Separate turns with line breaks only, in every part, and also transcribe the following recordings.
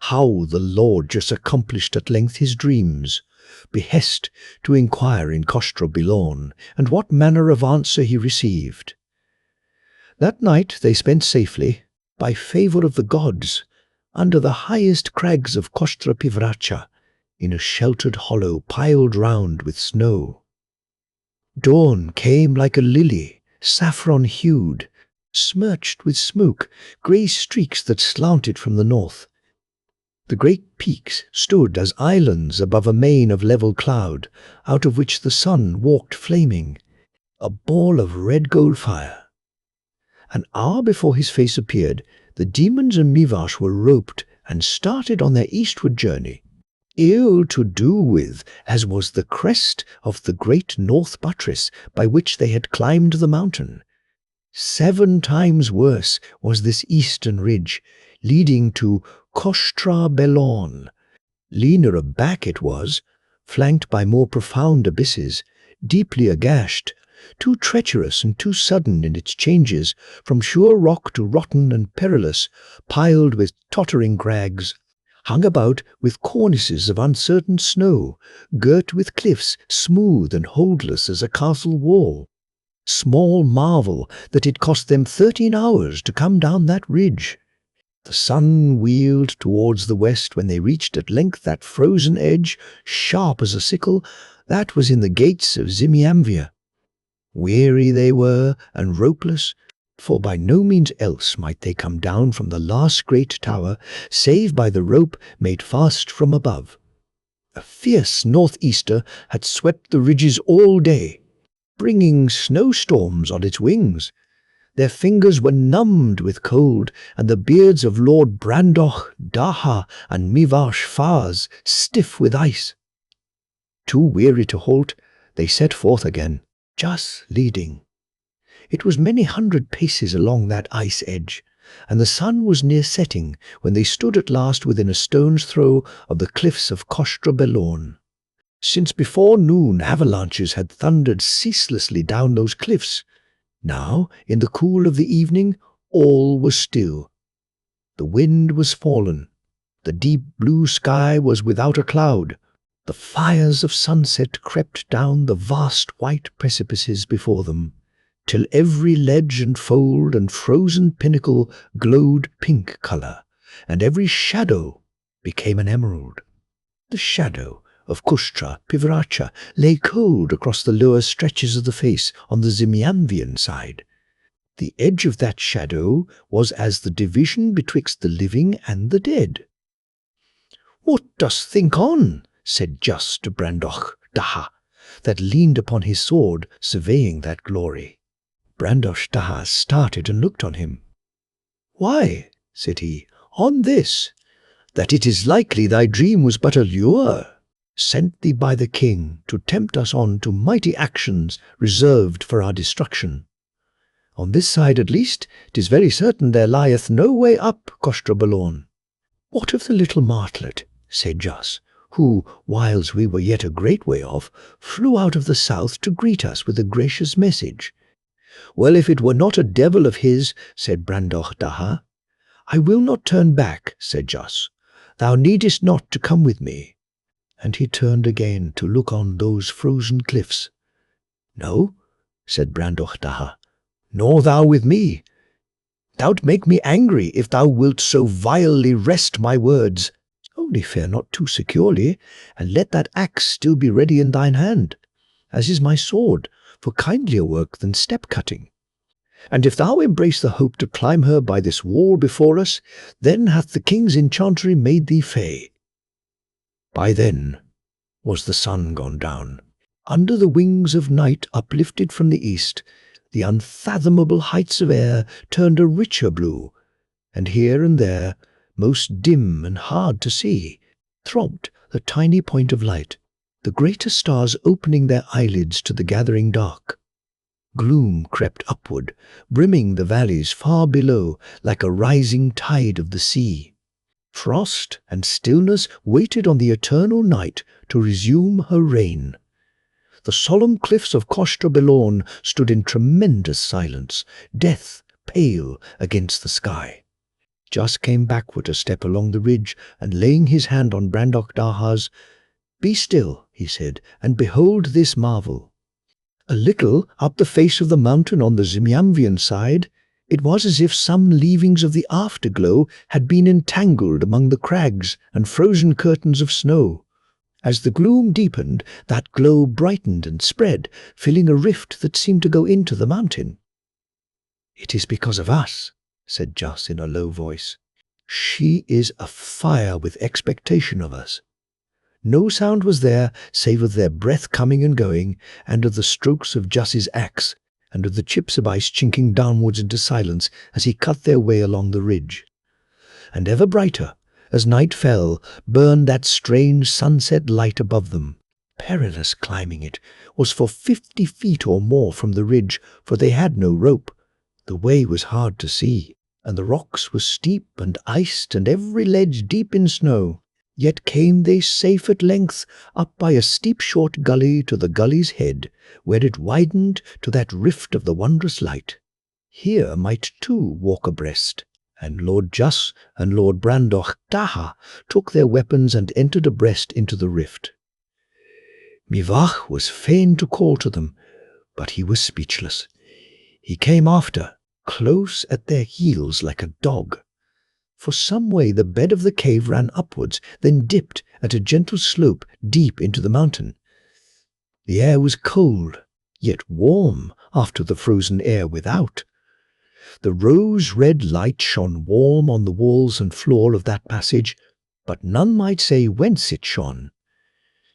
how the Lord just accomplished at length his dreams, behest to inquire in Costrobelon, and what manner of answer he received. That night they spent safely, by favour of the gods, under the highest crags of Kostrapivracha, in a sheltered hollow piled round with snow. Dawn came like a lily, saffron-hued, smirched with smoke, grey streaks that slanted from the north. The great peaks stood as islands above a main of level cloud, out of which the sun walked flaming, a ball of red gold fire. An hour before his face appeared, the demons and Mivash were roped and started on their eastward journey, ill to do with as was the crest of the great north buttress by which they had climbed the mountain. 7 times worse was this eastern ridge, leading to Kostrabelon. Leaner of back it was, flanked by more profound abysses, deeply agashed, too treacherous and too sudden in its changes, from sure rock to rotten and perilous, piled with tottering crags, hung about with cornices of uncertain snow, girt with cliffs smooth and holdless as a castle wall. Small marvel that it cost them 13 hours to come down that ridge. The sun wheeled towards the west when they reached at length that frozen edge, sharp as a sickle, that was in the gates of Zimiamvia. Weary they were and ropeless, for by no means else might they come down from the last great tower, save by the rope made fast from above. A fierce northeaster had swept the ridges all day, bringing snowstorms on its wings. Their fingers were numbed with cold, and the beards of Lord Brandoch, Daha, and Mivash Fars stiff with ice. Too weary to halt, they set forth again, Jas leading. It was many hundred paces along that ice edge, and the sun was near setting when they stood at last within a stone's throw of the cliffs of Kostrabelon. Since before noon avalanches had thundered ceaselessly down those cliffs, now, in the cool of the evening, all was still. The wind was fallen, the deep blue sky was without a cloud, the fires of sunset crept down the vast white precipices before them, till every ledge and fold and frozen pinnacle glowed pink colour, and every shadow became an emerald. The shadow of Kustra Pivracha lay cold across the lower stretches of the face on the Zimiamvian side. The edge of that shadow was as the division betwixt the living and the dead. "What dost think on?" said Jas to Brandoch Daha, that leaned upon his sword, surveying that glory. Brandoch Daha started and looked on him. "Why," said he, "on this, that it is likely thy dream was but a lure, sent thee by the king to tempt us on to mighty actions reserved for our destruction. On this side at least, 'tis very certain there lieth no way up Kostrabelon." "What of the little martlet?" said Jas, who, whiles we were yet a great way off, flew out of the south to greet us with a gracious message. "Well, if it were not a devil of his," said Brandoch Daha. "I will not turn back," said Jas. "Thou needest not to come with me." And he turned again to look on those frozen cliffs. "No," said Brandoch Daha, "nor thou with me. Thou'lt make me angry if thou wilt so vilely wrest my words. Only fare not too securely, and let that axe still be ready in thine hand, as is my sword, for kindlier work than step-cutting. And if thou embrace the hope to climb her by this wall before us, then hath the king's enchantry made thee fey." By then was the sun gone down. Under the wings of night uplifted from the east, the unfathomable heights of air turned a richer blue, and here and there, most dim and hard to see, throbbed the tiny point of light, the greater stars opening their eyelids to the gathering dark. Gloom crept upward, brimming the valleys far below like a rising tide of the sea. Frost and stillness waited on the eternal night to resume her reign. The solemn cliffs of Kostrabelon stood in tremendous silence, death pale against the sky. Just came backward a step along the ridge, and laying his hand on Brandoch Daha's, "Be still," he said, "and behold this marvel." A little up the face of the mountain on the Zimyamvian side, it was as if some leavings of the afterglow had been entangled among the crags and frozen curtains of snow. As the gloom deepened, that glow brightened and spread, filling a rift that seemed to go into the mountain. "It is because of us," said Jas in a low voice. "She is afire with expectation of us." No sound was there save of their breath coming and going, and of the strokes of Jas's axe, and of the chips of ice chinking downwards into silence as he cut their way along the ridge. And ever brighter, as night fell, burned that strange sunset light above them. Perilous climbing it was for 50 feet or more from the ridge, for they had no rope. The way was hard to see, and the rocks were steep and iced, and every ledge deep in snow. Yet came they safe at length up by a steep short gully to the gully's head, where it widened to that rift of the wondrous light. Here might two walk abreast, and Lord Jas and Lord Brandoch Daha took their weapons and entered abreast into the rift. Mivach was fain to call to them, but he was speechless. He came after, close at their heels like a dog. For some way the bed of the cave ran upwards, then dipped at a gentle slope deep into the mountain. The air was cold, yet warm after the frozen air without. The rose-red light shone warm on the walls and floor of that passage, but none might say whence it shone.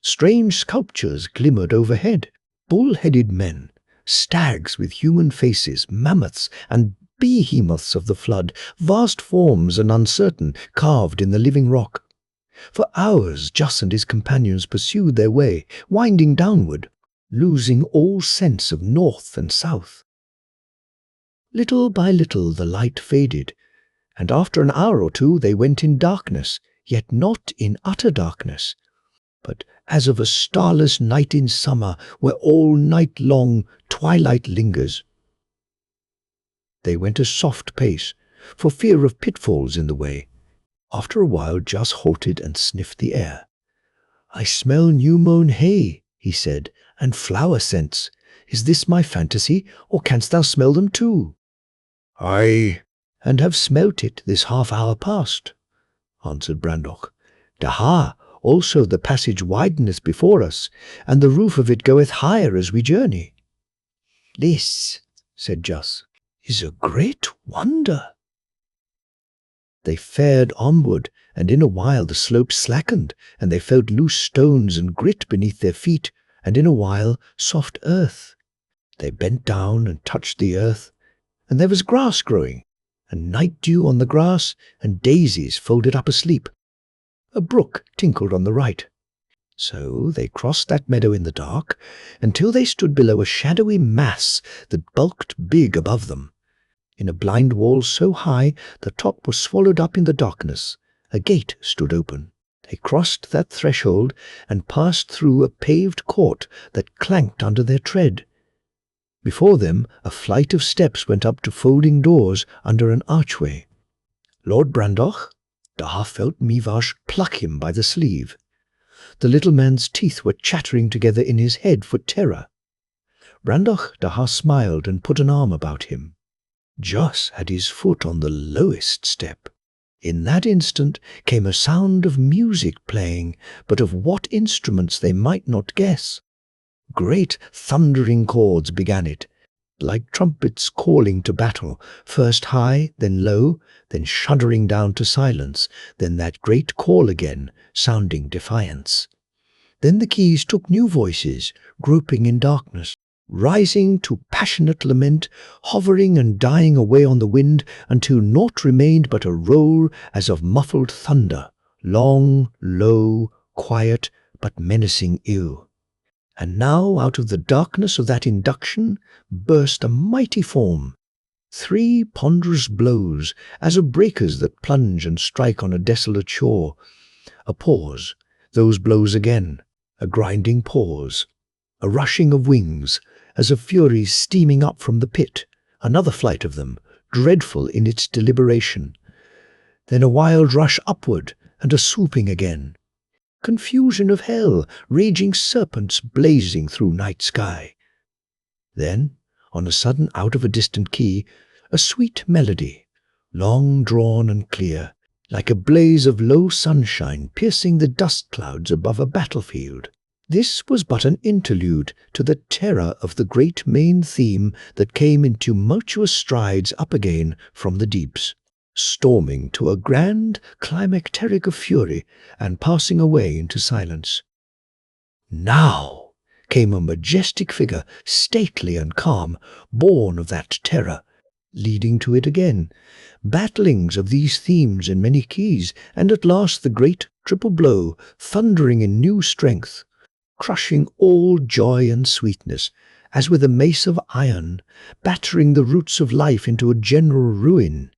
Strange sculptures glimmered overhead, bull-headed men, stags with human faces, mammoths and behemoths of the flood, vast forms and uncertain, carved in the living rock. For hours Jas and his companions pursued their way, winding downward, losing all sense of north and south. Little by little the light faded, and after an hour or two they went in darkness, yet not in utter darkness, but as of a starless night in summer, where all night long twilight lingers. They went a soft pace, for fear of pitfalls in the way. After a while Jas halted and sniffed the air. "I smell new-mown hay," he said, "and flower scents. Is this my fantasy, or canst thou smell them too?" "Aye, and have smelt it this half-hour past," answered Brandoch. "Daha, also the passage wideneth before us, and the roof of it goeth higher as we journey." "This," said Jas, "is a great wonder." They fared onward, and in a while the slope slackened, and they felt loose stones and grit beneath their feet, and in a while soft earth. They bent down and touched the earth, and there was grass growing, and night dew on the grass, and daisies folded up asleep. A brook tinkled on the right. So they crossed that meadow in the dark, until they stood below a shadowy mass that bulked big above them. In a blind wall so high the top was swallowed up in the darkness, a gate stood open. They crossed that threshold and passed through a paved court that clanked under their tread. Before them a flight of steps went up to folding doors under an archway. Lord Brandoch, Daha felt Mivach pluck him by the sleeve. The little man's teeth were chattering together in his head for terror. Brandoch Daha smiled and put an arm about him. Jas had his foot on the lowest step. In that instant came a sound of music playing, but of what instruments they might not guess. Great thundering chords began it, like trumpets calling to battle, first high, then low, then shuddering down to silence, then that great call again, sounding defiance. Then the keys took new voices, groping in darkness, rising to passionate lament, hovering and dying away on the wind, until naught remained but a roll as of muffled thunder, long, low, quiet, but menacing ill. And now out of the darkness of that induction burst a mighty form. 3 ponderous blows, as of breakers that plunge and strike on a desolate shore. A pause, those blows again, a grinding pause, a rushing of wings, as of furies steaming up from the pit, another flight of them, dreadful in its deliberation. Then a wild rush upward and a swooping again. Confusion of hell, raging serpents blazing through night sky. Then, on a sudden out of a distant key, a sweet melody, long drawn and clear, like a blaze of low sunshine piercing the dust clouds above a battlefield. This was but an interlude to the terror of the great main theme that came in tumultuous strides up again from the deeps, storming to a grand climacteric of fury and passing away into silence. Now came a majestic figure, stately and calm, born of that terror, leading to it again, battlings of these themes in many keys, and at last the great triple blow, thundering in new strength, crushing all joy and sweetness, as with a mace of iron, battering the roots of life into a general ruin.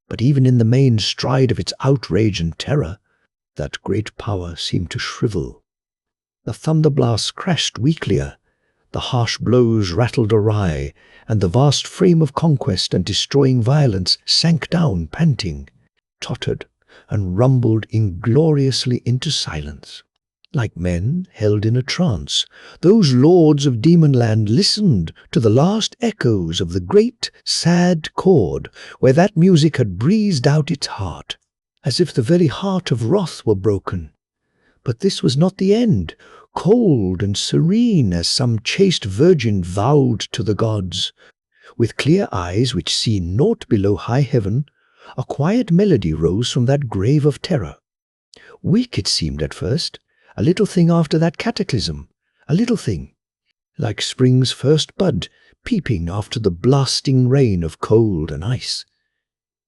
But even in the main stride of its outrage and terror, that great power seemed to shrivel. The thunderblasts crashed weaklier, the harsh blows rattled awry, and the vast frame of conquest and destroying violence sank down panting, tottered, and rumbled ingloriously into silence. Like men held in a trance, those lords of Demonland listened to the last echoes of the great, sad chord where that music had breathed out its heart, as if the very heart of wrath were broken. But this was not the end. Cold and serene as some chaste virgin vowed to the gods, with clear eyes which see naught below high heaven, a quiet melody rose from that grave of terror. Weak it seemed at first, a little thing after that cataclysm, a little thing, like spring's first bud peeping after the blasting rain of cold and ice.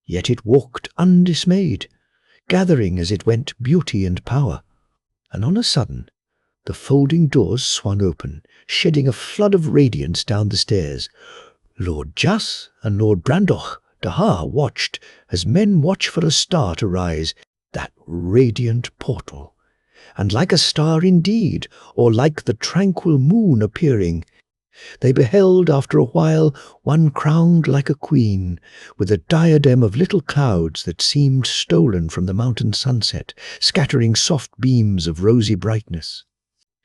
Yet it walked undismayed, gathering as it went beauty and power, and on a sudden the folding doors swung open, shedding a flood of radiance down the stairs. Lord Jas and Lord Brandoch Daha watched, as men watch for a star to rise, that radiant portal. And like a star indeed, or like the tranquil moon appearing, they beheld after a while one crowned like a queen, with a diadem of little clouds that seemed stolen from the mountain sunset, scattering soft beams of rosy brightness.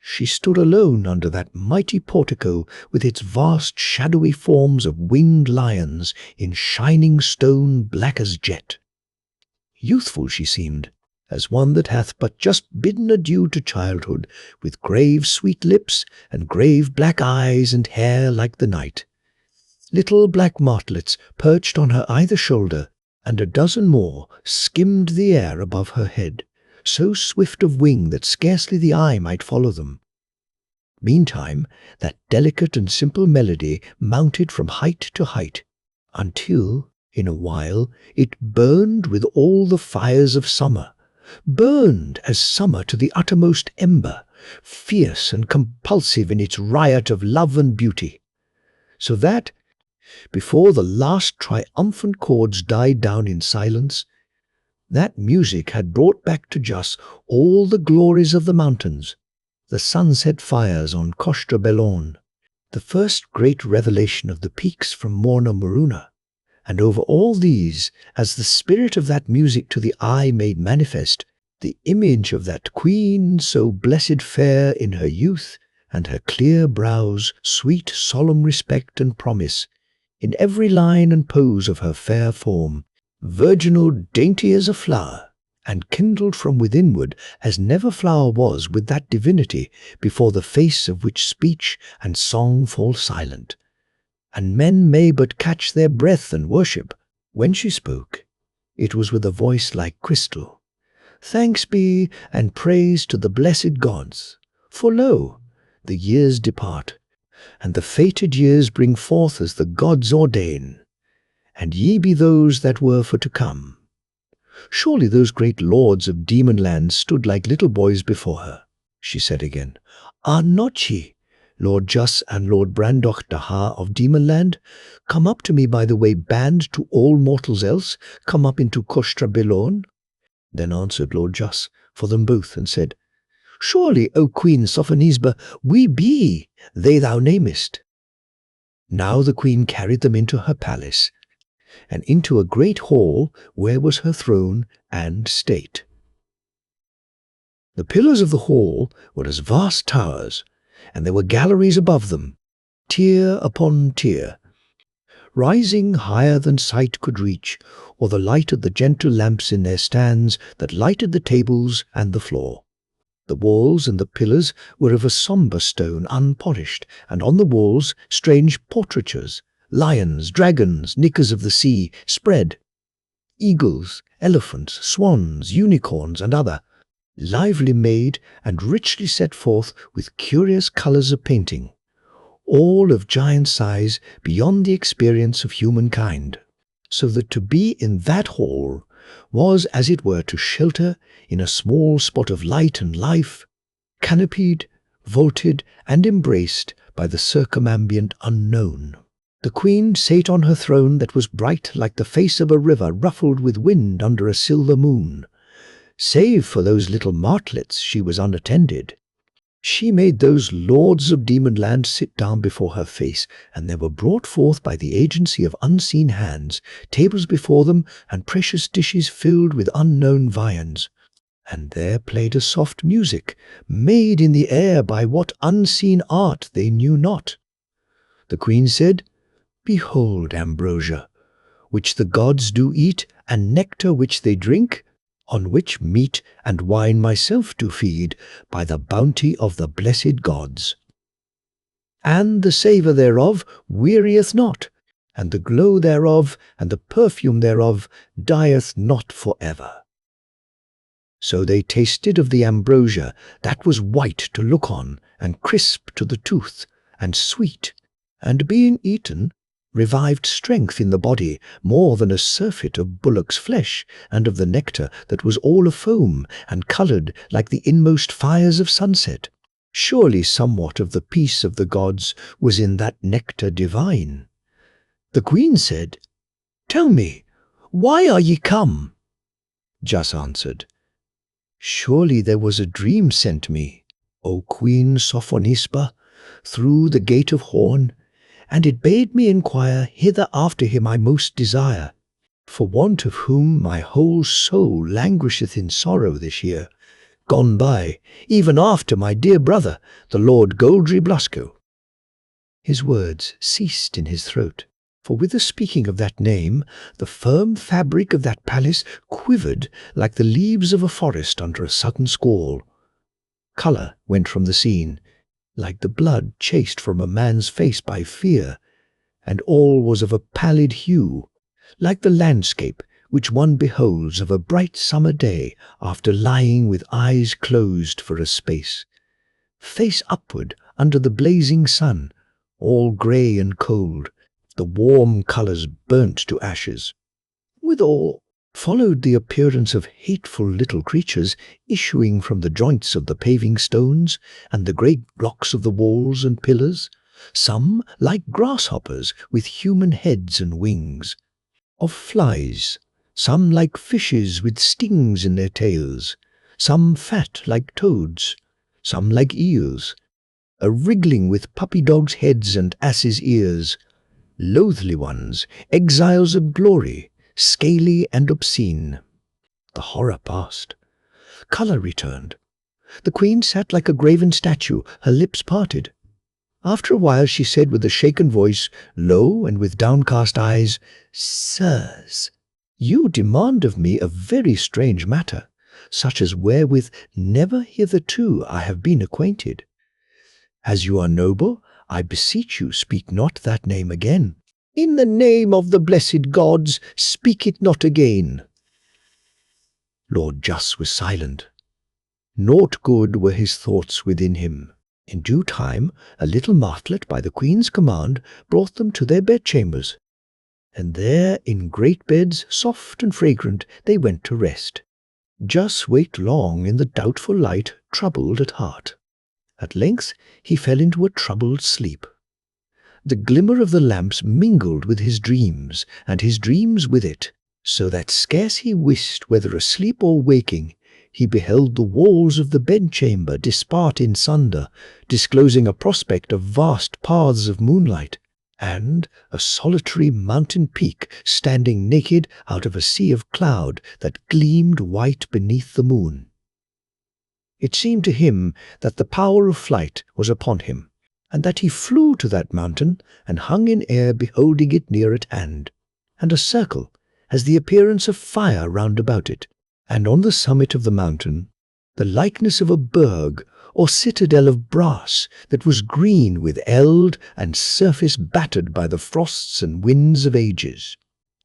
She stood alone under that mighty portico with its vast shadowy forms of winged lions in shining stone black as jet. Youthful she seemed, as one that hath but just bidden adieu to childhood, with grave sweet lips and grave black eyes and hair like the night. Little black martlets perched on her either shoulder, and a dozen more skimmed the air above her head, so swift of wing that scarcely the eye might follow them. Meantime, that delicate and simple melody mounted from height to height, until, in a while, it burned with all the fires of summer, burned as summer to the uttermost ember, fierce and compulsive in its riot of love and beauty, so that, before the last triumphant chords died down in silence, that music had brought back to Jas all the glories of the mountains, the sunset fires on Costa Bellon, the first great revelation of the peaks from Morna Moruna, and over all these, as the spirit of that music to the eye made manifest, the image of that queen so blessed fair in her youth, and her clear brows sweet solemn respect and promise, in every line and pose of her fair form, virginal dainty as a flower, and kindled from withinward as never flower was with that divinity before the face of which speech and song fall silent, and men may but catch their breath and worship. When she spoke, it was with a voice like crystal. Thanks be and praise to the blessed gods, for lo, the years depart, and the fated years bring forth as the gods ordain, and ye be those that were for to come. Surely those great lords of Demonland stood like little boys before her, she said again. Are not ye, Lord Jas and Lord Brandoch Daha of Demonland, come up to me by the way banned to all mortals else, come up into Costa Bellon? Then answered Lord Jas for them both, and said, Surely, O Queen Sophonisba, we be they thou namest. Now the queen carried them into her palace, and into a great hall where was her throne and state. The pillars of the hall were as vast towers, and there were galleries above them, tier upon tier, rising higher than sight could reach, or the light of the gentle lamps in their stands that lighted the tables and the floor. The walls and the pillars were of a sombre stone unpolished, and on the walls strange portraitures, lions, dragons, knickers of the sea, spread, eagles, elephants, swans, unicorns, and other, lively made and richly set forth with curious colours of painting, all of giant size beyond the experience of humankind, so that to be in that hall was as it were to shelter in a small spot of light and life, canopied, vaulted, and embraced by the circumambient unknown. The queen sate on her throne that was bright like the face of a river ruffled with wind under a silver moon. Save for those little martlets, she was unattended. She made those lords of Demonland sit down before her face, and there were brought forth by the agency of unseen hands tables before them and precious dishes filled with unknown viands. And there played a soft music, made in the air by what unseen art they knew not. The queen said, "Behold ambrosia, which the gods do eat, and nectar which they drink, on which meat and wine myself do feed, by the bounty of the blessed gods. And the savour thereof wearieth not, and the glow thereof and the perfume thereof dieth not for ever." So they tasted of the ambrosia that was white to look on, and crisp to the tooth, and sweet, and being eaten, revived strength in the body more than a surfeit of bullock's flesh, and of the nectar that was all afoam, and coloured like the inmost fires of sunset. Surely somewhat of the peace of the gods was in that nectar divine. The queen said, "Tell me, why are ye come?" Just answered, "Surely there was a dream sent me, O Queen Sophonisba, through the gate of horn, and it bade me inquire hither after him I most desire, for want of whom my whole soul languisheth in sorrow this year, gone by, even after my dear brother, the Lord Goldry Blusco." His words ceased in his throat, for with the speaking of that name, the firm fabric of that palace quivered like the leaves of a forest under a sudden squall. Colour went from the scene, like the blood chased from a man's face by fear, and all was of a pallid hue, like the landscape which one beholds of a bright summer day after lying with eyes closed for a space, face upward under the blazing sun, all grey and cold, the warm colours burnt to ashes. Withal followed the appearance of hateful little creatures issuing from the joints of the paving stones and the great blocks of the walls and pillars, some like grasshoppers with human heads and wings, of flies, some like fishes with stings in their tails, some fat like toads, some like eels, a wriggling with puppy dogs' heads and asses' ears, loathly ones, exiles of glory, scaly and obscene. The horror passed. Colour returned. The queen sat like a graven statue, her lips parted. After a while she said with a shaken voice, low and with downcast eyes, "Sirs, you demand of me a very strange matter, such as wherewith never hitherto I have been acquainted. As you are noble, I beseech you speak not that name again. In the name of the blessed gods, speak it not again." Lord Just was silent. Naught good were his thoughts within him. In due time, a little martlet by the queen's command brought them to their bedchambers, and there in great beds, soft and fragrant, they went to rest. Just waked long in the doubtful light, troubled at heart. At length he fell into a troubled sleep. The glimmer of the lamps mingled with his dreams, and his dreams with it, so that scarce he wist whether asleep or waking, he beheld the walls of the bedchamber dispart in sunder, disclosing a prospect of vast paths of moonlight, and a solitary mountain peak standing naked out of a sea of cloud that gleamed white beneath the moon. It seemed to him that the power of flight was upon him, and that he flew to that mountain and hung in air beholding it near at hand. And a circle has the appearance of fire round about it, and on the summit of the mountain the likeness of a burg or citadel of brass that was green with eld and surface battered by the frosts and winds of ages.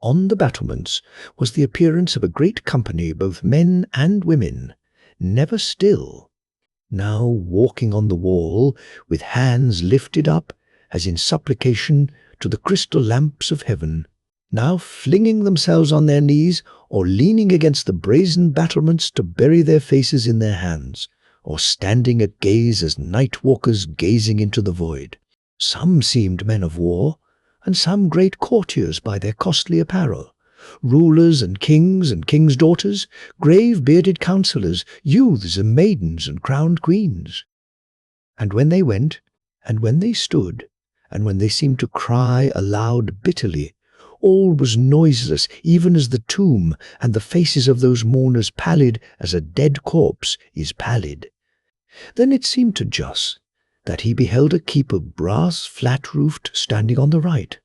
On the battlements was the appearance of a great company, both men and women, never still, now walking on the wall with hands lifted up as in supplication to the crystal lamps of heaven, now flinging themselves on their knees or leaning against the brazen battlements to bury their faces in their hands, or standing at gaze as night-walkers gazing into the void. Some seemed men of war, and some great courtiers by their costly apparel, rulers and kings daughters, grave bearded counsellors, youths and maidens and crowned queens. And when they went, and when they stood, and when they seemed to cry aloud bitterly, all was noiseless, even as the tomb, and the faces of those mourners pallid as a dead corpse is pallid. Then it seemed to Jos that he beheld a keep of brass flat-roofed standing on the right,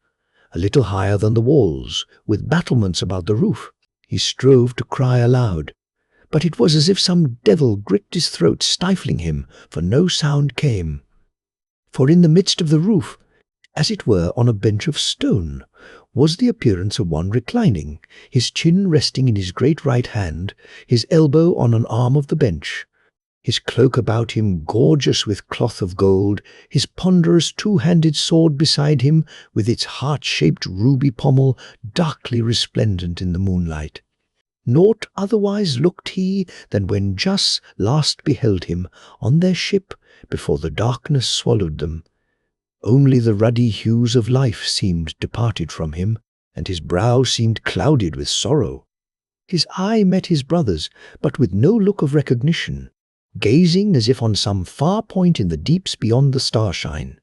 a little higher than the walls, with battlements about the roof. He strove to cry aloud, but it was as if some devil gripped his throat, stifling him, for no sound came. For in the midst of the roof, as it were on a bench of stone, was the appearance of one reclining, his chin resting in his great right hand, his elbow on an arm of the bench, his cloak about him gorgeous with cloth of gold, his ponderous two-handed sword beside him with its heart-shaped ruby pommel darkly resplendent in the moonlight. Naught otherwise looked he than when Jos last beheld him on their ship before the darkness swallowed them. Only the ruddy hues of life seemed departed from him, and his brow seemed clouded with sorrow. His eye met his brother's, but with no look of recognition, gazing as if on some far point in the deeps beyond the starshine.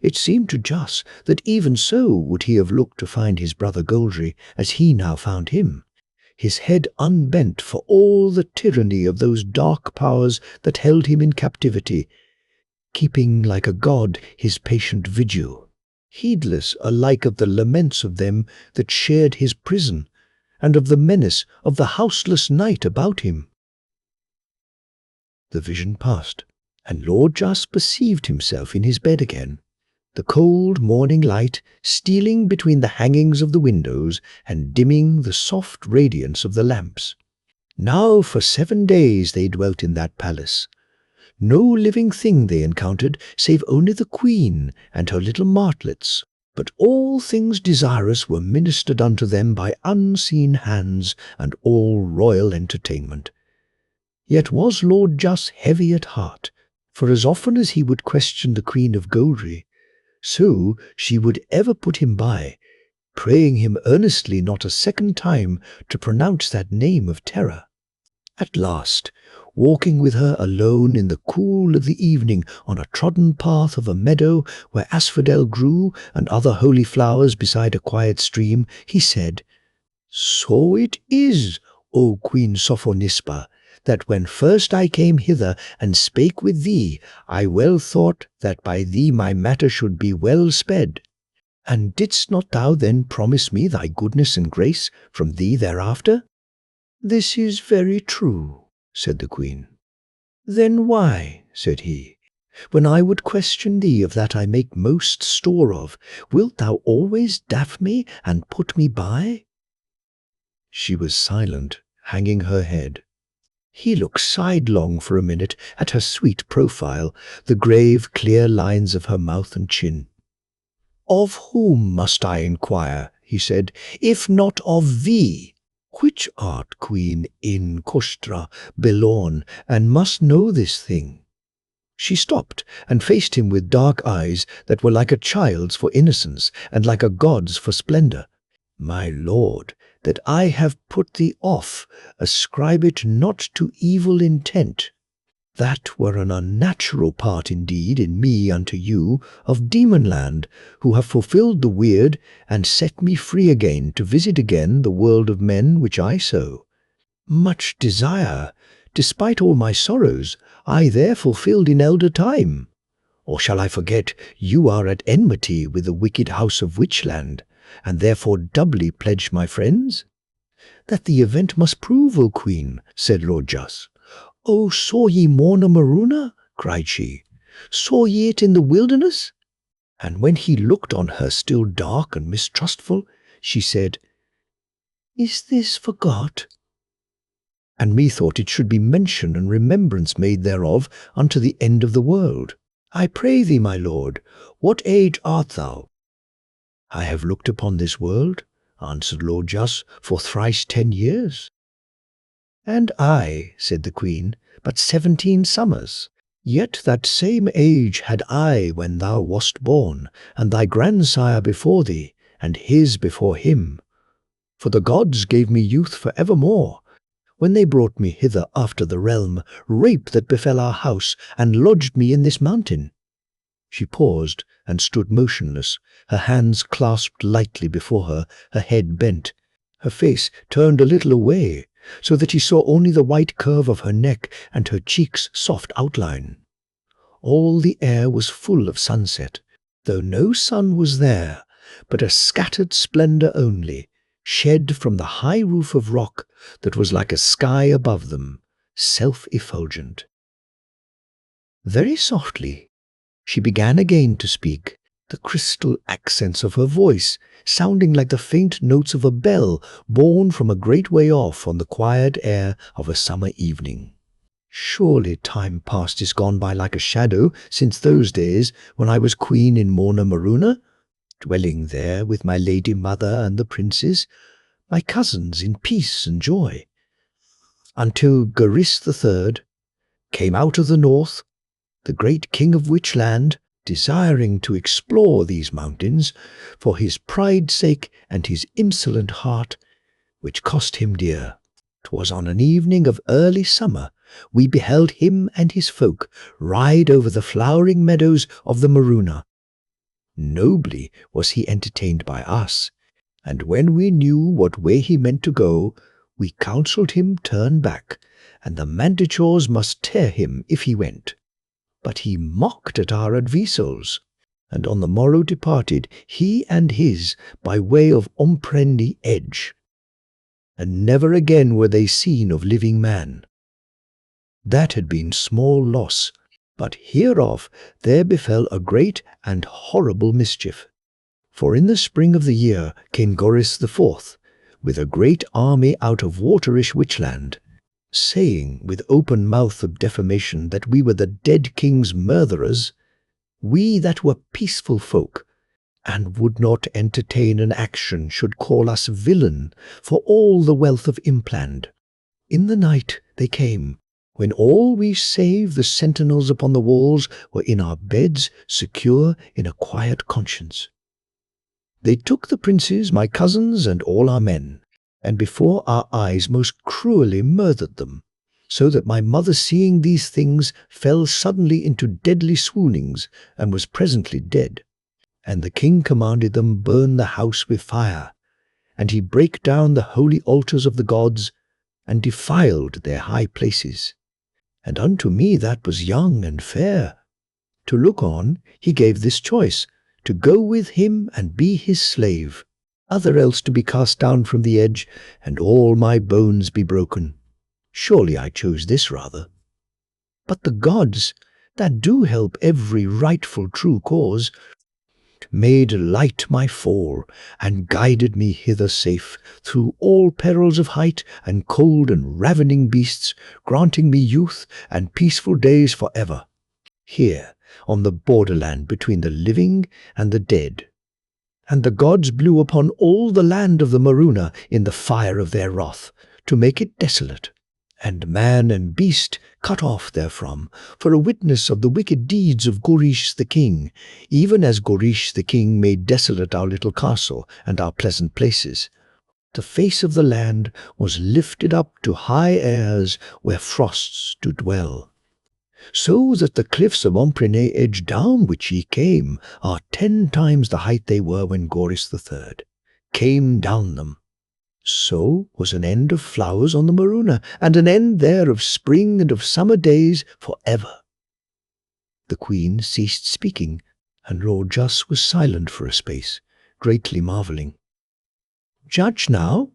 It seemed to Jos that even so would he have looked to find his brother Goldry as he now found him, his head unbent for all the tyranny of those dark powers that held him in captivity, keeping like a god his patient vigil, heedless alike of the laments of them that shared his prison, and of the menace of the houseless night about him. The vision passed, and Lord Jos perceived himself in his bed again, the cold morning light stealing between the hangings of the windows and dimming the soft radiance of the lamps. Now for 7 days they dwelt in that palace. No living thing they encountered, save only the queen and her little martlets, but all things desirous were ministered unto them by unseen hands, and all royal entertainment. Yet was Lord Jos heavy at heart, for as often as he would question the Queen of Goldry, so she would ever put him by, praying him earnestly not a second time to pronounce that name of terror. At last, walking with her alone in the cool of the evening on a trodden path of a meadow where asphodel grew and other holy flowers beside a quiet stream, he said, "So it is, O Queen Sophonisba, that when first I came hither and spake with thee, I well thought that by thee my matter should be well sped. And didst not thou then promise me thy goodness and grace from thee thereafter?" "This is very true," said the queen. "Then why," said he, "when I would question thee of that I make most store of, wilt thou always daff me and put me by?" She was silent, hanging her head. He looked sidelong for a minute at her sweet profile, the grave, clear lines of her mouth and chin. "Of whom must I inquire," he said, "if not of thee? Which art queen in Kostra, Belorn, and must know this thing?" She stopped and faced him with dark eyes that were like a child's for innocence and like a god's for splendor. "My lord, that I have put thee off, ascribe it not to evil intent." That were an unnatural part indeed in me unto you of Demonland, who have fulfilled the weird and set me free again to visit again the world of men which I so much desire. Despite all my sorrows, I there fulfilled in elder time. Or shall I forget you are at enmity with the wicked house of Witchland, and therefore doubly pledge my friends? That the event must prove, O Queen, said Lord Jus. "Oh, saw ye Morna Maruna?" cried she. "Saw ye it in the wilderness?" And when he looked on her still dark and mistrustful, she said, "Is this forgot?" And methought it should be mention and remembrance made thereof unto the end of the world. I pray thee, my lord, what age art thou? I have looked upon this world, answered Lord Jus, for thrice 10 years. And I, said the Queen, but 17 summers. Yet that same age had I when thou wast born, and thy grandsire before thee, and his before him. For the gods gave me youth for evermore, when they brought me hither after the realm, rape that befell our house, and lodged me in this mountain. She paused and stood motionless, her hands clasped lightly before her, her head bent, her face turned a little away, so that he saw only the white curve of her neck and her cheeks' soft outline. All the air was full of sunset, though no sun was there, but a scattered splendor only, shed from the high roof of rock that was like a sky above them, self-effulgent. Very softly she began again to speak, the crystal accents of her voice sounding like the faint notes of a bell borne from a great way off on the quiet air of a summer evening. Surely time past is gone by like a shadow since those days when I was queen in Morna Maruna, dwelling there with my lady mother and the princes, my cousins in peace and joy, until Garis III came out of the north, the great king of Witchland, desiring to explore these mountains for his pride's sake and his insolent heart, which cost him dear. 'Twas on an evening of early summer we beheld him and his folk ride over the flowering meadows of the Maruna. Nobly was he entertained by us, and when we knew what way he meant to go, we counselled him turn back, and the manticores must tear him if he went. But he mocked at our advisals, and on the morrow departed, he and his, by way of Omprendi Edge. And never again were they seen of living man. That had been small loss, but hereof there befell a great and horrible mischief. For in the spring of the year came Goris IV, with a great army out of waterish Witchland, saying with open mouth of defamation that we were the dead king's murderers, we that were peaceful folk, and would not entertain an action should call us villain for all the wealth of Impland. In the night they came, when all we save the sentinels upon the walls were in our beds, secure in a quiet conscience. They took the princes, my cousins, and all our men, and before our eyes most cruelly murdered them, so that my mother, seeing these things, fell suddenly into deadly swoonings, and was presently dead. And the king commanded them burn the house with fire, and he brake down the holy altars of the gods, and defiled their high places. And unto me that was young and fair, to look on, he gave this choice, to go with him and be his slave, other else to be cast down from the edge, and all my bones be broken. Surely I chose this rather. But the gods, that do help every rightful true cause, made light my fall, and guided me hither safe, through all perils of height, and cold and ravening beasts, granting me youth and peaceful days for ever, here on the borderland between the living and the dead. And the gods blew upon all the land of the Maruna in the fire of their wrath, to make it desolate, and man and beast cut off therefrom, for a witness of the wicked deeds of Gorish the king, even as Gorish the king made desolate our little castle and our pleasant places. The face of the land was lifted up to high airs where frosts do dwell. so that the cliffs of Omprene edge down which ye came are 10 times the height they were when Goris III came down them. So was an end of flowers on the Maruna, and an end there of spring and of summer days for ever. The queen ceased speaking, and Lord Jus was silent for a space, greatly marvelling. "Judge now,"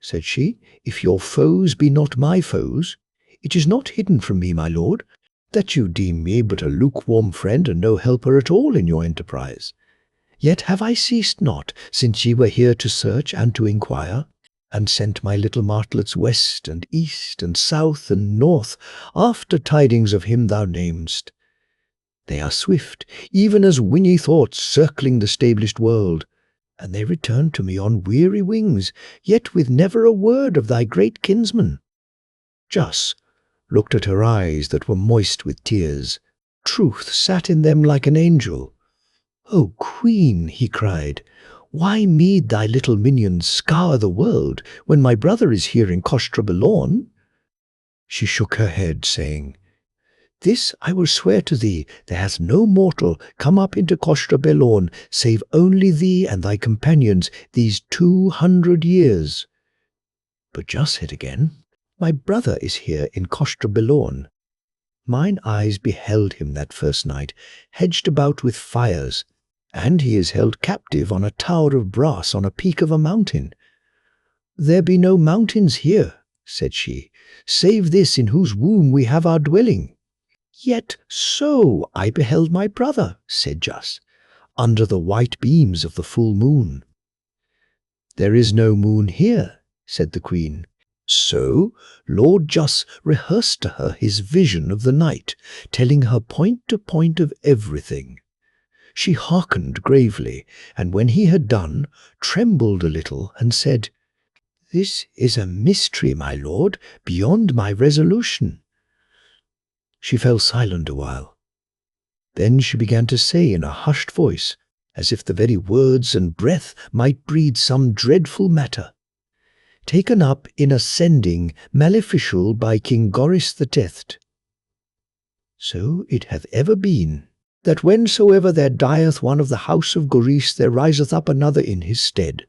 said she, "if your foes be not my foes. It is not hidden from me, my lord, that you deem me but a lukewarm friend and no helper at all in your enterprise. Yet have I ceased not, since ye were here to search and to inquire, and sent my little martlets west and east and south and north after tidings of him thou namest. They are swift, even as wingy thoughts circling the stablished world, and they return to me on weary wings, yet with never a word of thy great kinsman." Jus looked at her eyes that were moist with tears. Truth sat in them like an angel. "O queen," he cried, "why mead thy little minions scour the world when my brother is here in Costrabelorn?" She shook her head, saying, "This I will swear to thee, there hath no mortal come up into Costrabelorn save only thee and thy companions these 200 years. But Jus said again, "My brother is here in Costrabelorn. Mine eyes beheld him that first night, hedged about with fires, and he is held captive on a tower of brass on a peak of a mountain." "There be no mountains here," said she, "save this in whose womb we have our dwelling." "Yet so I beheld my brother," said Jus, "under the white beams of the full moon." "There is no moon here," said the queen. So Lord Jus rehearsed to her his vision of the night, telling her point to point of everything. She hearkened gravely, and when he had done, trembled a little, and said, "This is a mystery, my lord, beyond my resolution." She fell silent a while. Then she began to say in a hushed voice, as if the very words and breath might breed some dreadful matter, "Taken up in ascending maleficial by King Goris the Teth. So it hath ever been, that whensoever there dieth one of the house of Goris, there riseth up another in his stead,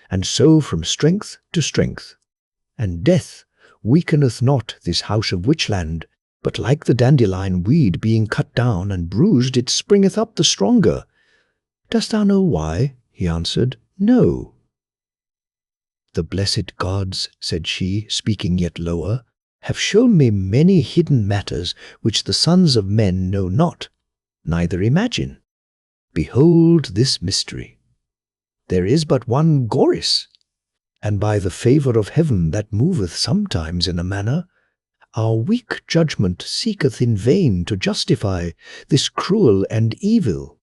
and so from strength to strength. And death weakeneth not this house of Witchland, but like the dandelion weed being cut down and bruised, it springeth up the stronger. Dost thou know why?" He answered, "No." "The blessed gods," said she, speaking yet lower, "have shown me many hidden matters which the sons of men know not, neither imagine. Behold this mystery. There is but one Goris, and by the favour of heaven that moveth sometimes in a manner, our weak judgment seeketh in vain to justify this cruel and evil.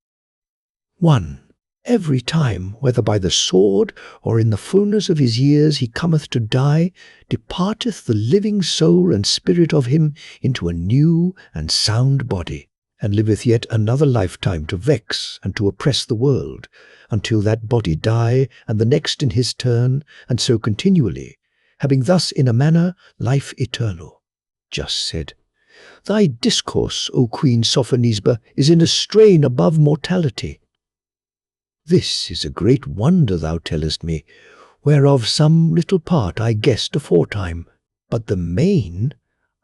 1. Every time, whether by the sword or in the fullness of his years he cometh to die, departeth the living soul and spirit of him into a new and sound body, and liveth yet another lifetime to vex and to oppress the world, until that body die, and the next in his turn, and so continually, having thus in a manner life eternal." Jus said, "Thy discourse, O Queen Sophonisba, is in a strain above mortality. This is a great wonder thou tellest me, whereof some little part I guessed aforetime, but the main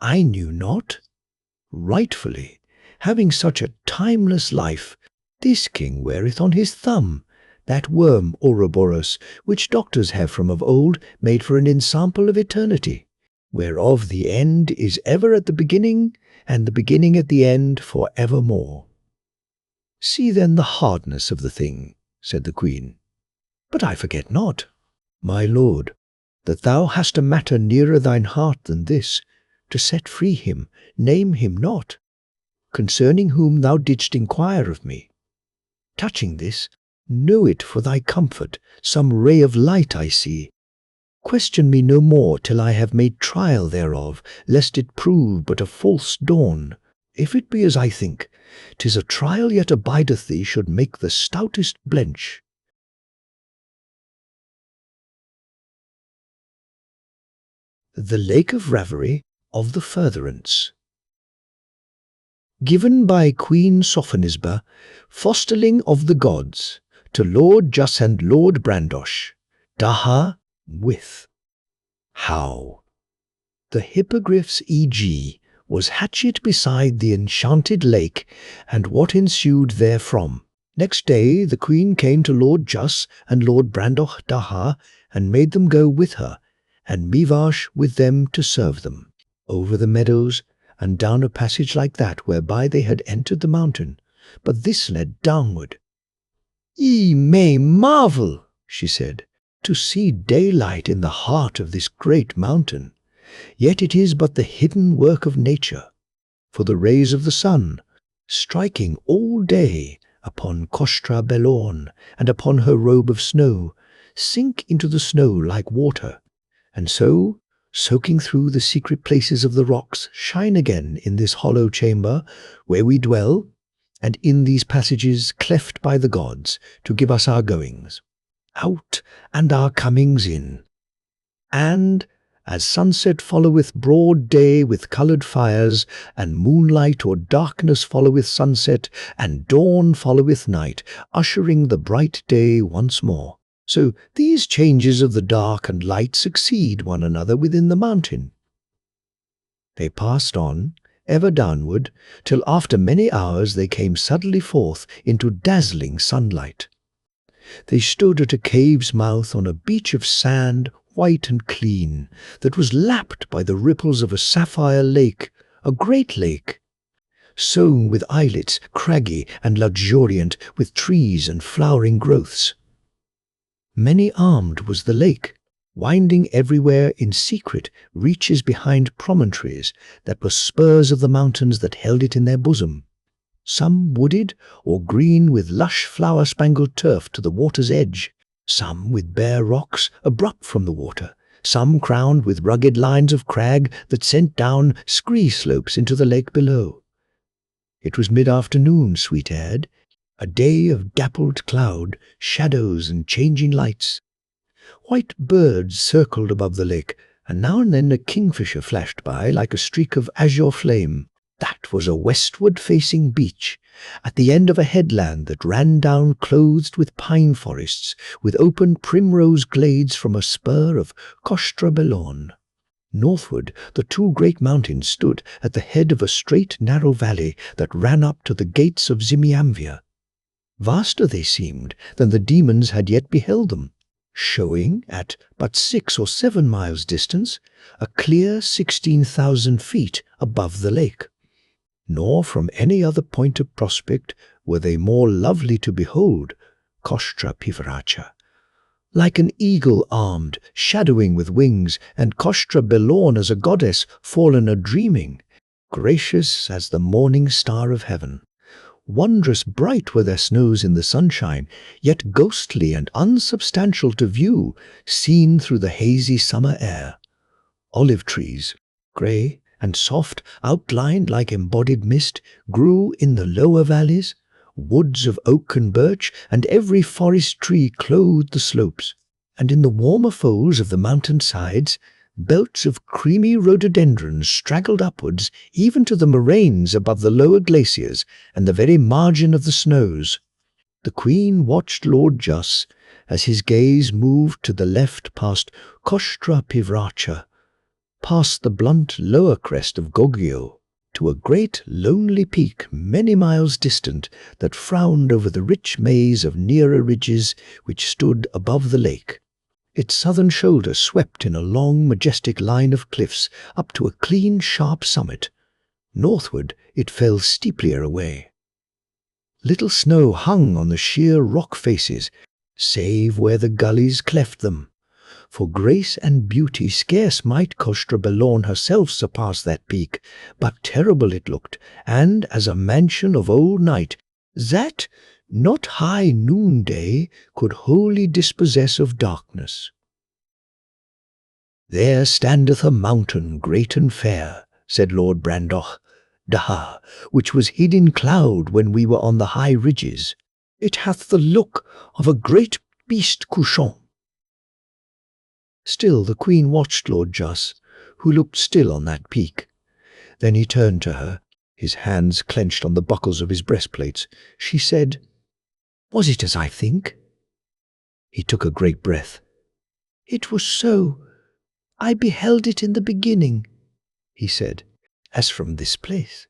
I knew not. Rightfully, having such a timeless life, this king weareth on his thumb that Worm Ouroboros, which doctors have from of old made for an ensample of eternity, whereof the end is ever at the beginning, and the beginning at the end for evermore." "See then the hardness of the thing," said the queen. "But I forget not, my lord, that thou hast a matter nearer thine heart than this, to set free him, name him not, concerning whom thou didst inquire of me. Touching this, know it for thy comfort, some ray of light I see. Question me no more till I have made trial thereof, lest it prove but a false dawn. If it be as I think, 'tis a trial yet abideth thee should make the stoutest blench." The Lake of Rivalry of the Furtherance. given by Queen Sophonisba, fosterling of the gods, to Lord Jus and Lord Brandosh, Daha with. How? The hippogriff's E.G. was hatchet beside the enchanted lake, and what ensued therefrom. Next day the queen came to Lord Jus and Lord Brandoch Daha, and made them go with her, and Mivash with them to serve them, over the meadows, and down a passage like that whereby they had entered the mountain, but this led downward. "Ye may marvel," she said, "to see daylight in the heart of this great mountain. Yet it is but the hidden work of nature, for the rays of the sun, striking all day upon Kostra Belorn and upon her robe of snow, sink into the snow like water, and so, soaking through the secret places of the rocks, shine again in this hollow chamber where we dwell, and in these passages cleft by the gods to give us our goings out and our comings in. And as sunset followeth broad day with coloured fires, and moonlight or darkness followeth sunset, and dawn followeth night, ushering the bright day once more, so these changes of the dark and light succeed one another within the mountain." They passed on, ever downward, till after many hours they came suddenly forth into dazzling sunlight. They stood at a cave's mouth on a beach of sand, white and clean, that was lapped by the ripples of a sapphire lake, a great lake, sown with islets, craggy and luxuriant, with trees and flowering growths. Many-armed was the lake, winding everywhere in secret reaches behind promontories that were spurs of the mountains that held it in their bosom, some wooded or green with lush flower-spangled turf to the water's edge, some with bare rocks abrupt from the water, some crowned with rugged lines of crag that sent down scree slopes into the lake below. It was mid-afternoon, sweet-aired, a day of dappled cloud, shadows and changing lights. White birds circled above the lake, and now and then a kingfisher flashed by like a streak of azure flame. That was a westward-facing beach, at the end of a headland that ran down clothed with pine forests, with open primrose glades from a spur of Kostra Belorn. Northward, the two great mountains stood at the head of a straight, narrow valley that ran up to the gates of Zimiamvia. Vaster they seemed than the demons had yet beheld them, showing, at but 6 or 7 miles distance, a clear 16,000 feet above the lake. Nor from any other point of prospect were they more lovely to behold, Kostra Pivracha, like an eagle armed, shadowing with wings, and Kostra Belorn as a goddess fallen a-dreaming, gracious as the morning star of heaven. Wondrous bright were their snows in the sunshine, yet ghostly and unsubstantial to view, seen through the hazy summer air. Olive trees, grey and soft, outlined like embodied mist, grew in the lower valleys. Woods of oak and birch and every forest tree clothed the slopes, and in the warmer folds of the mountain sides, belts of creamy rhododendrons straggled upwards even to the moraines above the lower glaciers and the very margin of the snows. The queen watched Lord Jus as his gaze moved to the left past Kostra Pivracha, past the blunt lower crest of Gogio, to a great lonely peak many miles distant that frowned over the rich maze of nearer ridges which stood above the lake. Its southern shoulder swept in a long, majestic line of cliffs up to a clean, sharp summit. Northward it fell steeplier away. Little snow hung on the sheer rock faces, save where the gullies cleft them. For grace and beauty scarce might Kostra Belorn herself surpass that peak, but terrible it looked, and as a mansion of old night, that not high noonday could wholly dispossess of darkness. "There standeth a mountain great and fair," said Lord Brandoch Daha, "which was hid in cloud when we were on the high ridges. It hath the look of a great beast couchant." Still the queen watched Lord Jus, who looked still on that peak. Then he turned to her, His hands clenched on the buckles of his breastplates. She said, "Was it as I think?" He took a great breath. "It was so. I beheld it in the beginning," he said, "as from this place.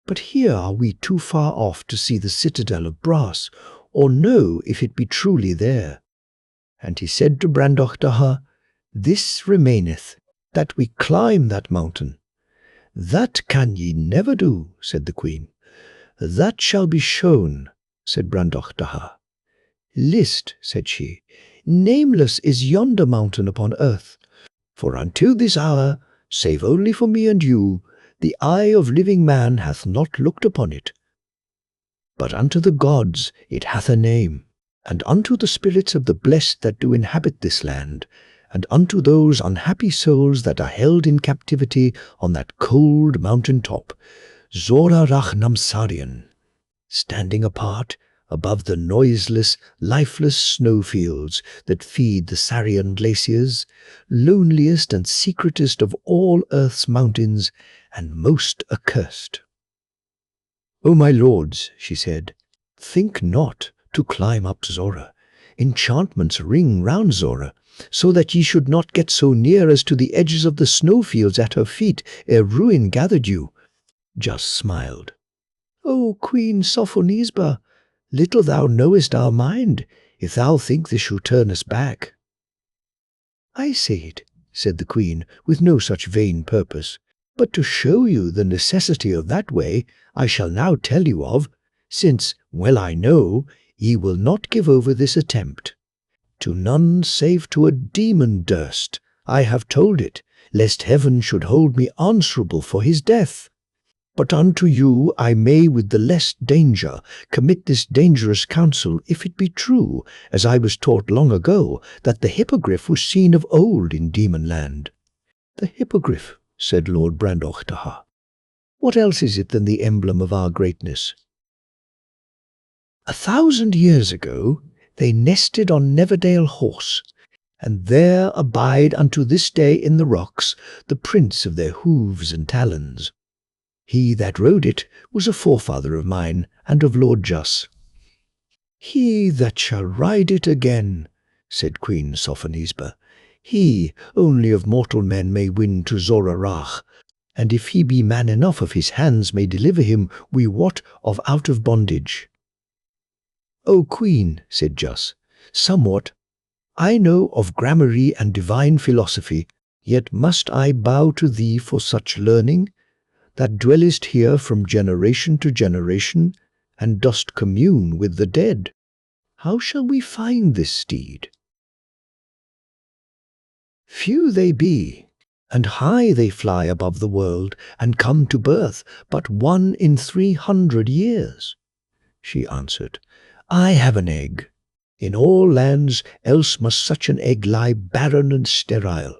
But here are we too far off to see the citadel of brass, or know if it be truly there." And he said to Brandochdahar, "This remaineth, that we climb that mountain." "That can ye never do," said the queen. "That shall be shown," said Brandochdahar. "List," said she, "nameless is yonder mountain upon earth, for until this hour, save only for me and you, the eye of living man hath not looked upon it. But unto the gods it hath a name, and unto the spirits of the blessed that do inhabit this land, and unto those unhappy souls that are held in captivity on that cold mountain top, Zorarach Namsarian, standing apart above the noiseless, lifeless snowfields that feed the Sarian glaciers, loneliest and secretest of all earth's mountains, and most accursed." "O my lords," she said, "think not to climb up Zora. Enchantments ring round Zora, so that ye should not get so near as to the edges of the snowfields at her feet ere ruin gathered you." Just smiled. "O Queen Sophonisba, little thou knowest our mind, if thou think this shall turn us back." "I say it," said the queen, with no such vain purpose, "but to show you the necessity of that way I shall now tell you of, since, well I know, ye will not give over this attempt. To none save to a demon durst I have told it, lest heaven should hold me answerable for his death. But unto you I may with the less danger commit this dangerous counsel, if it be true, as I was taught long ago, that the hippogriff was seen of old in Demon Land." "The hippogriff," said Lord Brandochdahar. "What else is it than the emblem of our greatness?" "1,000 years ago they nested on Neverdale Horse, and there abide unto this day in the rocks the prints of their hooves and talons. He that rode it was a forefather of mine and of Lord Juss." "He that shall ride it again," said Queen Sophonisba, "he only of mortal men may win to Zorarach, and if he be man enough of his hands may deliver him, we wot, of out of bondage." "O Queen," said Juss, "somewhat. I know of gramarye and divine philosophy, yet must I bow to thee for such learning, that dwellest here from generation to generation, and dost commune with the dead. How shall we find this steed?" "Few they be, and high they fly above the world, and come to birth but 1 in 300 years," she answered. "I have an egg. In all lands else must such an egg lie barren and sterile,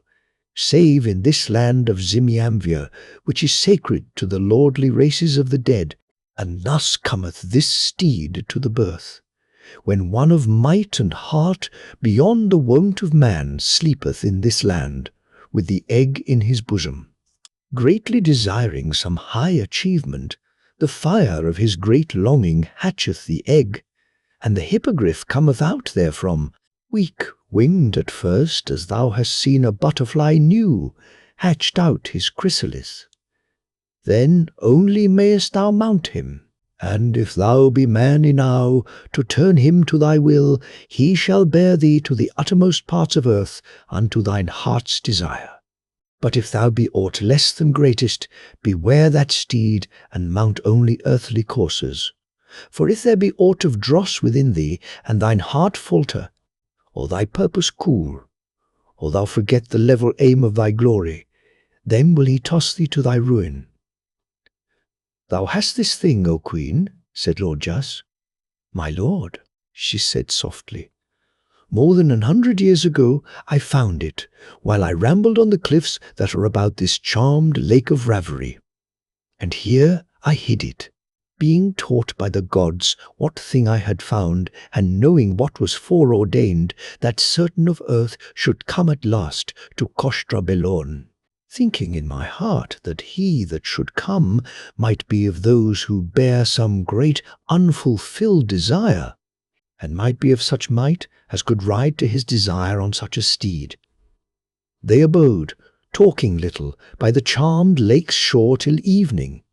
save in this land of Zimiamvia, which is sacred to the lordly races of the dead, and thus cometh this steed to the birth, when one of might and heart beyond the wont of man sleepeth in this land, with the egg in his bosom. Greatly desiring some high achievement, the fire of his great longing hatcheth the egg, and the hippogriff cometh out therefrom, weak-winged at first, as thou hast seen a butterfly new, hatched out his chrysalis. Then only mayest thou mount him, and if thou be man enow to turn him to thy will, he shall bear thee to the uttermost parts of earth unto thine heart's desire. But if thou be aught less than greatest, beware that steed, and mount only earthly coursers. For if there be aught of dross within thee, and thine heart falter, or thy purpose cool, or thou forget the level aim of thy glory, then will he toss thee to thy ruin." "Thou hast this thing, O Queen," said Lord Juss. "My lord," she said softly, "more than 100 years ago I found it, while I rambled on the cliffs that are about this charmed lake of rivalry. And here I hid it, being taught by the gods what thing I had found, and knowing what was foreordained, that certain of earth should come at last to Kostra Belorn. thinking in my heart that he that should come might be of those who bear some great unfulfilled desire, and might be of such might as could ride to his desire on such a steed. They abode, talking little, by the charmed lake's shore till evening.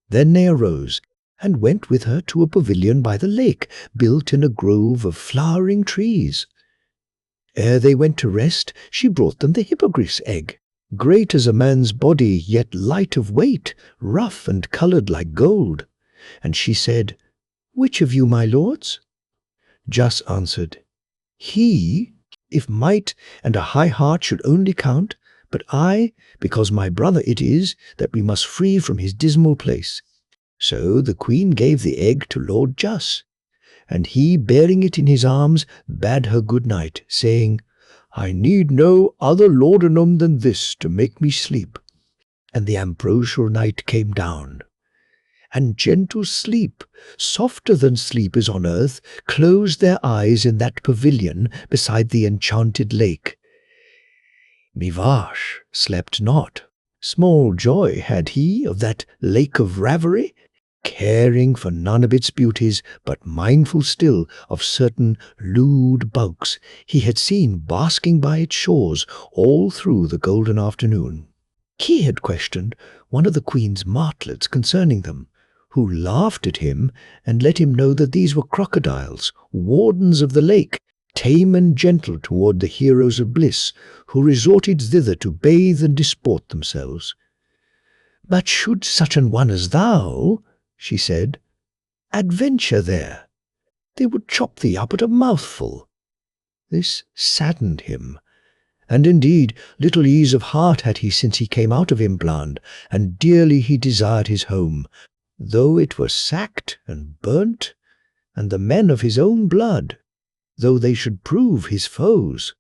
Then they arose, and went with her to a pavilion by the lake, built in a grove of flowering trees. Ere they went to rest, she brought them the hippogriff's egg, great as a man's body, yet light of weight, rough and coloured like gold. And she said, "Which of you, my lords?" Jas answered, "He, if might and a high heart should only count, but I, because my brother it is that we must free from his dismal place." So the queen gave the egg to Lord Jas, and he, bearing it in his arms, bade her good night, saying, "I need no other laudanum than this to make me sleep." And the ambrosial night came down, and gentle sleep, softer than sleep is on earth, closed their eyes in that pavilion beside the enchanted lake. Mivash slept not. Small joy had he of that lake of rivalry, caring for none of its beauties, but mindful still of certain lewd bugs he had seen basking by its shores all through the golden afternoon. He had questioned one of the queen's martlets concerning them, who laughed at him and let him know that these were crocodiles, wardens of the lake, tame and gentle toward the heroes of bliss, who resorted thither to bathe and disport themselves. "But should such an one as thou," she said, "adventure there, they would chop thee up at a mouthful." This saddened him, and indeed little ease of heart had he since he came out of Impland, and dearly he desired his home, though it were sacked and burnt, and the men of his own blood, though they should prove his foes.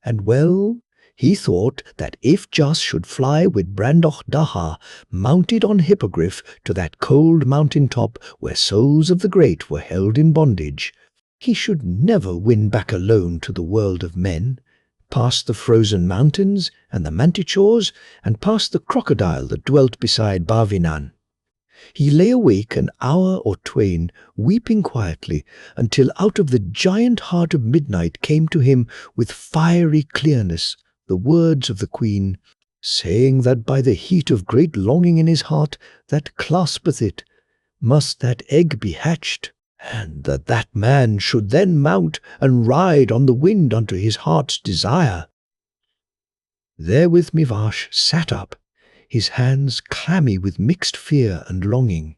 And well he thought that if Jas should fly with Brandoch Daha, mounted on hippogriff, to that cold mountain top where souls of the great were held in bondage, he should never win back alone to the world of men, past the frozen mountains and the manticores, and past the crocodile that dwelt beside Barvinan. He lay awake an hour or twain, weeping quietly, until out of the giant heart of midnight came to him with fiery clearness the words of the queen, saying that by the heat of great longing in his heart that claspeth it, must that egg be hatched, and that that man should then mount and ride on the wind unto his heart's desire. Therewith Mivash sat up, his hands clammy with mixed fear and longing.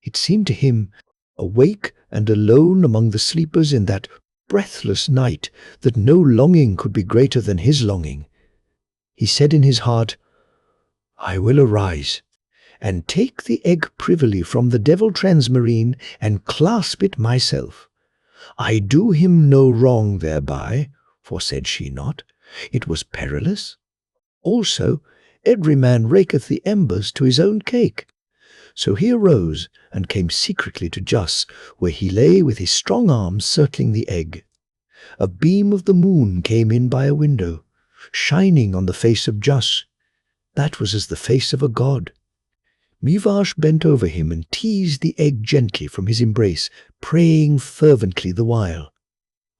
It seemed to him, awake and alone among the sleepers in that breathless night, that no longing could be greater than his longing. He said in his heart, "I will arise, and take the egg privily from the devil transmarine, and clasp it myself. I do him no wrong thereby, for said she not, it was perilous? Also, every man raketh the embers to his own cake." So he arose and came secretly to Jas, where he lay with his strong arms circling the egg. A beam of the moon came in by a window, shining on the face of Jas. That was as the face of a god. Mivash bent over him and teased the egg gently from his embrace, praying fervently the while.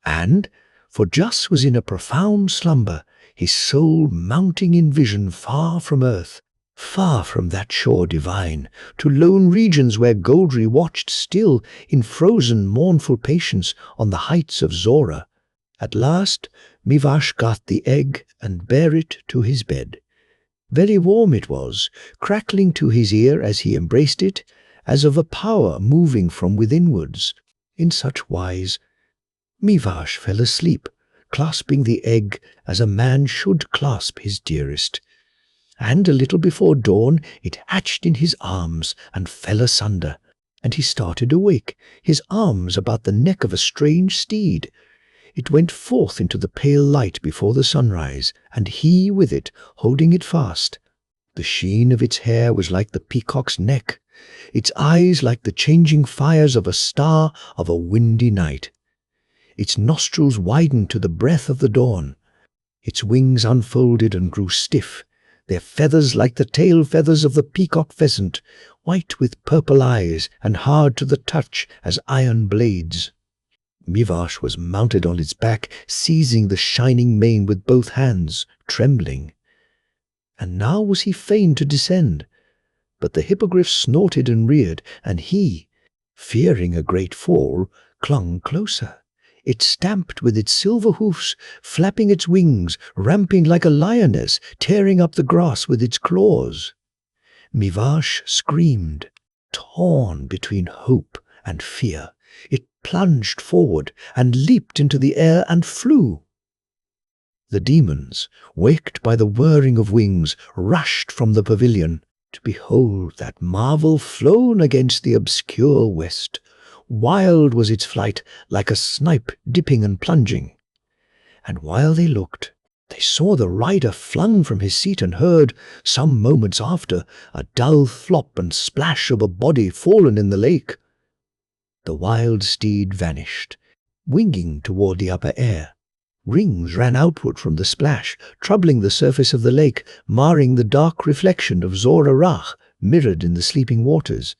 And, for Jas was in a profound slumber, his soul mounting in vision far from earth, far from that shore divine, to lone regions where Goldry watched still in frozen mournful patience on the heights of Zora. At last Mivash got the egg and bare it to his bed. Very warm it was, crackling to his ear as he embraced it, as of a power moving from withinwards. In such wise Mivash fell asleep, clasping the egg as a man should clasp his dearest. And a little before dawn it hatched in his arms and fell asunder, and he started awake, his arms about the neck of a strange steed. It went forth into the pale light before the sunrise, and he with it, holding it fast. The sheen of its hair was like the peacock's neck, its eyes like the changing fires of a star of a windy night. Its nostrils widened to the breath of the dawn, Its wings unfolded and grew stiff, their feathers like the tail feathers of the peacock pheasant, white with purple eyes and hard to the touch as iron blades. Mivash was mounted on its back, seizing the shining mane with both hands, trembling. And now was he fain to descend, but the hippogriff snorted and reared, and he, fearing a great fall, clung closer. It stamped with its silver hoofs, flapping its wings, ramping like a lioness, tearing up the grass with its claws. Mivash screamed, torn between hope and fear. It plunged forward and leaped into the air and flew. The demons, waked by the whirring of wings, rushed from the pavilion to behold that marvel flown against the obscure west. Wild was its flight, like a snipe dipping and plunging. And while they looked, they saw the rider flung from his seat and heard, some moments after, a dull flop and splash of a body fallen in the lake. The wild steed vanished, winging toward the upper air. Rings ran outward from the splash, troubling the surface of the lake, marring the dark reflection of Sorcerers mirrored in the sleeping waters.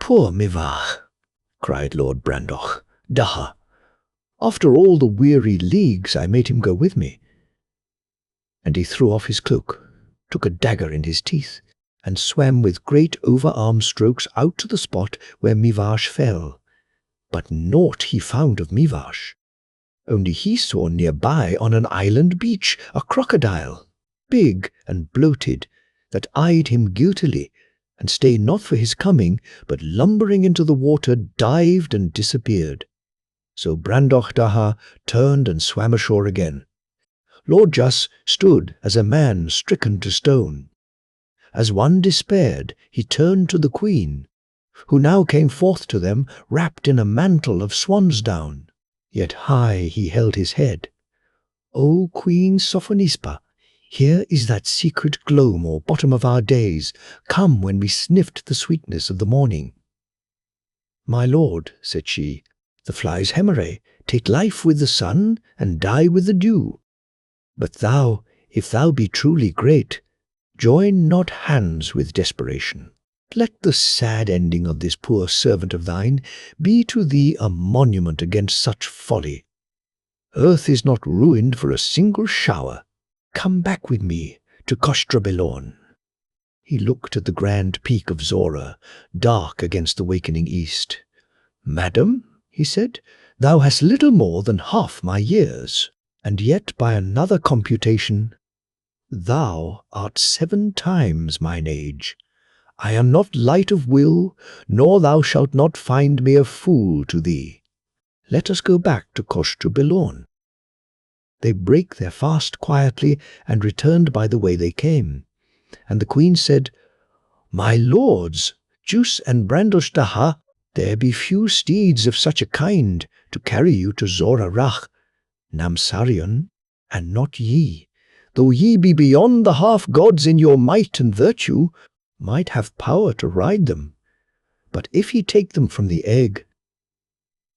"Poor Mivash!" cried Lord Brandoch. "Daha! After all the weary leagues I made him go with me." And he threw off his cloak, took a dagger in his teeth, and swam with great overarm strokes out to the spot where Mivash fell. But naught he found of Mivash. Only he saw nearby on an island beach a crocodile, big and bloated, that eyed him guiltily, and stayed not for his coming, but lumbering into the water dived and disappeared. So Brandoch Daha turned and swam ashore again. Lord Jus stood as a man stricken to stone. As one despaired, he turned to the queen, who now came forth to them, wrapped in a mantle of swan's down. Yet high he held his head. "O Queen Sophonisba, here is that secret gloam or bottom of our days, come when we sniffed the sweetness of the morning." "My lord," said she, "the flies hemorrhage, take life with the sun and die with the dew. But thou, if thou be truly great, join not hands with desperation. Let the sad ending of this poor servant of thine be to thee a monument against such folly. Earth is not ruined for a single shower. Come back with me to Costrabelorn." He looked at the grand peak of Zora, dark against the wakening east. "Madam," he said, "thou hast little more than half my years, and yet by another computation, thou art 7 times mine age. I am not light of will, nor thou shalt not find me a fool to thee. Let us go back to Costrabelorn." They brake their fast quietly and returned by the way they came. And the queen said, "My lords, Jus and Brandoch Daha, there be few steeds of such a kind to carry you to Zorarach, Namsarion, and not ye, though ye be beyond the half-gods in your might and virtue, might have power to ride them. But if ye take them from the egg,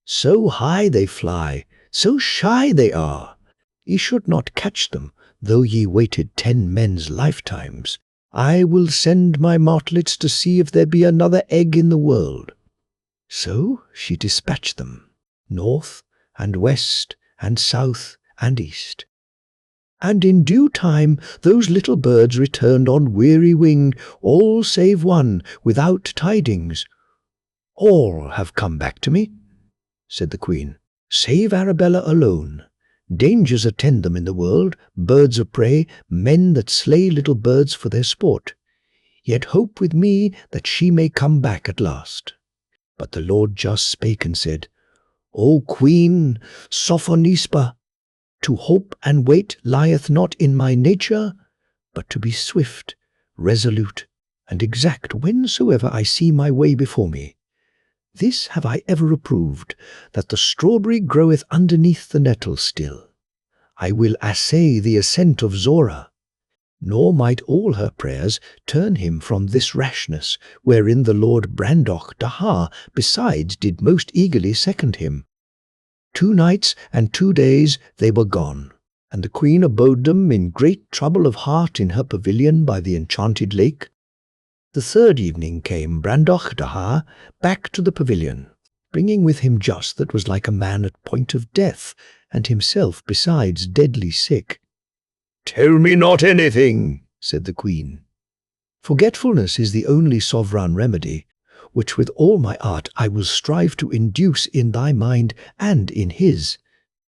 so high they fly, so shy they are, ye should not catch them, though ye waited 10 men's lifetimes. I will send my martlets to see if there be another egg in the world." So she dispatched them, north and west and south and east. And in due time those little birds returned on weary wing, all save one, without tidings. "All have come back to me," said the queen, "save Arabella alone. Dangers attend them in the world, birds of prey, men that slay little birds for their sport. Yet hope with me that she may come back at last." But the Lord just spake and said, "O Queen Sophonisba, to hope and wait lieth not in my nature, but to be swift, resolute, and exact whensoever I see my way before me. This have I ever approved, that the strawberry groweth underneath the nettle still. I will assay the ascent of Zora. Nor might all her prayers turn him from this rashness, wherein the Lord Brandoch Daha besides did most eagerly second him. 2 nights and 2 days they were gone, And the queen abode them in great trouble of heart in her pavilion by the enchanted lake. The third evening came Brandoch Daha back to the pavilion, bringing with him Just that was like a man at point of death, and himself besides deadly sick. "Tell me not anything," said the queen. "Forgetfulness is the only sovereign remedy, which with all my art I will strive to induce in thy mind and in his.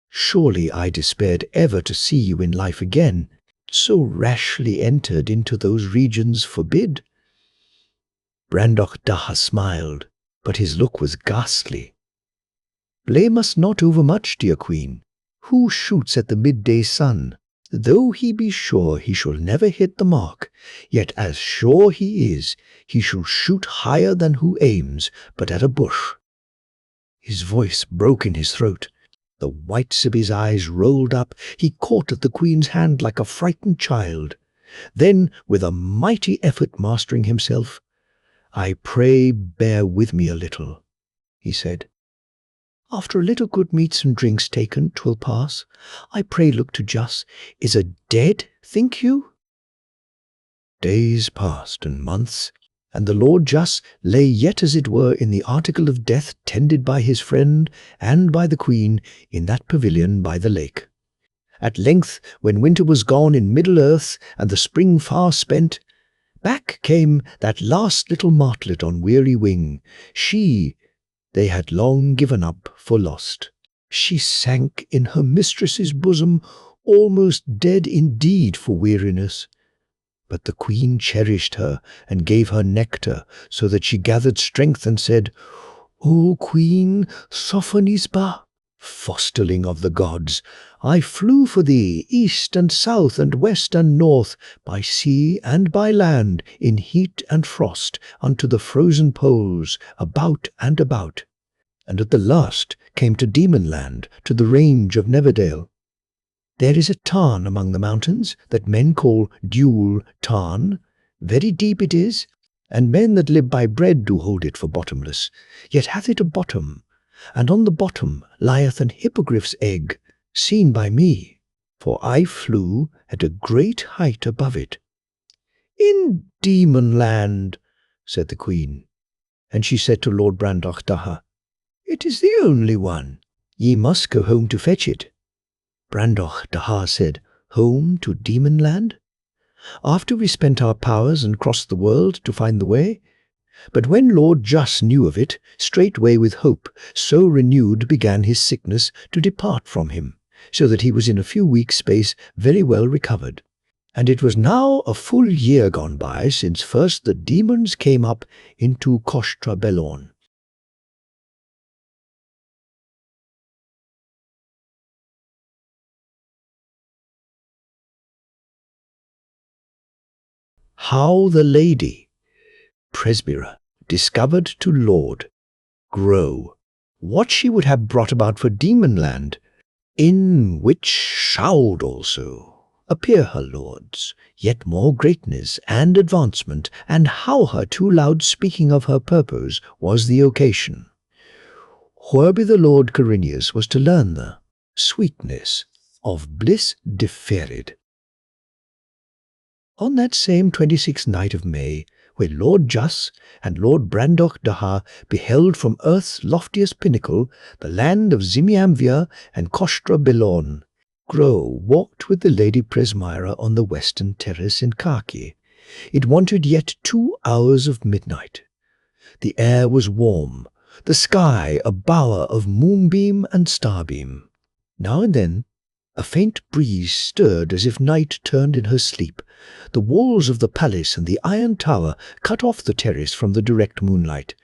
Surely I despaired ever to see you in life again, so rashly entered into those regions forbid." Brandoch Daha smiled, but his look was ghastly. "Blame us not overmuch, dear queen. Who shoots at the midday sun? Though he be sure he shall never hit the mark, yet as sure he is, he shall shoot higher than who aims but at a bush." His voice broke in his throat. The whites of his eyes rolled up. He caught at the queen's hand like a frightened child. Then, with a mighty effort mastering himself, "I pray bear with me a little," he said. "After a little good meats and drinks taken, 'twill pass. I pray look to Just. Is a dead, think you?" Days passed and months, and the Lord Just lay yet as it were in the article of death, tended by his friend and by the queen in that pavilion by the lake. At length, when winter was gone in Middle-earth and the spring far spent, back came that last little martlet on weary wing. She they had long given up for lost. She sank in her mistress's bosom, almost dead indeed for weariness. But the queen cherished her and gave her nectar, so that she gathered strength and said, "O queen, Sophonisba, fosterling of the gods, I flew for thee east and south and west and north, by sea and by land, in heat and frost, unto the frozen poles, about and about, and at the last came to Demon Land, to the range of Neverdale. There is a tarn among the mountains that men call Dual Tarn. Very deep it is, and men that live by bread do hold it for bottomless. Yet hath it a bottom, and on the bottom lieth an hippogriff's egg, seen by me, for I flew at a great height above it." "In Demon Land," said the queen. And she said to Lord Brandoch Daha, "It is the only one. Ye must go home to fetch it." Brandoch Daha said, "Home to Demon Land? After we spent our powers and crossed the world to find the way? But when Lord Just knew of it, straightway with hope, so renewed began his sickness to depart from him, so that he was in a few weeks' space very well recovered. And it was now a full year gone by since first the demons came up into Kostra Belorn. How the lady Presbyra discovered to Lord grow what she would have brought about for Demon Land, in which shall also appear her lords, yet more greatness and advancement, and how her too loud speaking of her purpose was the occasion. Whereby the Lord Carinius was to learn the sweetness of bliss deferred. On that same 26th night of May, when Lord Just and Lord Brandoch Daha beheld from earth's loftiest pinnacle the land of Zimiamvia and Kostra Belorn, Grow walked with the Lady Presmyra on the western terrace in Khaki. It wanted yet 2 hours of midnight. The air was warm, the sky a bower of moonbeam and starbeam. Now and then a faint breeze stirred as if night turned in her sleep. The walls of the palace and the iron tower cut off the terrace from the direct moonlight,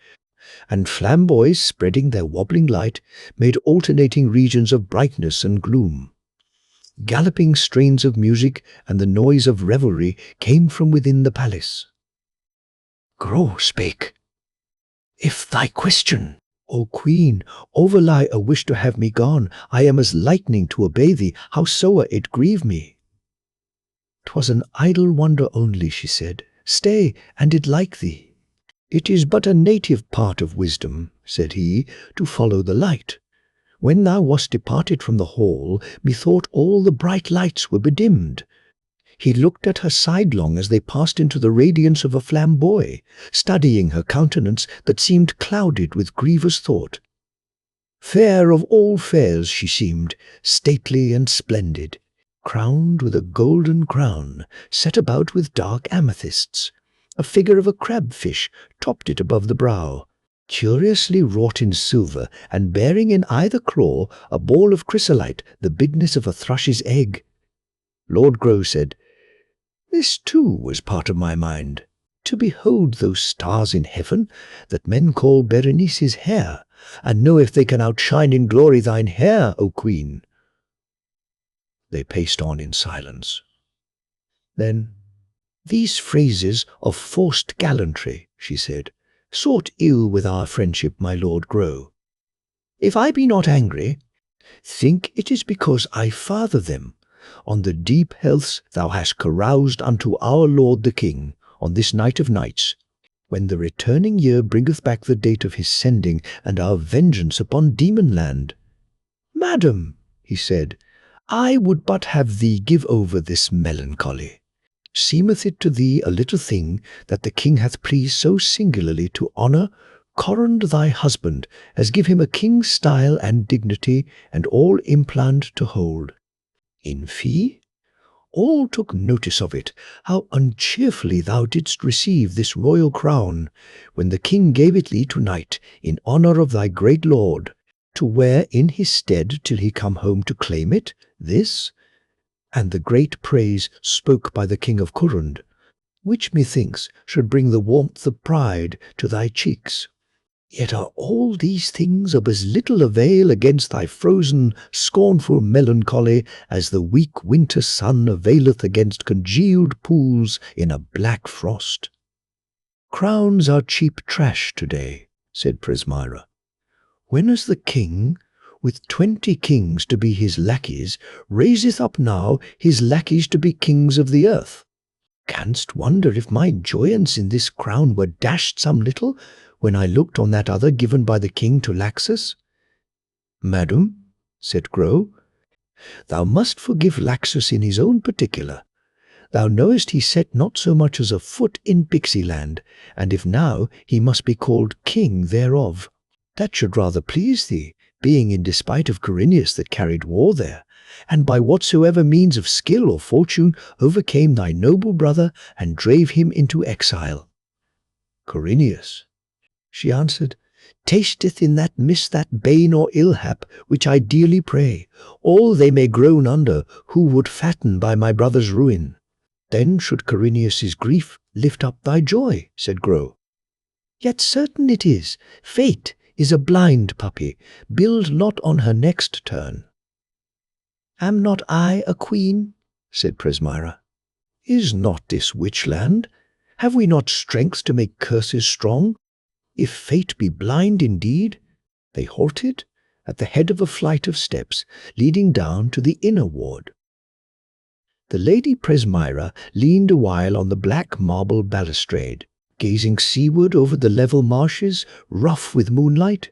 and flamboys spreading their wobbling light made alternating regions of brightness and gloom. Galloping strains of music and the noise of revelry came from within the palace. Grow spake. "If thy question, O Queen, overlie a wish to have me gone, I am as lightning to obey thee, howsoe'er it grieve me." "'Twas an idle wonder only," she said. "Stay, and it like thee." "It is but a native part of wisdom," said he, "to follow the light. When thou wast departed from the hall, methought all the bright lights were bedimmed. He looked at her sidelong as they passed into the radiance of a flamboy, studying her countenance that seemed clouded with grievous thought. Fair of all fairs she seemed, stately and splendid, crowned with a golden crown, set about with dark amethysts. A figure of a crabfish topped it above the brow, curiously wrought in silver, and bearing in either claw a ball of chrysolite, the bigness of a thrush's egg. Lord Grow said, "This too was part of my mind, to behold those stars in heaven that men call Berenice's hair, and know if they can outshine in glory thine hair, O Queen." They paced on in silence. Then, "These phrases of forced gallantry," she said, "sort ill with our friendship, my Lord Grow. If I be not angry, think it is because I father them on the deep healths thou hast caroused unto our Lord the King on this night of nights, when the returning year bringeth back the date of his sending and our vengeance upon Demonland. Madam," he said, "I would but have thee give over this melancholy. Seemeth it to thee a little thing that the king hath pleased so singularly to honour Corrand thy husband, as give him a king's style and dignity, and all implant to hold? In fee, all took notice of it, how uncheerfully thou didst receive this royal crown, when the king gave it thee to-night, in honour of thy great lord, to wear in his stead till he come home to claim it, this, and the great praise spoke by the king of Corrand, which methinks should bring the warmth of pride to thy cheeks. Yet are all these things of as little avail against thy frozen, scornful melancholy as the weak winter sun availeth against congealed pools in a black frost." "Crowns are cheap trash today," said Presmyra. "When as the king, with 20 kings to be his lackeys, raiseth up now his lackeys to be kings of the earth. Canst wonder if my joyance in this crown were dashed some little, when I looked on that other given by the king to Laxus?" "Madam," said Grow, "thou must forgive Laxus in his own particular. Thou knowest he set not so much as a foot in Pixieland, and if now he must be called king thereof, that should rather please thee, being in despite of Corinius that carried war there, and by whatsoever means of skill or fortune overcame thy noble brother and drave him into exile." "Corinius," she answered, "tasteth in that miss that bane or ill hap which I dearly pray, all they may groan under who would fatten by my brother's ruin." "Then should Corinius's grief lift up thy joy," said Grow. "Yet certain it is, fate is a blind puppy, build not on her next turn." "Am not I a queen?" said Presmyra. "Is not this witchland? Have we not strength to make curses strong? If fate be blind indeed—" They halted at the head of a flight of steps leading down to the inner ward. The Lady Presmyra leaned a while on the black marble balustrade, gazing seaward over the level marshes, rough with moonlight.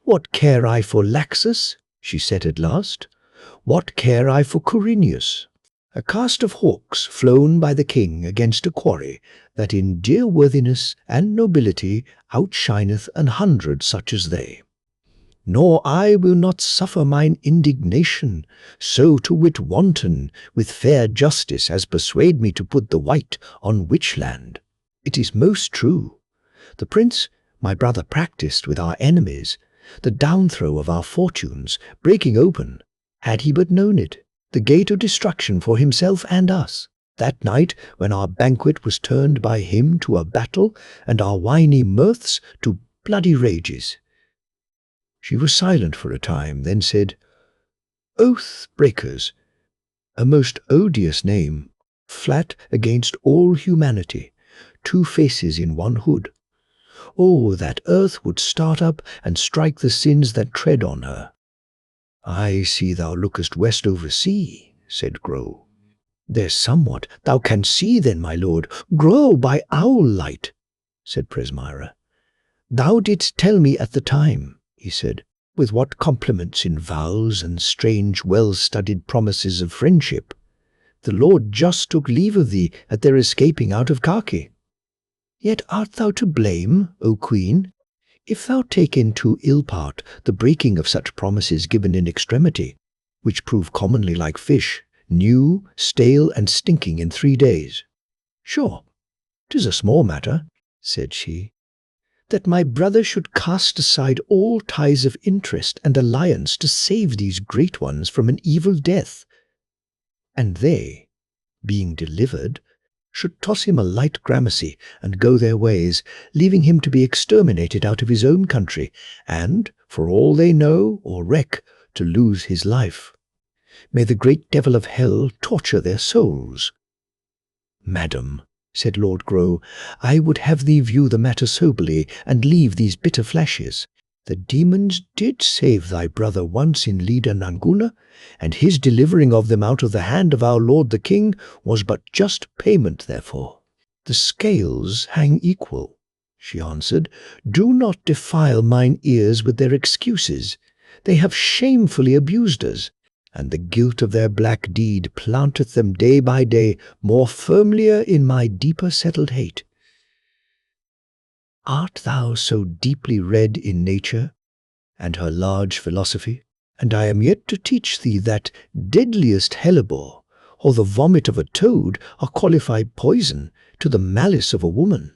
"What care I for Laxus?" she said at last. "What care I for Corinius? A cast of hawks flown by the king against a quarry that in dear worthiness and nobility outshineth 100 such as they. Nor I will not suffer mine indignation so to wit wanton with fair justice as persuade me to put the white on witchland. It is most true. The prince, my brother, practised with our enemies, the downthrow of our fortunes, breaking open, had he but known it, the gate of destruction for himself and us, that night when our banquet was turned by him to a battle, and our whiny mirths to bloody rages." She was silent for a time, then said, "Oath-breakers, a most odious name, flat against all humanity, 2 faces in one hood. Oh, that earth would start up and strike the sins that tread on her." "I see thou lookest west over sea," said Grow. "There's somewhat thou canst see then, my lord. Grow by owl light," said Presmyra. "Thou didst tell me at the time," he said, With what compliments in vows and strange well-studied promises of friendship. The Lord just took leave of thee at their escaping out of Khaki. Yet art thou to blame, O Queen, if thou take in too ill part the breaking of such promises given in extremity, which prove commonly like fish, new, stale, and stinking in 3 days. Sure, 'tis a small matter, said she, that my brother should cast aside all ties of interest and alliance to save these great ones from an evil death, and they, being delivered, should toss him a light gramercy and go their ways, leaving him to be exterminated out of his own country, and, for all they know or reck, to lose his life. May the great devil of hell torture their souls. Madam, said Lord Grow, I would have thee view the matter soberly, and leave these bitter flashes. The demons did save thy brother once in Lida Nanguna, and his delivering of them out of the hand of our lord the king was but just payment therefor. The scales hang equal, she answered. Do not defile mine ears with their excuses. They have shamefully abused us, and the guilt of their black deed planteth them day by day more firmlier in my deeper settled hate. Art thou so deeply read in nature and her large philosophy? And I am yet to teach thee that deadliest hellebore or the vomit of a toad are qualified poison to the malice of a woman.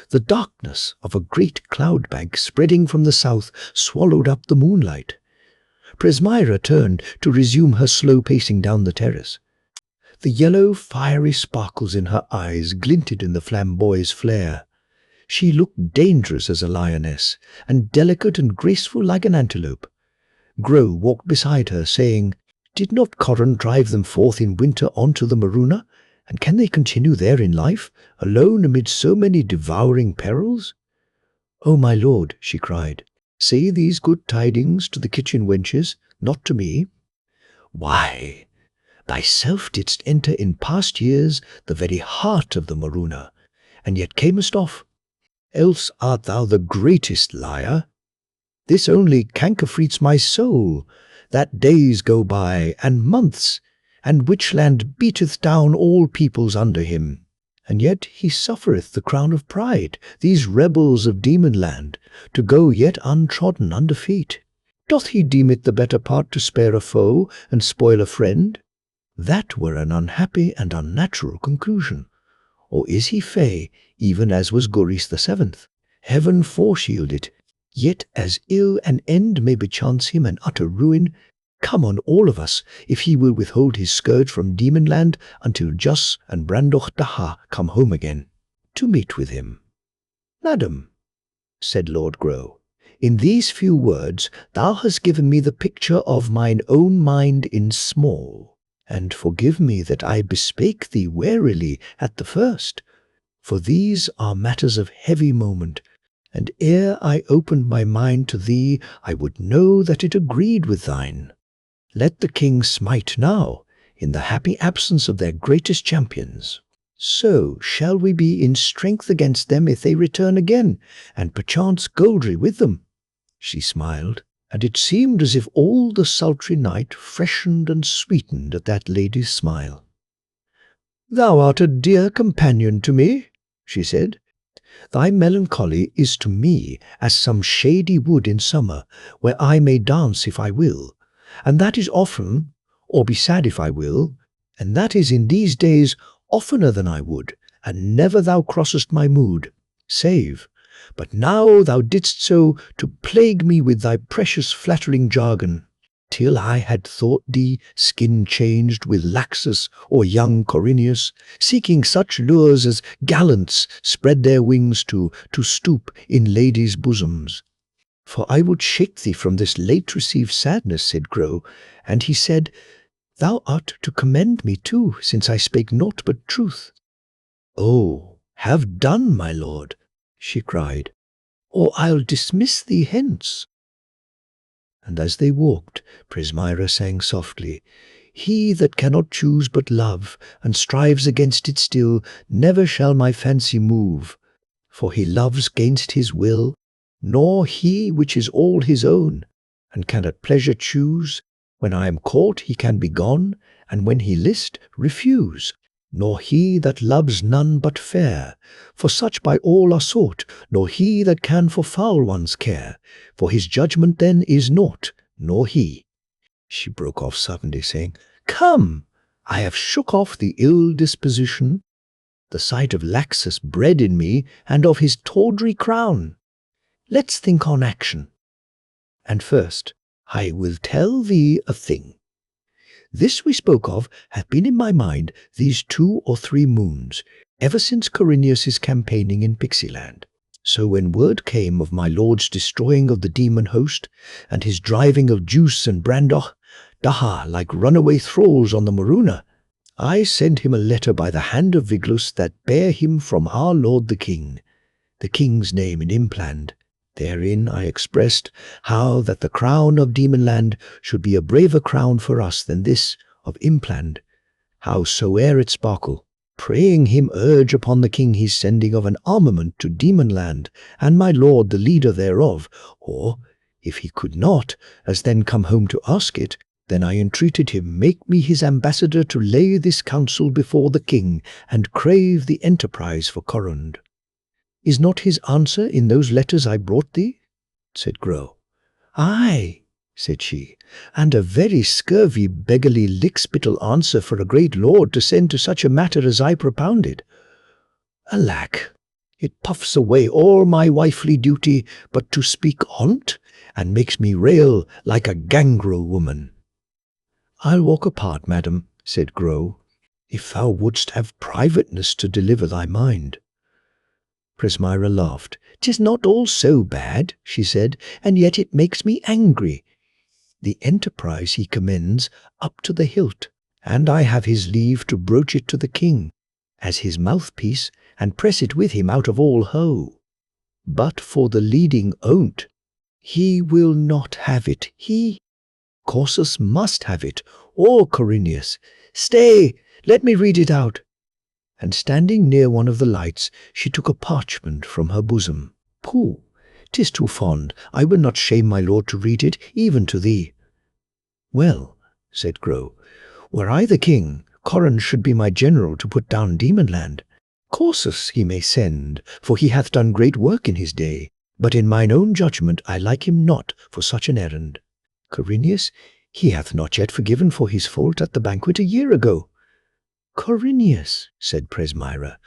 The darkness of a great cloud bank spreading from the south swallowed up the moonlight. Presmyra turned to resume her slow pacing down the terrace. The yellow, fiery sparkles in her eyes glinted in the flamboy's flare. She looked dangerous as a lioness, and delicate and graceful like an antelope. Grow walked beside her, saying, Did not Corran drive them forth in winter onto the Maruna, and can they continue there in life, alone amid so many devouring perils? Oh, my lord, she cried, say these good tidings to the kitchen wenches, not to me. Why, thyself didst enter in past years the very heart of the Maruna, and yet camest off. Else art thou the greatest liar. This only cankerfreets my soul, that days go by, and months, and Witchland beateth down all peoples under him. And yet he suffereth the crown of pride, these rebels of Demonland, to go yet untrodden under feet. Doth he deem it the better part to spare a foe and spoil a friend? That were an unhappy and unnatural conclusion. Or is he fey, even as was Goris the Seventh? Heaven foreshield it, yet as ill an end may bechance him and utter ruin, come on all of us, if he will withhold his scourge from Demonland until Jus and Brandoch Daha come home again, to meet with him. Madam, said Lord Grow, in these few words thou hast given me the picture of mine own mind in small. And forgive me that I bespake thee warily at the first, for these are matters of heavy moment, and ere I opened my mind to thee I would know that it agreed with thine. Let the king smite now, in the happy absence of their greatest champions. So shall we be in strength against them if they return again, and perchance Goldry with them. She smiled, and it seemed as if all the sultry night freshened and sweetened at that lady's smile. Thou art a dear companion to me, she said. Thy melancholy is to me as some shady wood in summer, where I may dance if I will, and that is often, or be sad if I will, and that is in these days oftener than I would, and never thou crossest my mood, save, but now thou didst so to plague me with thy precious flattering jargon, till I had thought thee skin-changed with Laxus or young Corinius, seeking such lures as gallants spread their wings to stoop in ladies' bosoms. For I would shake thee from this late-received sadness, said Grow, and he said, Thou art to commend me too, since I spake naught but truth. Oh, have done, my lord, she cried, or I'll dismiss thee hence. And as they walked, Presmyra sang softly, He that cannot choose but love, and strives against it still, never shall my fancy move, for he loves 'gainst his will, nor he which is all his own, and can at pleasure choose. When I am caught he can be gone, and when he list, refuse. Nor he that loves none but fair, for such by all are sought, nor he that can for foul ones care, for his judgment then is naught, nor he. She broke off suddenly, saying, Come, I have shook off the ill disposition, the sight of Laxus bred in me, and of his tawdry crown. Let's think on action. And first, I will tell thee a thing. This we spoke of hath been in my mind these 2 or 3 moons, ever since Corineus's campaigning in Pixieland. So when word came of my lord's destroying of the demon host, and his driving of Juice and Brandoch, Daha, like runaway thralls on the Maruna, I sent him a letter by the hand of Viglus that bare him from our lord the king's name in Impland. Therein I expressed how that the crown of Demonland should be a braver crown for us than this of Impland, howsoe'er it sparkle, praying him urge upon the king his sending of an armament to Demonland, and my lord the leader thereof, or, if he could not, as then come home to ask it, then I entreated him make me his ambassador to lay this counsel before the king, and crave the enterprise for Corund. Is not his answer in those letters I brought thee? Said Grow. Aye, said she, and a very scurvy beggarly lickspittle answer for a great lord to send to such a matter as I propounded. Alack, it puffs away all my wifely duty but to speak on't, and makes me rail like a gangrel woman. I'll walk apart, madam, said Grow, if thou wouldst have privateness to deliver thy mind. Presmyra laughed. "'Tis not all so bad," she said, "and yet it makes me angry. The enterprise he commends up to the hilt, and I have his leave to broach it to the king, as his mouthpiece, and press it with him out of all hoe. But for the leading on't, he will not have it. Corsus must have it, or Corineus. Stay, let me read it out." And standing near one of the lights, she took a parchment from her bosom. "Pooh, 'tis too fond. I will not shame my lord to read it, even to thee." "Well," said Grow, "were I the king, Corund should be my general to put down Demonland. Corsus he may send, for he hath done great work in his day, but in mine own judgment I like him not for such an errand. Corineus, he hath not yet forgiven for his fault at the banquet a year ago." "Corineus," said Presmyra,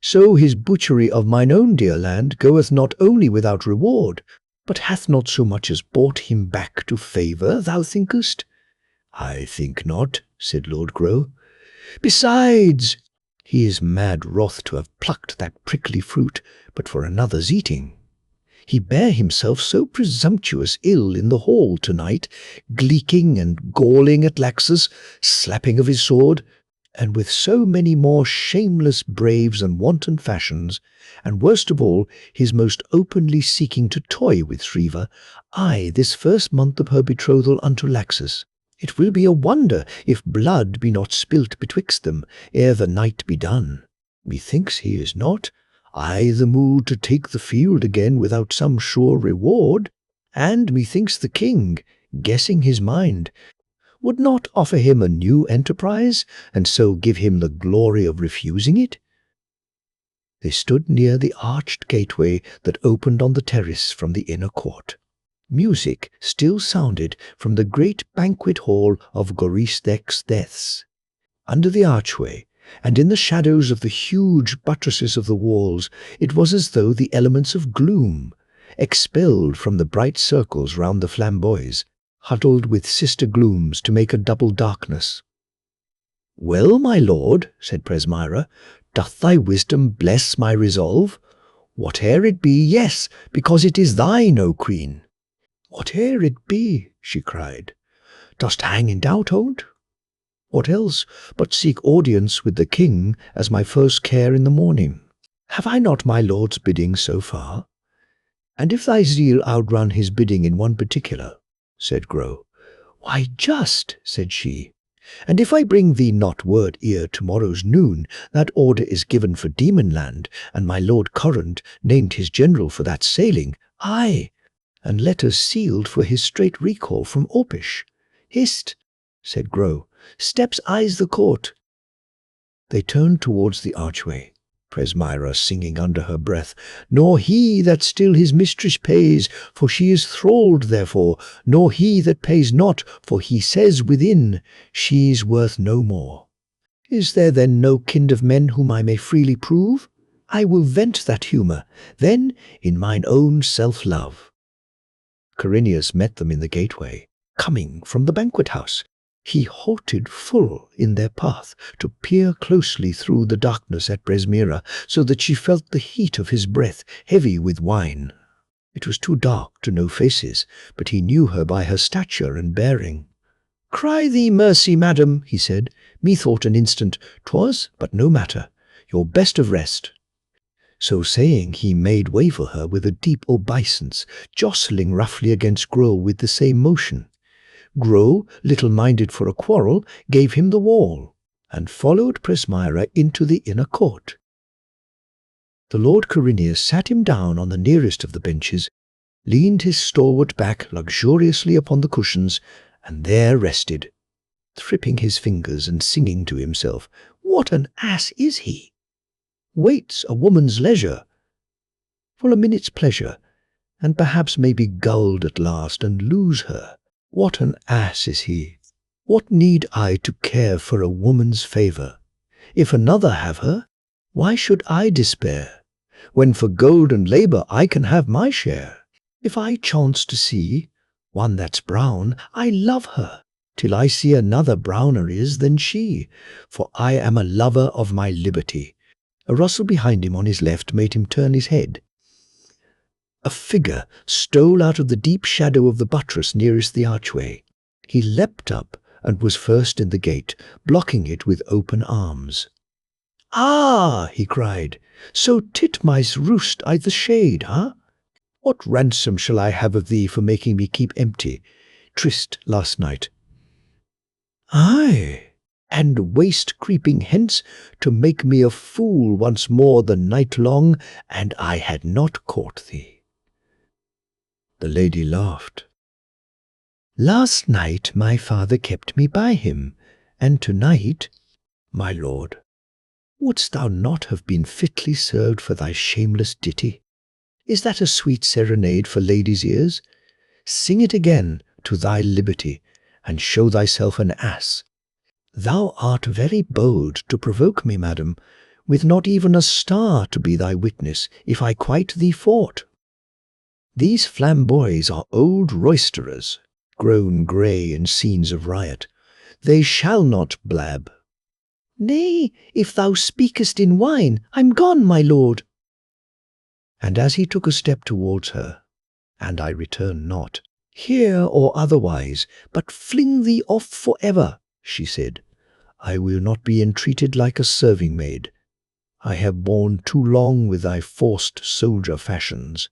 "so his butchery of mine own dear land goeth not only without reward, but hath not so much as brought him back to favour, thou thinkest?" "I think not," said Lord Grow. "Besides, he is mad wroth to have plucked that prickly fruit, but for another's eating. He bare himself so presumptuous ill in the hall to-night, gleeking and galling at Laxus, slapping of his sword, and with so many more shameless braves and wanton fashions, and worst of all, his most openly seeking to toy with Shriva, aye, this first month of her betrothal unto Laxus. It will be a wonder if blood be not spilt betwixt them ere the night be done. Methinks he is not, the mood to take the field again without some sure reward, and methinks the king, guessing his mind, would not offer him a new enterprise, and so give him the glory of refusing it." They stood near the arched gateway that opened on the terrace from the inner court. Music still sounded from the great banquet hall of Goristech's deaths. Under the archway, and in the shadows of the huge buttresses of the walls, it was as though the elements of gloom, expelled from the bright circles round the flamboys, huddled with sister glooms to make a double darkness. "Well, my lord," said Presmyra, "doth thy wisdom bless my resolve? Whate'er it be, yes, because it is thine, O queen." "Whate'er it be," she cried, "dost hang in doubt on't? What else but seek audience with the king as my first care in the morning? Have I not my lord's bidding so far? And if thy zeal outrun his bidding in one particular," said Grow. "Why, just," said she, "and if I bring thee not word ere tomorrow's noon, that order is given for Demonland, and my lord Corund named his general for that sailing, aye, and letters sealed for his straight recall from Orpish. "Hist," said Grow. "Steps eyes the court." They turned towards the archway, Presmyra singing under her breath, "Nor he that still his mistress pays, for she is thralled therefore, nor he that pays not, for he says within, she's worth no more. Is there then no kind of men whom I may freely prove? I will vent that humour, then, in mine own self-love." Corineus met them in the gateway, coming from the banquet-house. He halted full in their path to peer closely through the darkness at Presmyra, so that she felt the heat of his breath heavy with wine. It was too dark to know faces, but he knew her by her stature and bearing. "Cry thee mercy, madam," he said. "Methought an instant 'twas, but no matter. Your best of rest." So saying, he made way for her with a deep obeisance, jostling roughly against Grow with the same motion. Grow, little minded for a quarrel, gave him the wall, and followed Presmyra into the inner court. The Lord Corineus sat him down on the nearest of the benches, leaned his stalwart back luxuriously upon the cushions, and there rested, tripping his fingers and singing to himself, "What an ass is he! Waits a woman's leisure for a minute's pleasure, and perhaps may be gulled at last and lose her. What an ass is he! What need I to care for a woman's favour? If another have her, why should I despair, when for gold and labour I can have my share? If I chance to see one that's brown, I love her, till I see another browner is than she, for I am a lover of my liberty." A rustle behind him on his left made him turn his head. A figure stole out of the deep shadow of the buttress nearest the archway. He leapt up and was first in the gate, blocking it with open arms. "Ah!" he cried, "so titmice roost I the shade, huh? What ransom shall I have of thee for making me keep empty tryst last night? Aye, and waste creeping hence to make me a fool once more the night long, and I had not caught thee." The lady laughed. "Last night my father kept me by him, and tonight, my lord, wouldst thou not have been fitly served for thy shameless ditty? Is that a sweet serenade for ladies' ears? Sing it again to thy liberty, and show thyself an ass. Thou art very bold to provoke me, madam, with not even a star to be thy witness, if I quite thee fought. These flamboys are old roisterers, grown grey in scenes of riot. They shall not blab." "Nay, if thou speakest in wine, I'm gone, my lord." And as he took a step towards her, "And I return not, here or otherwise, but fling thee off for ever," she said, "I will not be entreated like a serving-maid. I have borne too long with thy forced soldier fashions."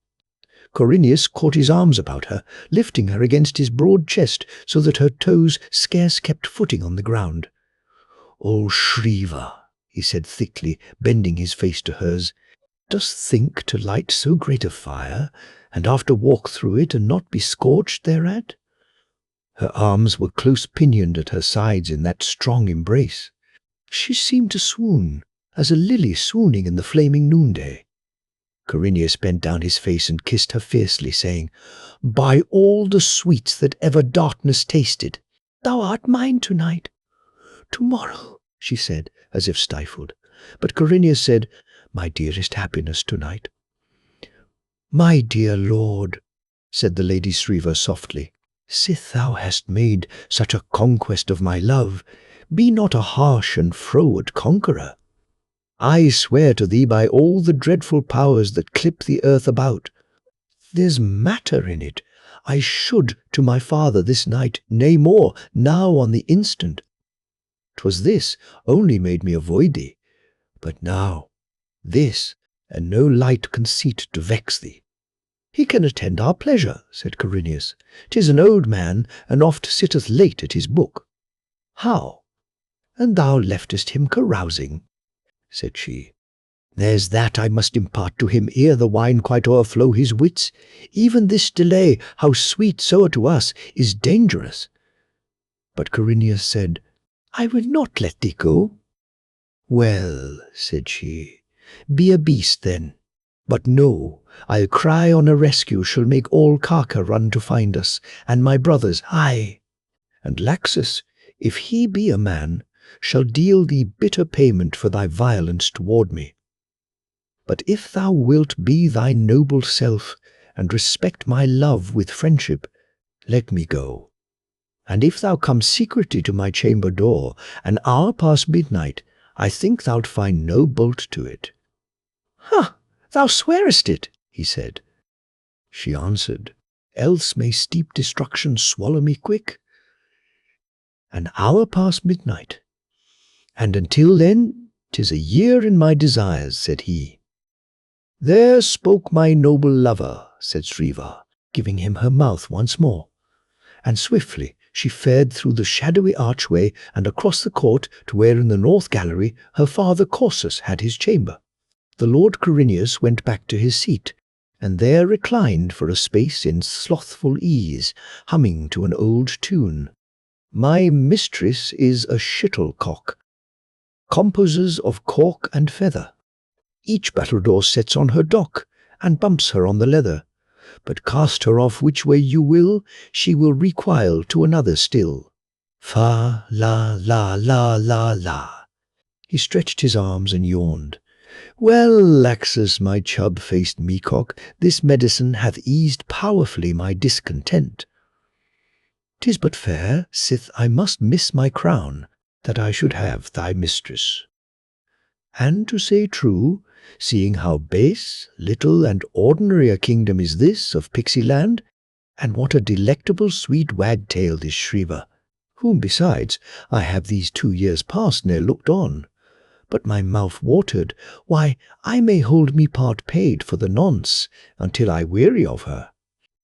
Corineus caught his arms about her, lifting her against his broad chest so that her toes scarce kept footing on the ground. "O Shriva," he said thickly, bending his face to hers, "dost think to light so great a fire, and after walk through it and not be scorched thereat?" Her arms were close pinioned at her sides in that strong embrace. She seemed to swoon, as a lily swooning in the flaming noonday. Corineus bent down his face and kissed her fiercely, saying, "By all the sweets that ever darkness tasted, thou art mine tonight." "Tomorrow," she said, as if stifled. But Corineus said, "My dearest happiness tonight." "My dear lord," said the Lady Shriva softly, "sith thou hast made such a conquest of my love, be not a harsh and froward conqueror. I swear to thee by all the dreadful powers that clip the earth about, there's matter in it. I should to my father this night, nay more, now on the instant. 'Twas this only made me avoid thee, but now this, and no light conceit to vex thee." "He can attend our pleasure," said Corineus. "'Tis an old man, and oft sitteth late at his book." "How? And thou leftest him carousing?" said she. There's that I must impart to him ere the wine quite o'erflow his wits. Even this delay, how sweet soe'er to us, is dangerous. But Corineus said, I will not let thee go. Well, said she, be a beast then. But no, I'll cry on a rescue shall make all Carca run to find us, and my brothers, aye. And Laxus, if he be a man, shall deal thee bitter payment for thy violence toward me. But if thou wilt be thy noble self, and respect my love with friendship, let me go. And if thou come secretly to my chamber door, an hour past midnight, I think thou'lt find no bolt to it. Ha! Thou swearest it, he said. She answered, else may steep destruction swallow me quick. An hour past midnight, and until then 'tis a year in my desires, said he. There spoke my noble lover, said Sriva, giving him her mouth once more. And swiftly she fared through the shadowy archway and across the court to where in the north gallery her father Corsus had his chamber. The Lord Corineus went back to his seat, and there reclined for a space in slothful ease, humming to an old tune. My mistress is a shuttlecock, composers of cork and feather. Each battledore sets on her dock, and bumps her on the leather. But cast her off which way you will, she will recoil to another still. Fa, la, la, la, la, la. He stretched his arms and yawned. Well, Laxus, my chub-faced meacock, this medicine hath eased powerfully my discontent. 'Tis but fair, sith I must miss my crown, that I should have thy mistress. And to say true, seeing how base, little, and ordinary a kingdom is this of Pixie land, and what a delectable sweet wagtail is Shriva, whom besides I have these 2 years past ne'er looked on. But my mouth watered, why, I may hold me part paid for the nonce, until I weary of her.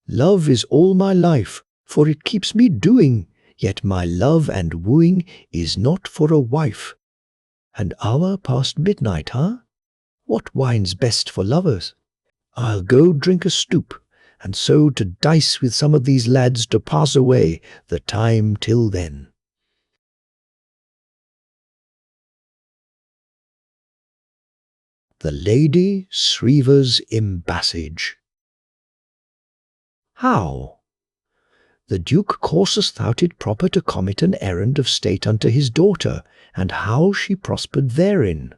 Love is all my life, for it keeps me doing, yet my love and wooing is not for a wife. An hour past midnight, huh? What wine's best for lovers? I'll go drink a stoop, and so to dice with some of these lads to pass away the time till then. The Lady Sriva's Embassage. How? The Duke Corsus thought it proper to commit an errand of state unto his daughter, and how she prospered therein.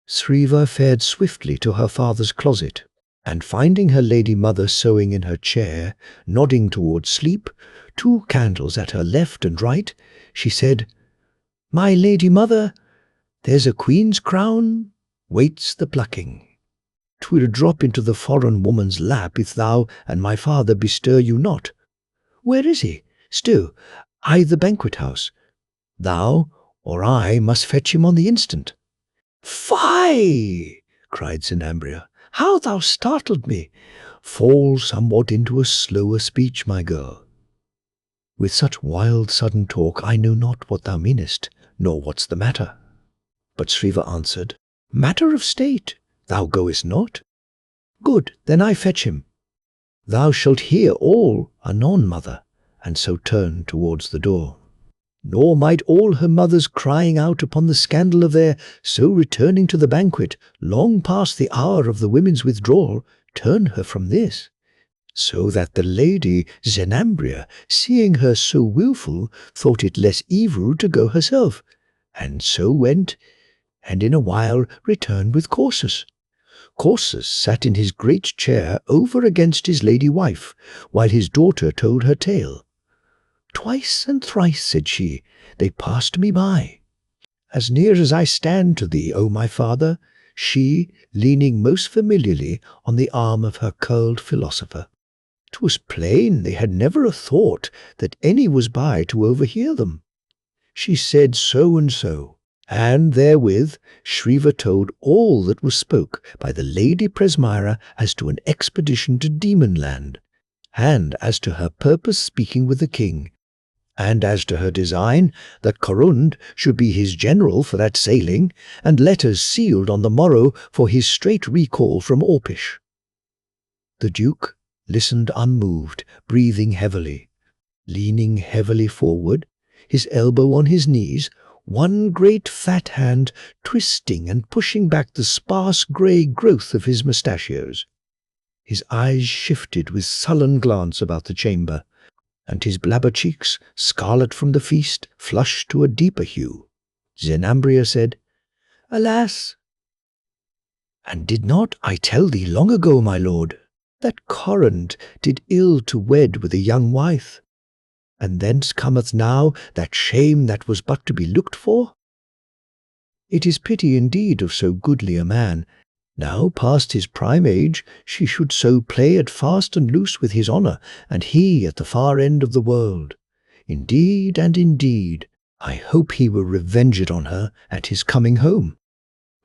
Sriva fared swiftly to her father's closet, and finding her lady mother sewing in her chair, nodding toward sleep, 2 candles at her left and right, she said, My lady mother, there's a queen's crown waits the plucking. 'Twill drop into the foreign woman's lap if thou and my father bestir you not. Where is he? Still, I the banquet house. Thou or I must fetch him on the instant. Fie! Cried Zenambria. How thou startled me! Fall somewhat into a slower speech, my girl. With such wild sudden talk I know not what thou meanest, nor what's the matter. But Sriva answered, Matter of state, thou goest not. Good, then I fetch him. Thou shalt hear all anon, mother, and so turned towards the door. Nor might all her mothers crying out upon the scandal of their so returning to the banquet, long past the hour of the women's withdrawal, turn her from this. So that the lady Zenambria, seeing her so wilful, thought it less evil to go herself, and so went, and in a while returned with Corsus. Corsus sat in his great chair over against his lady wife, while his daughter told her tale. Twice and thrice, said she, they passed me by. As near as I stand to thee, O my father, she leaning most familiarly on the arm of her curled philosopher. 'Twas plain they had never a thought that any was by to overhear them. She said so and so, and therewith Shriva told all that was spoke by the Lady Presmyra as to an expedition to Demon Land, and as to her purpose speaking with the king, And as to her design, that Corund should be his general for that sailing, and letters sealed on the morrow for his straight recall from Orpish. The Duke listened unmoved, breathing heavily. Leaning heavily forward, his elbow on his knees, one great fat hand twisting and pushing back the sparse grey growth of his mustachios. His eyes shifted with sullen glance about the chamber, and his blabber cheeks, scarlet from the feast, flushed to a deeper hue. Zenambria said, "Alas! And did not I tell thee long ago, my lord, that Corund did ill to wed with a young wife? And thence cometh now that shame that was but to be looked for? It is pity indeed of so goodly a man. Now past his prime age, she should so play at fast and loose with his honour, and he at the far end of the world. Indeed and indeed, I hope he will revenge it on her at his coming home.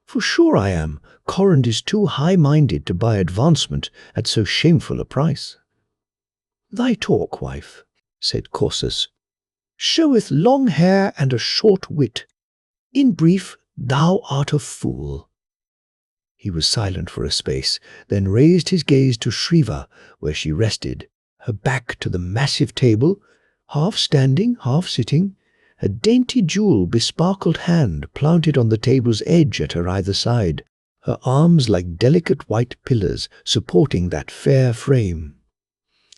For sure I am, Corund is too high-minded to buy advancement at so shameful a price." "Thy talk, wife," said Corsus, "showeth long hair and a short wit. In brief, thou art a fool." He was silent for a space, then raised his gaze to Shriva, where she rested, her back to the massive table, half standing, half sitting, a dainty jewel-besparkled hand planted on the table's edge at her either side, her arms like delicate white pillars supporting that fair frame.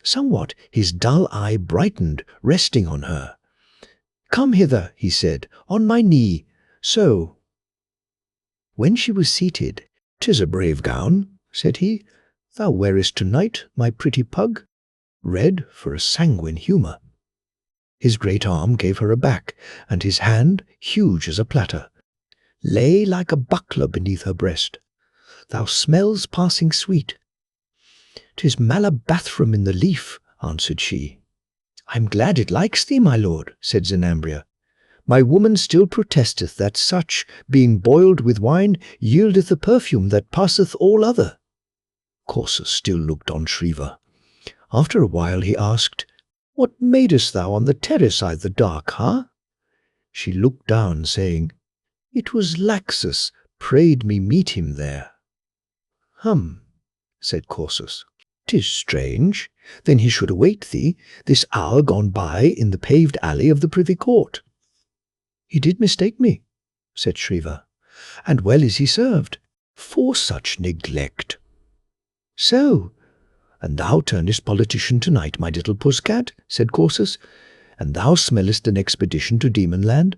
Somewhat his dull eye brightened, resting on her. "Come hither," he said, "on my knee, so." When she was seated, "'Tis a brave gown," said he, "thou wearest to-night, my pretty pug. Red for a sanguine humour." His great arm gave her a back, and his hand, huge as a platter, lay like a buckler beneath her breast. "Thou smells passing sweet." "'Tis Malabathrum in the leaf," answered she. "I'm glad it likes thee, my lord," said Zenambria. "My woman still protesteth that such, being boiled with wine, yieldeth a perfume that passeth all other." Corsus still looked on Shriva. After a while he asked, "What madest thou on the terrace either dark, huh?" She looked down, saying, "It was Laxus prayed me meet him there." "Hum," said Corsus. "'Tis strange. Then he should await thee, this hour gone by, in the paved alley of the privy court." "He did mistake me," said Shriva, "and well is he served, for such neglect." "So, and thou turnest politician to-night, my little puss-cat," said Corsus, "and thou smellest an expedition to Demonland?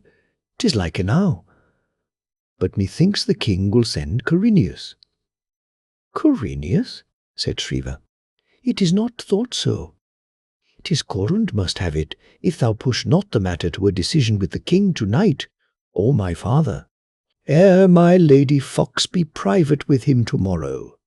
'Tis like enow. But methinks the king will send Corinius." "Corinius?" said Shriva. "It is not thought so. 'Tis Corund must have it, if thou push not the matter to a decision with the king to-night, or my father, ere my Lady Fox be private with him to-morrow."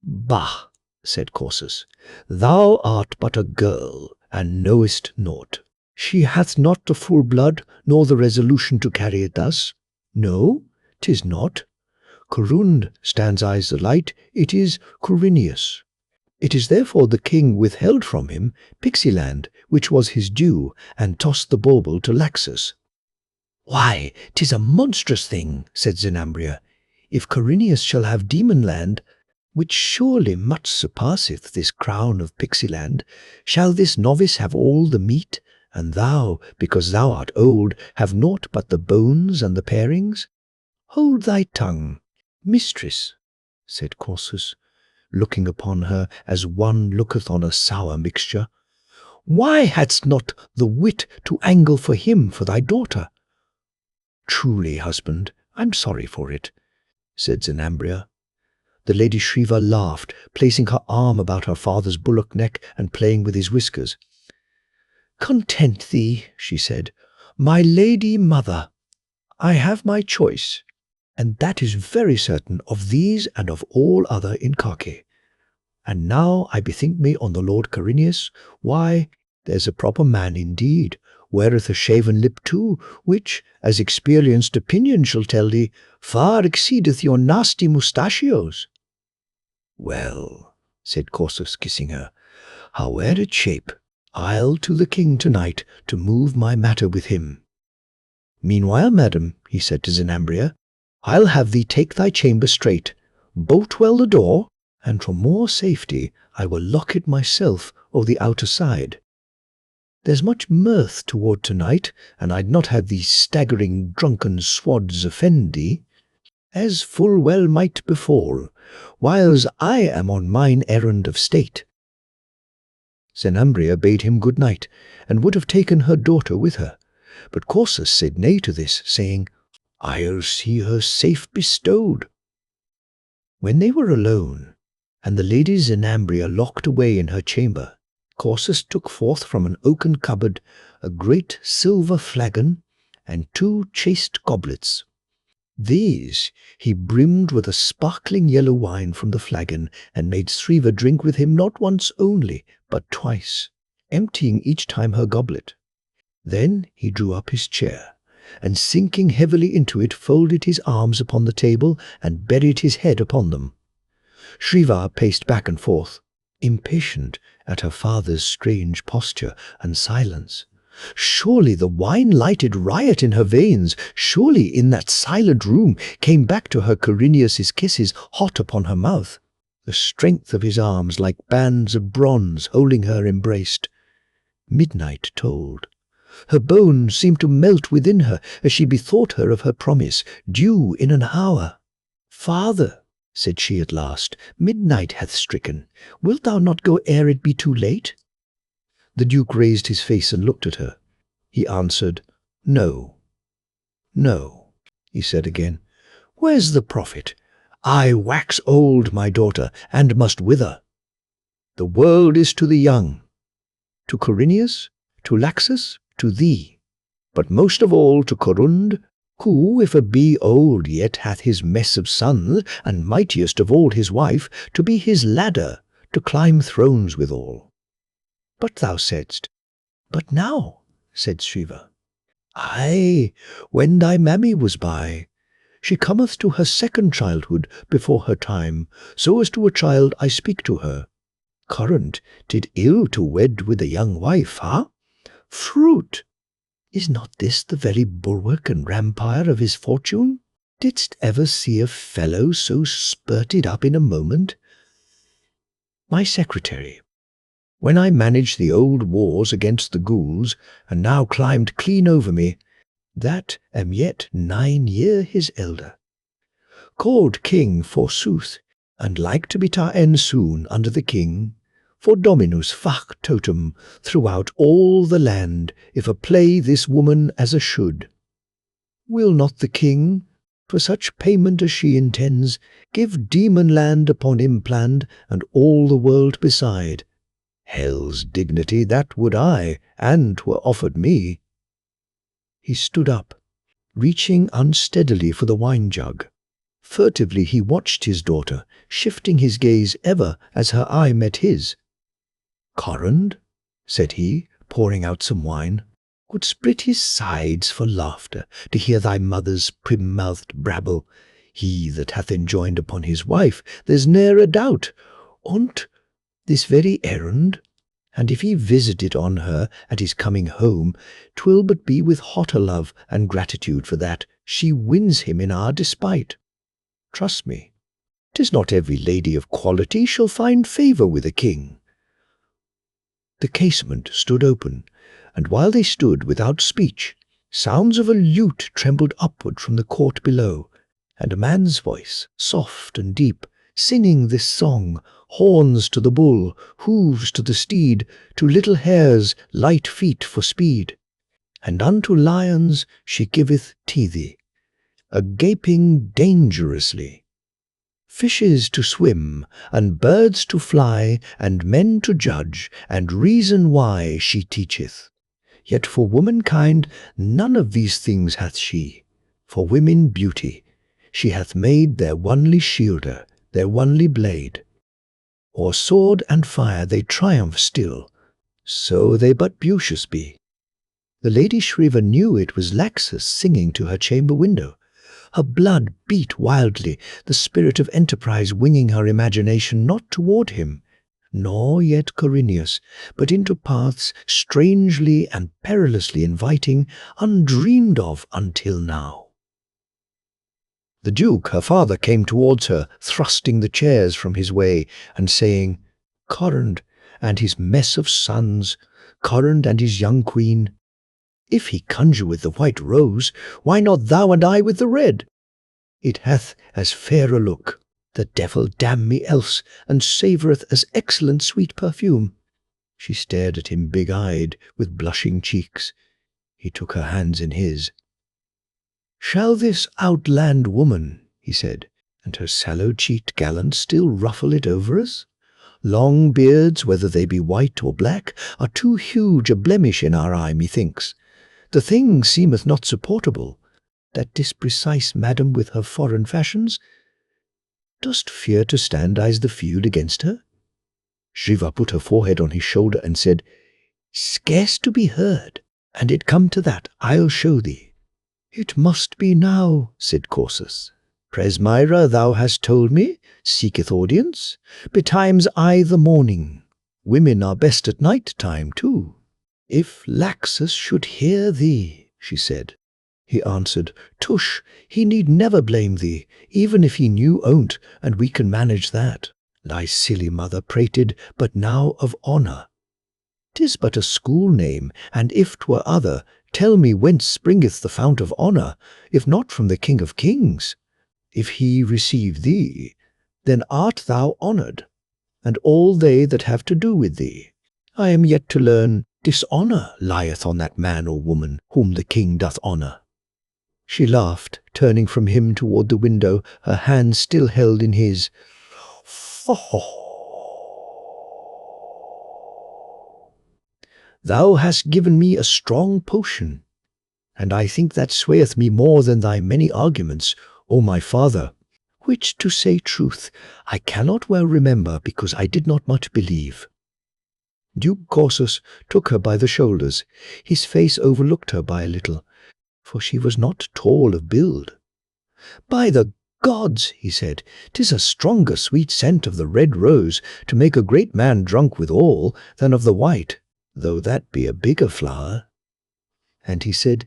"Bah!" said Corsus, "thou art but a girl, and knowest naught. She hath not the full blood, nor the resolution to carry it thus. No, 'tis not. Corund stands eyes the light, it is Corinius. It is therefore the king withheld from him Pixieland, which was his due, and tossed the bauble to Laxus." "Why, 'tis a monstrous thing," said Zenambria. "If Corinius shall have Demonland, which surely much surpasseth this crown of Pixieland, shall this novice have all the meat, and thou, because thou art old, have naught but the bones and the parings? Hold thy tongue, mistress," said Corsus, looking upon her as one looketh on a sour mixture. "Why hadst not the wit to angle for him for thy daughter?" "Truly, husband, I'm sorry for it," said Zenambria. The Lady Shriva laughed, placing her arm about her father's bullock neck and playing with his whiskers. "Content thee," she said, "my lady mother. I have my choice, and that is very certain of these and of all other in Carke. And now I bethink me on the Lord Corinius, why, there's a proper man indeed, weareth a shaven lip too, which, as experienced opinion shall tell thee, far exceedeth your nasty mustachios." "Well," said Corsus, kissing her, "howe'er it shape, I'll to the king tonight to move my matter with him. Meanwhile, madam, he said to Zenambria, I'll have thee take thy chamber straight, bolt well the door, and for more safety I will lock it myself o' the outer side. There's much mirth toward tonight, and I'd not have these staggering drunken swads offend thee, as full well might befall, whiles I am on mine errand of state. Zenambria bade him good night, and would have taken her daughter with her, but Corsus said nay to this, saying, I'll see her safe bestowed. When they were alone, and the lady Zenambria locked away in her chamber, Corsus took forth from an oaken cupboard a great silver flagon and 2 chased goblets. These he brimmed with a sparkling yellow wine from the flagon, and made Sriva drink with him not once only, but twice, emptying each time her goblet. Then he drew up his chair, and sinking heavily into it, folded his arms upon the table, and buried his head upon them. Sriva paced back and forth, impatient at her father's strange posture and silence. Surely the wine lighted riot in her veins. Surely in that silent room came back to her Corinius's kisses hot upon her mouth, the strength of his arms like bands of bronze holding her embraced. Midnight tolled. Her bones seemed to melt within her as she bethought her of her promise, due in an hour. Father, said she at last, midnight hath stricken. Wilt thou not go ere it be too late? The Duke raised his face and looked at her. He answered, No. No, he said again. Where's the profit? I wax old, my daughter, and must wither. The world is to the young, to Corinius, to Laxus, to thee, but most of all to Corund, who, if a be old, yet hath his mess of sons, and mightiest of all his wife, to be his ladder, to climb thrones withal. But thou saidst, But now, said Sriva. Aye, when thy mammy was by. She cometh to her second childhood before her time, so as to a child I speak to her. Current did ill to wed with a young wife, Fruit! Is not this the very bulwark and rampire of his fortune? Didst ever see a fellow so spurted up in a moment? My secretary, when I managed the old wars against the ghouls, and now climbed clean over me, that am yet 9 year his elder. Called king, forsooth, and like to be ta'en soon under the king, for Dominus factotum throughout all the land, if a play this woman as a should. Will not the king, for such payment as she intends, give demon land upon implant, and all the world beside? Hell's dignity, that would I, and 'twere offered me. He stood up, reaching unsteadily for the wine-jug. Furtively he watched his daughter, shifting his gaze ever as her eye met his. Corrund, said he, pouring out some wine, would split his sides for laughter to hear thy mother's prim-mouthed brabble. He that hath enjoined upon his wife, there's ne'er a doubt, on't this very errand, and if he visit it on her at his coming home, 'twill but be with hotter love and gratitude for that she wins him in our despite. Trust me, 'tis not every lady of quality shall find favour with a king. The casement stood open, and while they stood without speech, sounds of a lute trembled upward from the court below, and a man's voice, soft and deep, singing this song, horns to the bull, hooves to the steed, to little hares, light feet for speed. And unto lions she giveth teethy, a gaping dangerously. Fishes to swim, and birds to fly, and men to judge, and reason why she teacheth. Yet for womankind none of these things hath she. For women beauty, she hath made their onely shielder, their only blade. O'er sword and fire they triumph still, so they but beauteous be. The Lady Shriva knew it was Laxus singing to her chamber window. Her blood beat wildly, the spirit of enterprise winging her imagination not toward him, nor yet Corineus, but into paths strangely and perilously inviting, undreamed of until now. The Duke, her father, came towards her, thrusting the chairs from his way, and saying, "Corrand and his mess of sons, Corrand and his young queen. If he conjure with the white rose, why not thou and I with the red? It hath as fair a look, the devil damn me else, and savoureth as excellent sweet perfume." She stared at him big-eyed, with blushing cheeks. He took her hands in his. "Shall this outland woman," he said, "and her sallow-cheeked gallant still ruffle it over us? Long beards, whether they be white or black, are too huge a blemish in our eye, methinks. The thing seemeth not supportable, that disprecise madam with her foreign fashions. Dost fear to standize the field against her?" Shiva put her forehead on his shoulder and said, "Scarce to be heard, and it come to that, I'll show thee." "It must be now," said Corsus. "Presmyra, thou hast told me, seeketh audience. Betimes I the morning. Women are best at night time too." "If Laxus should hear thee," she said. He answered, "Tush, he need never blame thee, even if he knew on't, and we can manage that. Thy silly mother prated but now of honour. 'Tis but a school name, and if 'twere other, tell me whence springeth the fount of honour, if not from the King of Kings? If he receive thee, then art thou honoured, and all they that have to do with thee. I am yet to learn dishonour lieth on that man or woman whom the king doth honour." She laughed, turning from him toward the window, her hand still held in his. "Thou hast given me a strong potion, and I think that swayeth me more than thy many arguments, O my father, which, to say truth, I cannot well remember, because I did not much believe." Duke Corsus took her by the shoulders. His face overlooked her by a little, for she was not tall of build. "By the gods," he said, "'tis a stronger sweet scent of the red rose to make a great man drunk withal than of the white, though that be a bigger flower." And he said,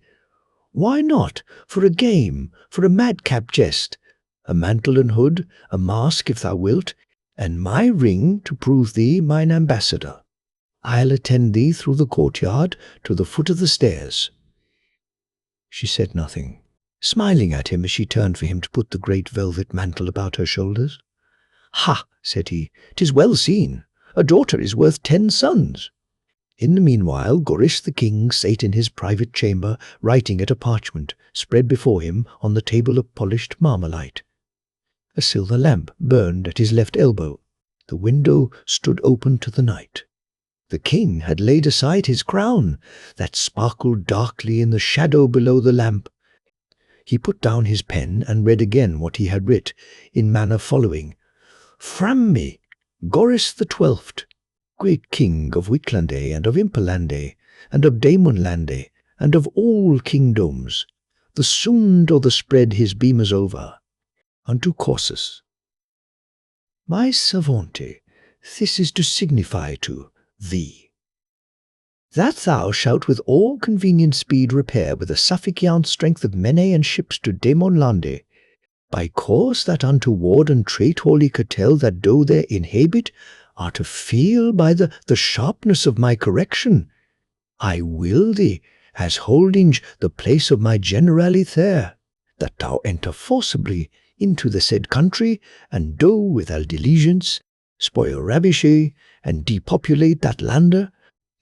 "Why not, for a game, for a madcap jest? A mantle and hood, a mask if thou wilt, and my ring to prove thee mine ambassador. I'll attend thee through the courtyard to the foot of the stairs." She said nothing, smiling at him as she turned for him to put the great velvet mantle about her shoulders. "Ha," said he, "'tis well seen. A daughter is worth 10 sons." In the meanwhile, Goris the king sate in his private chamber, writing at a parchment spread before him on the table of polished marmalite. A silver lamp burned at his left elbow. The window stood open to the night. The king had laid aside his crown, that sparkled darkly in the shadow below the lamp. He put down his pen and read again what he had writ, in manner following. "From me, Goris the 12th, great king of Wicklande and of Impelande, and of Daemonlande, and of all kingdoms, the soond or the spread his beamers over, unto Corsus. My savante, this is to signify to thee, that thou shalt with all convenient speed repair with a Suffolkian strength of men and ships to Daemonlande, by course that unto ward and trait holy cartel that do there inhabit are to feel by the sharpness of my correction. I will thee, as holding the place of my generally there, that thou enter forcibly into the said country, and do with all diligence spoil, ravish, and depopulate that lander,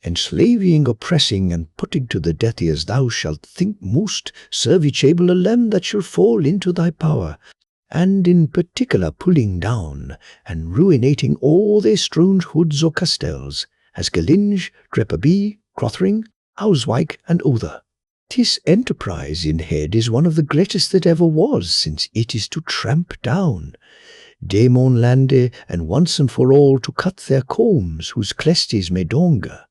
enslaving, oppressing, and putting to the death as thou shalt think most serviceable a limb that shall fall into thy power, and in particular pulling down and ruinating all their strange hoods or castels, as Galinge, Trepaby, Crothering, Auswijk, and other. 'Tis enterprise in head is one of the greatest that ever was, since it is to tramp down Daemonlande, and once and for all to cut their combs, whose clesties may donger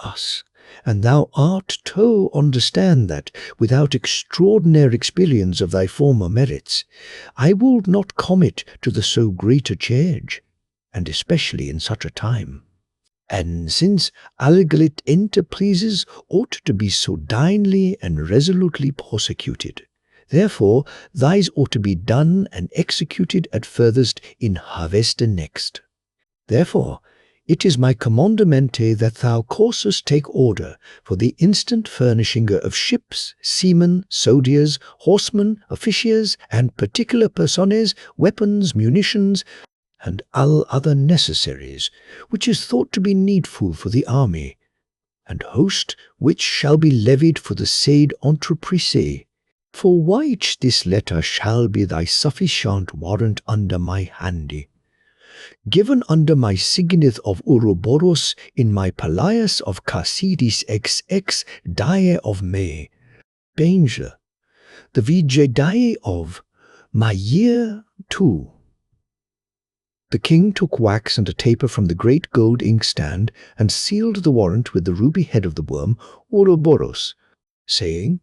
us. And thou art to understand that, without extraordinary experience of thy former merits, I would not commit to the so great a charge. and especially in such a time. And since algalit enterprises ought to be so dignly and resolutely prosecuted, therefore thise ought to be done and executed at furthest in harveste next. Therefore it is my commandamente that thou causest take order for the instant furnishing of ships, seamen, soldiers, horsemen, officiers, and particular persones, weapons, munitions, and all other necessaries, which is thought to be needful for the army, and host which shall be levied for the said entreprise, for which this letter shall be thy sufficient warrant under my handy, given under my signet of Ouroboros in my palace of Casidis XX die of May, Danger, the Vijay of my year 2. The king took wax and a taper from the great gold inkstand and sealed the warrant with the ruby head of the worm Ouroboros, saying,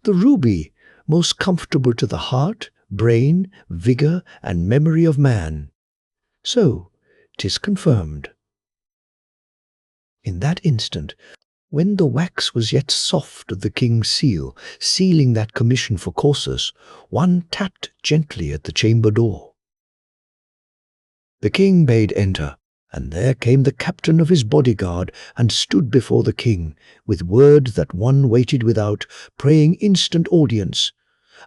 "The ruby, most comfortable to the heart, brain, vigor, and memory of man. So 'tis confirmed." In that instant, when the wax was yet soft of the king's seal, sealing that commission for coursers, one tapped gently at the chamber door. The king bade enter, and there came the captain of his bodyguard, and stood before the king, with word that one waited without, praying instant audience,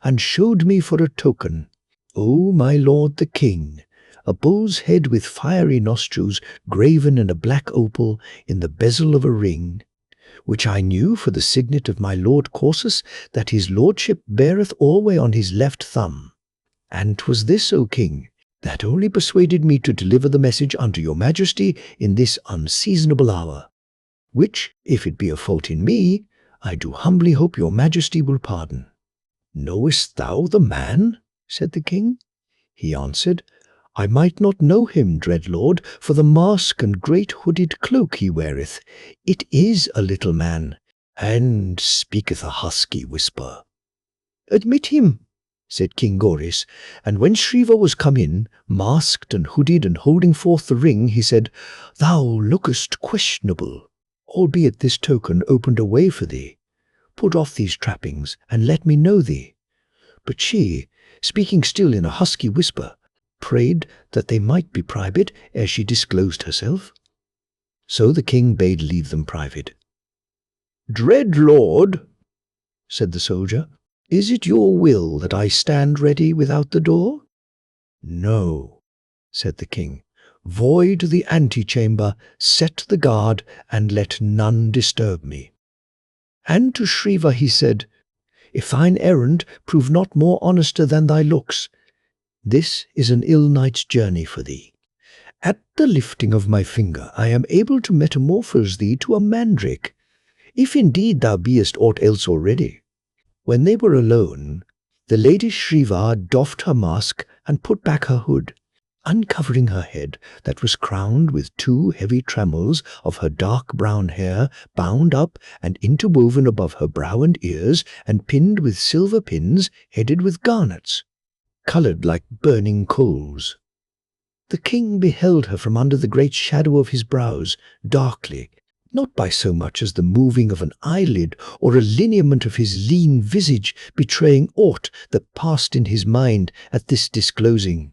and showed me for a token, O my lord the king, a bull's head with fiery nostrils graven in a black opal in the bezel of a ring, which I knew for the signet of my lord Corsus that his lordship beareth alway on his left thumb. And 'twas this, O king, that only persuaded me to deliver the message unto your majesty in this unseasonable hour, which, if it be a fault in me, I do humbly hope your majesty will pardon. Knowest thou the man? Said the king. He answered, I might not know him, dread lord, for the mask and great hooded cloak he weareth. It is a little man, and speaketh a husky whisper. Admit him, said King Goris, and when Shriva was come in, masked and hooded and holding forth the ring, he said, Thou lookest questionable, albeit this token opened a way for thee. Put off these trappings, and let me know thee. But she, speaking still in a husky whisper, prayed that they might be private ere she disclosed herself. So the king bade leave them private. Dread lord, said the soldier, is it your will that I stand ready without the door? No, said the king. Void the antechamber, set the guard, and let none disturb me. And to Shriva he said, If thine errand prove not more honester than thy looks, this is an ill night's journey for thee. At the lifting of my finger I am able to metamorphose thee to a mandrake, if indeed thou beest aught else already. When they were alone, the lady Shriva doffed her mask and put back her hood, uncovering her head that was crowned with 2 heavy trembles of her dark brown hair bound up and interwoven above her brow and ears and pinned with silver pins headed with garnets, coloured like burning coals. The king beheld her from under the great shadow of his brows, darkly, not by so much as the moving of an eyelid or a lineament of his lean visage betraying aught that passed in his mind at this disclosing.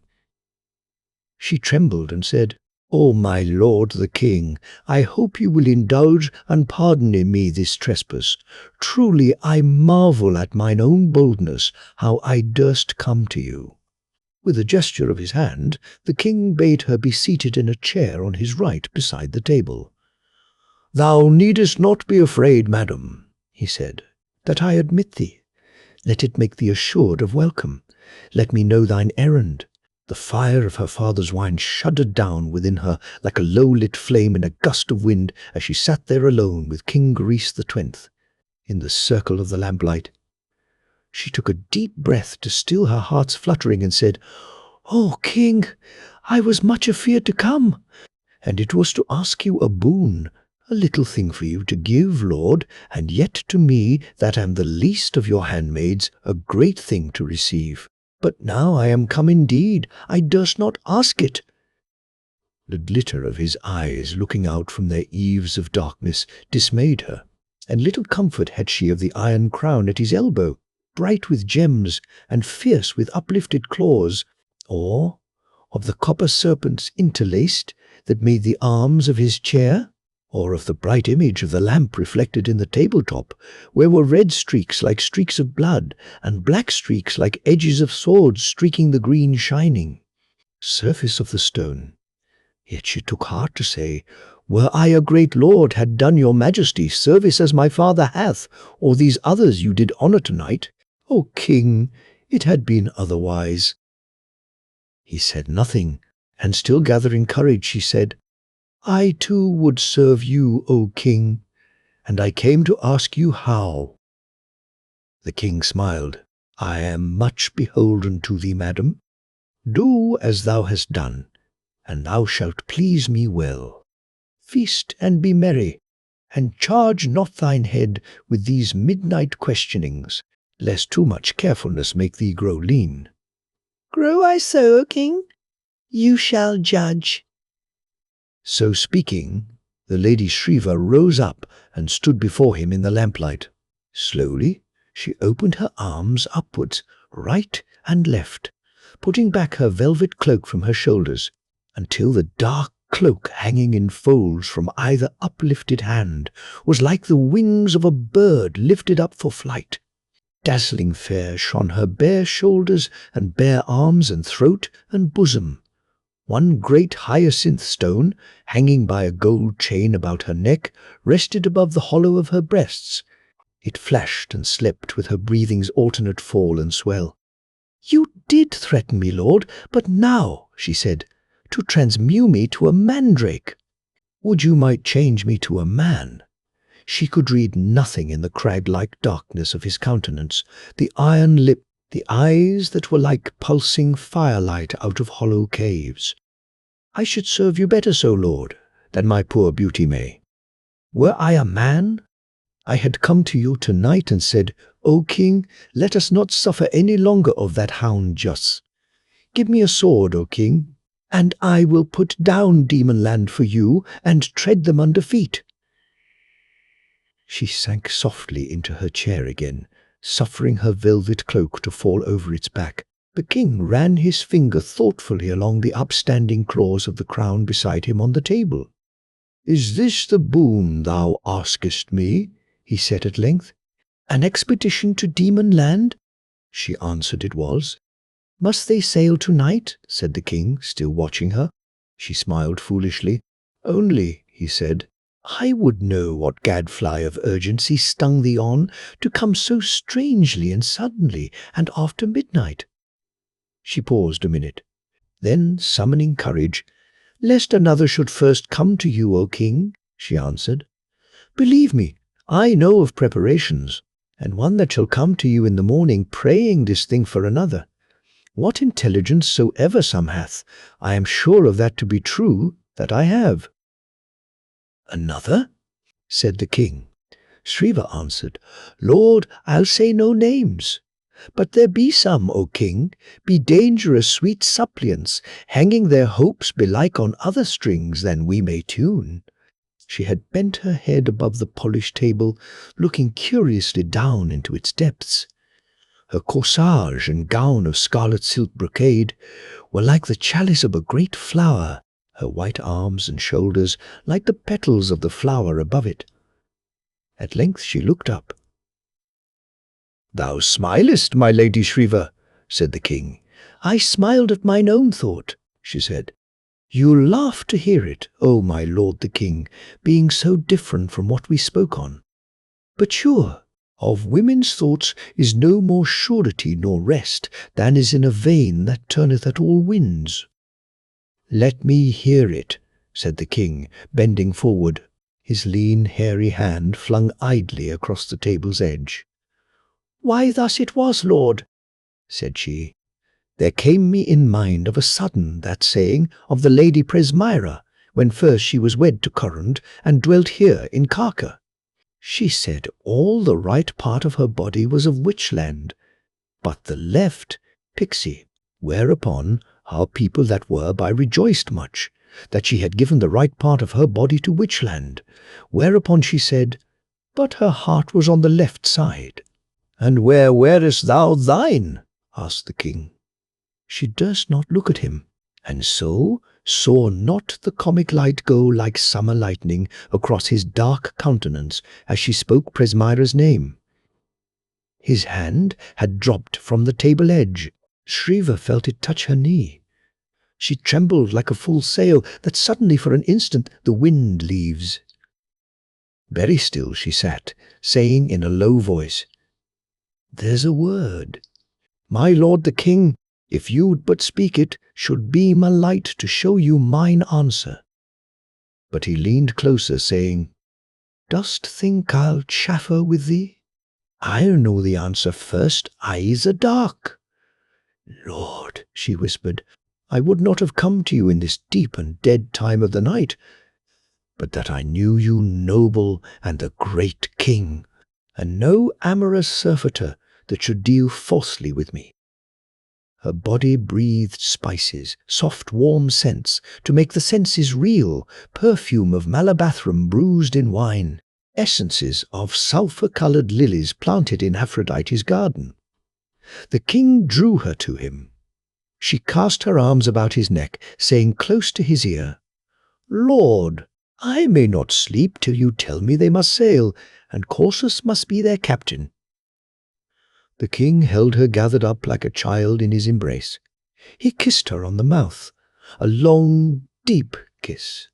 She trembled and said, O my lord the king, I hope you will indulge and pardon in me this trespass. Truly I marvel at mine own boldness, how I durst come to you. With a gesture of his hand, the king bade her be seated in a chair on his right beside the table. Thou needest not be afraid, madam, he said, that I admit thee. Let it make thee assured of welcome. Let me know thine errand. The fire of her father's wine shuddered down within her like a low-lit flame in a gust of wind as she sat there alone with King Goris XX, in the circle of the lamplight. She took a deep breath to still her heart's fluttering and said, O king, I was much afeard to come, and it was to ask you a boon, a little thing for you to give, lord, and yet to me, that am the least of your handmaids, a great thing to receive. But now I am come indeed, I durst not ask it. The glitter of his eyes looking out from their eaves of darkness dismayed her, and little comfort had she of the iron crown at his elbow, bright with gems and fierce with uplifted claws, or of the copper serpents interlaced that made the arms of his chair, or of the bright image of the lamp reflected in the tabletop, where were red streaks like streaks of blood, and black streaks like edges of swords streaking the green shining surface of the stone. Yet she took heart to say, "Were I a great lord, had done your majesty service as my father hath, or these others you did honour tonight, O king, it had been otherwise." He said nothing, and still gathering courage, she said, "I too would serve you, O king, and I came to ask you how." The king smiled. "I am much beholden to thee, madam. Do as thou hast done, and thou shalt please me well. Feast and be merry, and charge not thine head with these midnight questionings, lest too much carefulness make thee grow lean."
"Grow I so, O king? You shall judge."
So speaking, the Lady Shriva rose up and stood before him in the lamplight. Slowly she opened her arms upwards, right and left, putting back her velvet cloak from her shoulders, until the dark cloak hanging in folds from either uplifted hand was like the wings of a bird lifted up for flight. Dazzling fair shone her bare shoulders and bare arms and throat and bosom. One great hyacinth stone, hanging by a gold chain about her neck, rested above the hollow of her breasts. It flashed and slept with her breathing's alternate fall and swell. "You did threaten me, lord, but now," she said, "to transmute me to a mandrake." "Would you might change me to a man?" She could read nothing in the crag-like darkness of his countenance, the iron lip, the eyes that were like pulsing firelight out of hollow caves. "I should serve you better so, lord, than my poor beauty may. Were I a man, I had come to you tonight and said, 'O king, let us not suffer any longer of that hound Jus. Give me a sword, O king, and I will put down Demon Land for you and tread them under feet.'" She sank softly into her chair again, suffering her velvet cloak to fall over its back. The king ran his finger thoughtfully along the upstanding claws of the crown beside him on the table. "Is this the boon thou askest me?" he said at length. "An expedition to Demon Land?" She answered it was. "Must they sail tonight?" said the king, still watching her. She smiled foolishly. "Only," he said, "I would know what gadfly of urgency stung thee on to come so strangely and suddenly and after midnight." She paused a minute. Then, summoning courage, "Lest another should first come to you, O king," she answered. "Believe me, I know of preparations, and one that shall come to you in the morning praying this thing for another. What intelligence soever some hath, I am sure of that to be true, that I have." "Another?" said the king. Shriva answered, "Lord, I'll say no names. But there be some, O king, be dangerous sweet suppliants, hanging their hopes belike on other strings than we may tune." She had bent her head above the polished table, looking curiously down into its depths. Her corsage and gown of scarlet silk brocade were like the chalice of a great flower, her white arms and shoulders like the petals of the flower above it. At length she looked up. "Thou smilest, my lady Shriva," said the king. "I smiled at mine own thought," she said. "You'll laugh to hear it, O my lord the king, being so different from what we spoke on. But sure, of women's thoughts is no more surety nor rest than is in a vein that turneth at all winds." "Let me hear it," said the king, bending forward, his lean, hairy hand flung idly across the table's edge. "Why, thus it was, lord," said she. "There came me in mind of a sudden that saying of the Lady Presmyra, when first she was wed to Corund and dwelt here in Carca. She said all the right part of her body was of Witchland, but the left Pixie, whereupon our people that were by rejoiced much, that she had given the right part of her body to Witchland, whereupon she said, "But her heart was on the left side." "And where wearest thou thine?" asked the king. She durst not look at him, and so saw not the comic light go like summer lightning across his dark countenance as she spoke Presmyra's name. His hand had dropped from the table edge. Shriva felt it touch her knee. She trembled like a full sail that suddenly for an instant the wind leaves. Very still she sat, saying in a low voice, "There's a word. My lord the king, if you'd but speak it, should be my light to show you mine answer." But he leaned closer, saying, "Dost think I'll chaffer with thee? I'll know the answer first. Eyes are dark." "Lord," she whispered, "I would not have come to you in this deep and dead time of the night, but that I knew you noble and the great king, and no amorous surfeiter that should deal falsely with me." Her body breathed spices, soft warm scents, to make the senses reel, perfume of malabathrum bruised in wine, essences of sulphur-coloured lilies planted in Aphrodite's garden. The king drew her to him. She cast her arms about his neck, saying close to his ear, "Lord, I may not sleep till you tell me they must sail, and Corsus must be their captain." The king held her gathered up like a child in his embrace. He kissed her on the mouth, a long, deep kiss.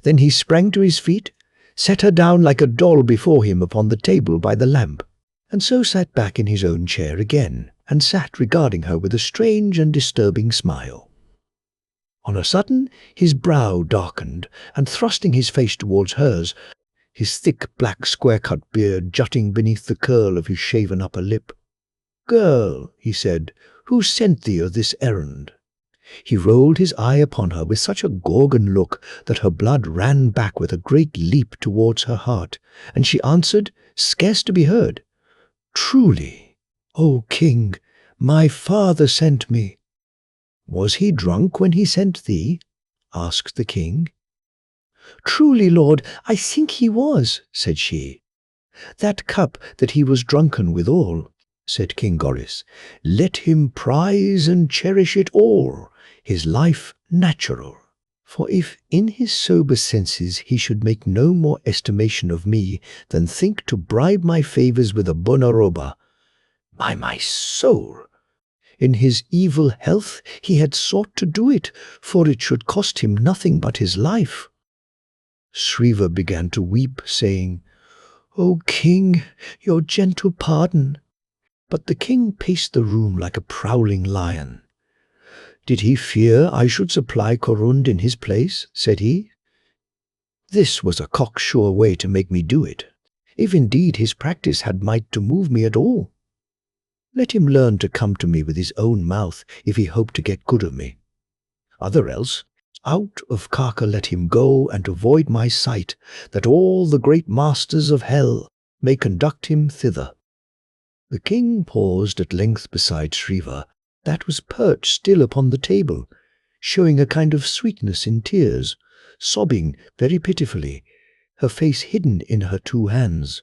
Then he sprang to his feet, set her down like a doll before him upon the table by the lamp, and so sat back in his own chair again, and sat regarding her with a strange and disturbing smile. On a sudden his brow darkened, and thrusting his face towards hers, his thick black square-cut beard jutting beneath the curl of his shaven upper lip, "Girl," he said, "who sent thee of this errand?" He rolled his eye upon her with such a Gorgon look that her blood ran back with a great leap towards her heart, and she answered, scarce to be heard, "Truly, O king, my father sent me." "Was he drunk when he sent thee?" asked the king. "Truly, lord, I think he was," said she. "That cup that he was drunken withal," said King Goris, "let him prize and cherish it all, his life natural. For if in his sober senses he should make no more estimation of me than think to bribe my favours with a bona roba, by my soul, in his evil health he had sought to do it, for it should cost him nothing but his life." Shriva began to weep, saying, "O king, your gentle pardon." But the king paced the room like a prowling lion. "Did he fear I should supply Corund in his place?" said he. "This was a cocksure way to make me do it, if indeed his practice had might to move me at all. Let him learn to come to me with his own mouth if he hope to get good of me. Other else, out of Carca let him go and avoid my sight, that all the great masters of hell may conduct him thither." The king paused at length beside Shriva, that was perched still upon the table, showing a kind of sweetness in tears, sobbing very pitifully, her face hidden in her two hands.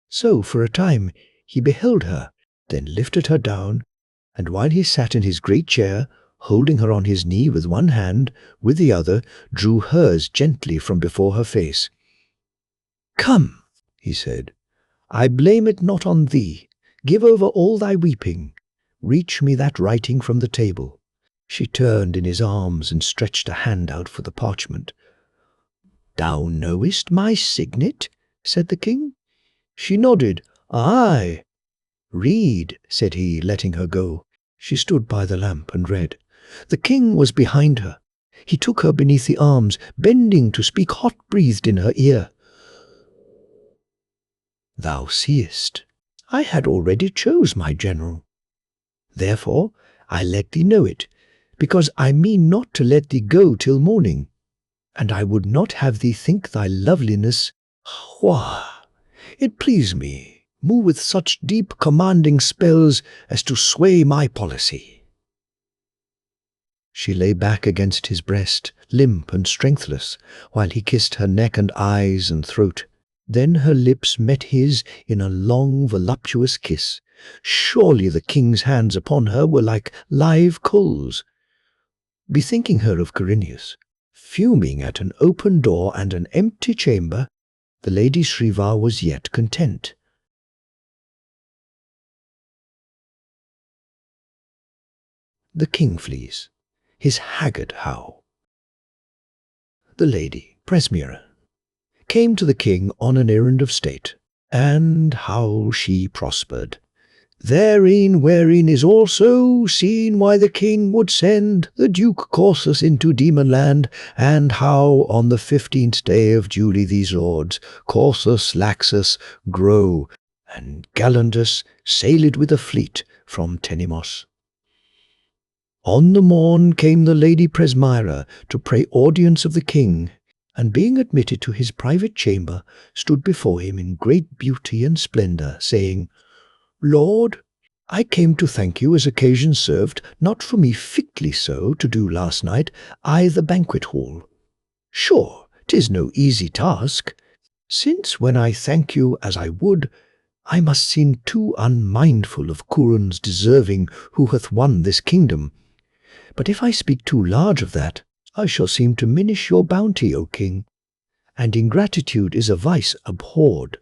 So for a time he beheld her, then lifted her down, and while he sat in his great chair, holding her on his knee with one hand, with the other drew hers gently from before her face. "Come," he said, "I blame it not on thee. Give over all thy weeping. Reach me that writing from the table." She turned in his arms and stretched a hand out for the parchment. "Thou knowest my signet?" said the king. She nodded. "Aye." "Read," said he, letting her go. She stood by the lamp and read. The king was behind her. He took her beneath the arms, bending to speak hot-breathed in her ear. "Thou seest, I had already chose my general. Therefore I let thee know it, because I mean not to let thee go till morning, and I would not have thee think thy loveliness, it please me, move with such deep commanding spells as to sway my policy." She lay back against his breast, limp and strengthless, while he kissed her neck and eyes and throat. Then her lips met his in a long, voluptuous kiss. Surely the king's hands upon her were like live coals. Bethinking her of Corineus, fuming at an open door and an empty chamber, the Lady Shriva was yet content. The king flees. His haggard how. The Lady Presmira came to the king on an errand of state, and how she prospered. Therein wherein is also seen why the king would send the Duke Coursus into Demonland, and how on the 15th day of July these lords, Coursus, Laxus, grow, and Galantus sailed with a fleet from Tenemos. On the morn came the Lady Presmira to pray audience of the king, and being admitted to his private chamber, stood before him in great beauty and splendor, saying, Lord, I came to thank you as occasion served, not for me fitly so to do last night, I the banquet hall. Sure, 'tis no easy task, since when I thank you as I would, I must seem too unmindful of Curran's deserving who hath won this kingdom. But if I speak too large of that, I shall seem to minish your bounty, O king, and ingratitude is a vice abhorred.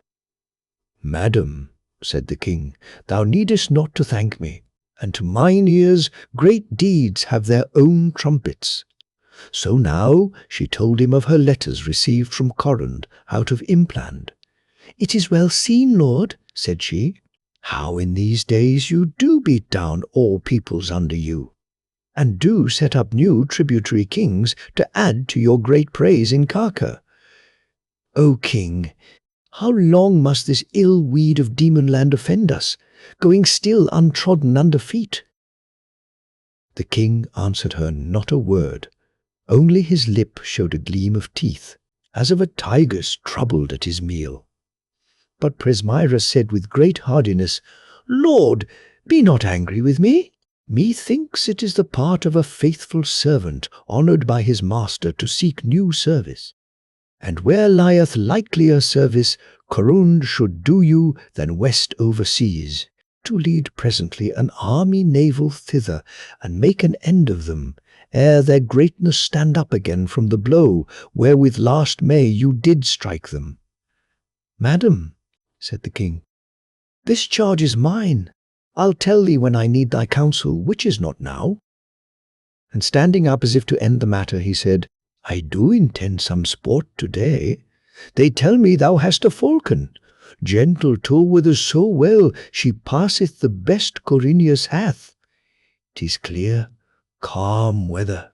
Madam, said the king, thou needest not to thank me, and to mine ears great deeds have their own trumpets. So now she told him of her letters received from Corrand out of Impland. It is well seen, lord, said she, how in these days you do beat down all peoples under you, and do set up new tributary kings to add to your great praise in Karka. O king, how long must this ill weed of Demonland offend us, going still untrodden under feet? The king answered her not a word, only his lip showed a gleam of teeth, as of a tiger's troubled at his meal. But Presmira said with great hardiness, Lord, be not angry with me. Methinks it is the part of a faithful servant honoured by his master to seek new service. And where lieth likelier service, Corund should do you than west overseas, to lead presently an army naval thither, and make an end of them, ere their greatness stand up again from the blow wherewith last May you did strike them. Madam, said the king, this charge is mine. I'll tell thee when I need thy counsel, which is not now. And standing up as if to end the matter, he said, I do intend some sport to-day. They tell me thou hast a falcon. Gentle too withers so well, she passeth the best Corineus hath. 'Tis clear, calm weather.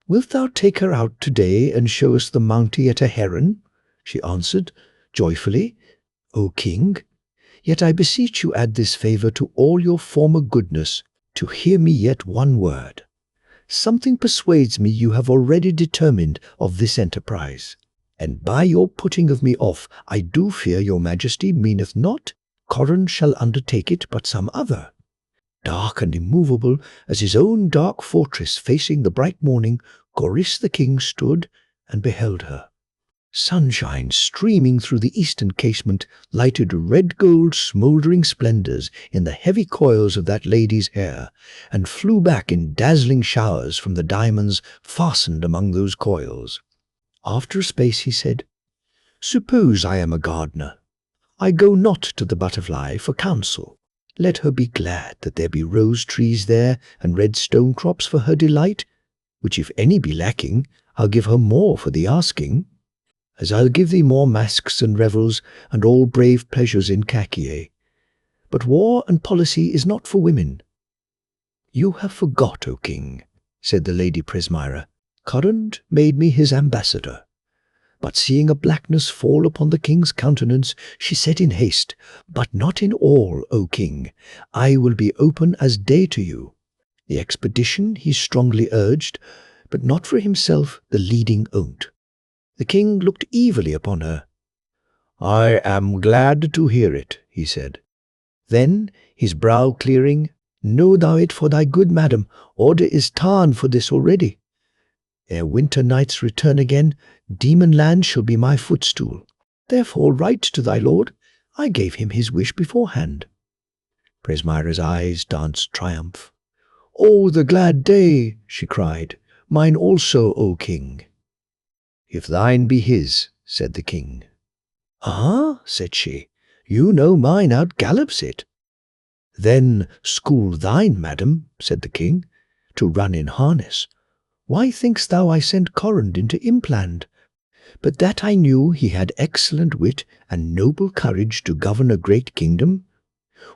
Wilt thou take her out to-day and show us the mounty at a heron? She answered, joyfully, O king, yet I beseech you add this favour to all your former goodness, to hear me yet one word. Something persuades me you have already determined of this enterprise, and by your putting of me off I do fear your majesty meaneth not Corran shall undertake it, but some other. Dark and immovable as his own dark fortress facing the bright morning, Goris the king stood and beheld her. Sunshine streaming through the eastern casement lighted red-gold smouldering splendours in the heavy coils of that lady's hair, and flew back in dazzling showers from the diamonds fastened among those coils. After a space he said, Suppose I am a gardener. I go not to the butterfly for counsel. Let her be glad that there be rose-trees there and red stone-crops for her delight, which if any be lacking, I'll give her more for the asking. As I'll give thee more masques and revels, and all brave pleasures in Cacia. But war and policy is not for women. You have forgot, O king, said the Lady Presmira, Corrand made me his ambassador. But seeing a blackness fall upon the king's countenance, she said in haste, But not in all, O king, I will be open as day to you. The expedition he strongly urged, but not for himself the leading owned. The king looked evilly upon her. I am glad to hear it, he said. Then, his brow clearing, Know thou it for thy good, madam, order is ta'en for this already. Ere winter nights return again, demon land shall be my footstool. Therefore write to thy lord, I gave him his wish beforehand. Presmyra's eyes danced triumph. "Oh, the glad day!" she cried. "Mine also, O king." "If thine be his," said the king. "Ah," said she, "you know mine outgallops it." "Then school thine, madam," said the king, "to run in harness. Why think'st thou I sent Corrand into Impland? But that I knew he had excellent wit and noble courage to govern a great kingdom.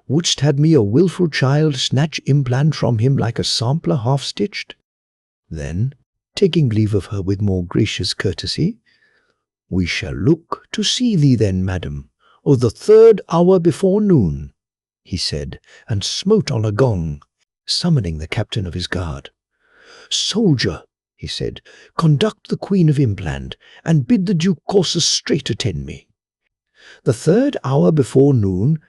Wouldst had me a wilful child snatch Impland from him like a sampler half-stitched?" Then, taking leave of her with more gracious courtesy, "We shall look to see thee then, madam, o' the 3rd hour before noon," he said, and smote on a gong, summoning the captain of his guard. "Soldier," he said, "conduct the Queen of Impland, and bid the Duke Corsus straight attend me." The 3rd hour before noon,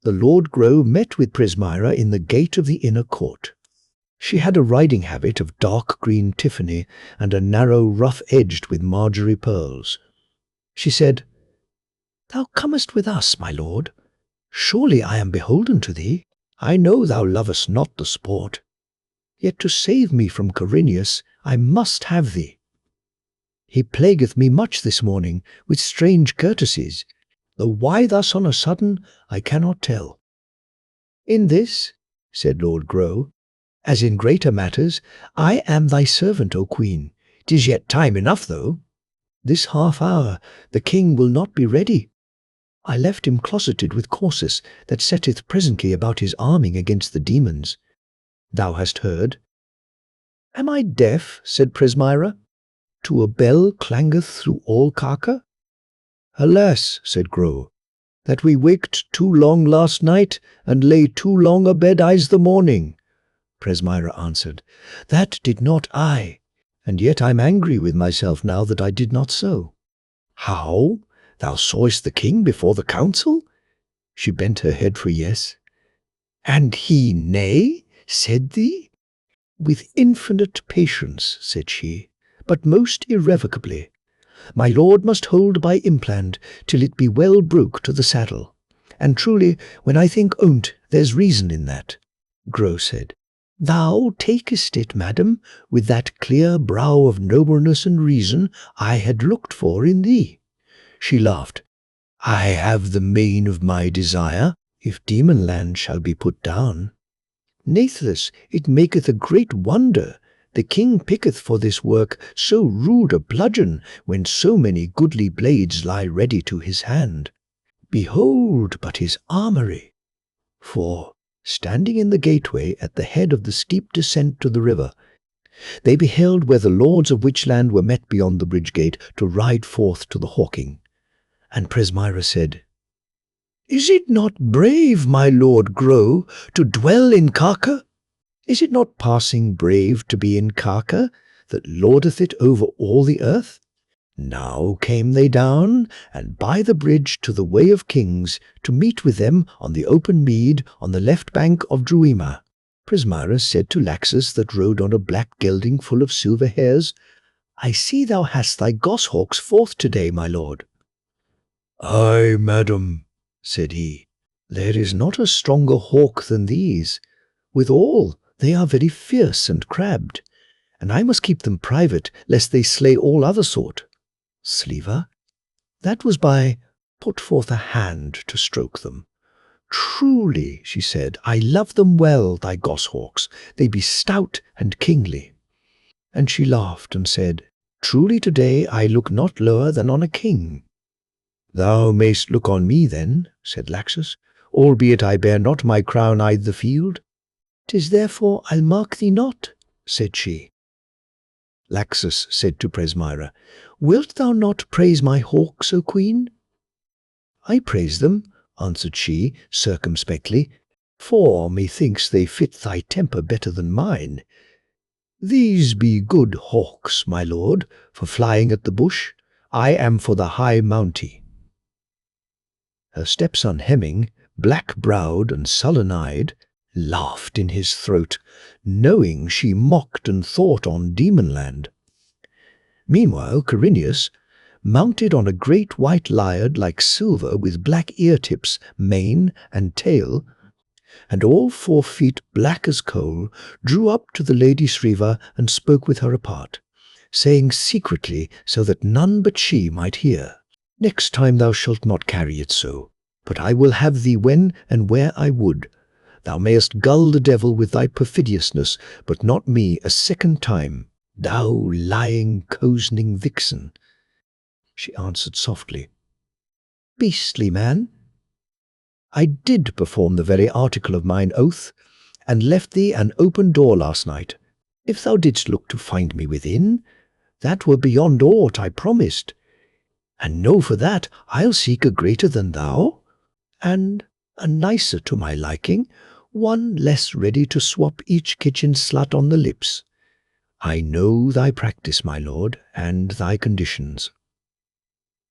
the Lord Grove met with Presmyra in the gate of the inner court. She had a riding habit of dark green tiffany and a narrow ruff edged with margery pearls. She said, "Thou comest with us, my lord. Surely I am beholden to thee. I know thou lovest not the sport. Yet to save me from Corineus I must have thee. He plagueth me much this morning with strange courtesies, though why thus on a sudden I cannot tell." "In this," said Lord Grove, "as in greater matters, I am thy servant, O Queen. 'Tis yet time enough, though. This half hour the king will not be ready. I left him closeted with Corsus, that setteth presently about his arming against the demons. Thou hast heard." "Am I deaf," said Presmyra, "to a bell clangeth through all Carca?" "Alas," said Grove, "that we waked too long last night, and lay too long abed eyes the morning." Presmyra answered, "That did not I, and yet I'm angry with myself now that I did not so." "How? Thou sawest the king before the council?" She bent her head for yes. "And he nay, said thee?" "With infinite patience," said she, "but most irrevocably. My lord must hold by Impland till it be well broke to the saddle. And truly, when I think on't, there's reason in that." Grove said, "Thou takest it, madam, with that clear brow of nobleness and reason I had looked for in thee." She laughed. "I have the main of my desire, if demon land shall be put down. Nathless, it maketh a great wonder. The king picketh for this work so rude a bludgeon, when so many goodly blades lie ready to his hand. Behold but his armoury." For, standing in the gateway at the head of the steep descent to the river, they beheld where the lords of Witchland were met beyond the bridge gate to ride forth to the hawking. And Presmyra said, "Is it not brave, my Lord Grove, to dwell in Carca? Is it not passing brave to be in Carca, that lordeth it over all the earth? Now came they down, and by the bridge to the Way of Kings, to meet with them on the open mead on the left bank of Druima." Presmyra said to Laxus that rode on a black gelding full of silver hairs, "I see thou hast thy goshawks forth to-day, my lord." "Ay, madam," said he, "there is not a stronger hawk than these. Withal, they are very fierce and crabbed, and I must keep them private, lest they slay all other sort. Sleever, that was by put forth a hand to stroke them. Truly," she said, "I love them well, thy goshawks. They be stout and kingly." And she laughed and said, "Truly today I look not lower than on a king." "Thou mayst look on me then," said Laxus, "albeit I bear not my crown i'th the field." "'Tis therefore I'll mark thee not," said she. Laxus said to Presmyra, "Wilt thou not praise my hawks, O queen?" "I praise them," answered she, circumspectly, "for methinks they fit thy temper better than mine. These be good hawks, my lord, for flying at the bush. I am for the high mounty." Her stepson Hemming, black-browed and sullen-eyed, laughed in his throat, knowing she mocked and thought on Demonland. Meanwhile, Corineus, mounted on a great white lion like silver with black ear-tips, mane and tail, and all 4 feet black as coal, drew up to the Lady Shriva and spoke with her apart, saying secretly so that none but she might hear, "Next time thou shalt not carry it so, but I will have thee when and where I would. Thou mayest gull the devil with thy perfidiousness, but not me a second time, thou lying, cozening vixen." She answered softly, "Beastly man, I did perform the very article of mine oath, and left thee an open door last night. If thou didst look to find me within, that were beyond aught I promised. And know for that I'll seek a greater than thou, and a nicer to my liking, one less ready to swap each kitchen slut on the lips. I know thy practice, my lord, and thy conditions."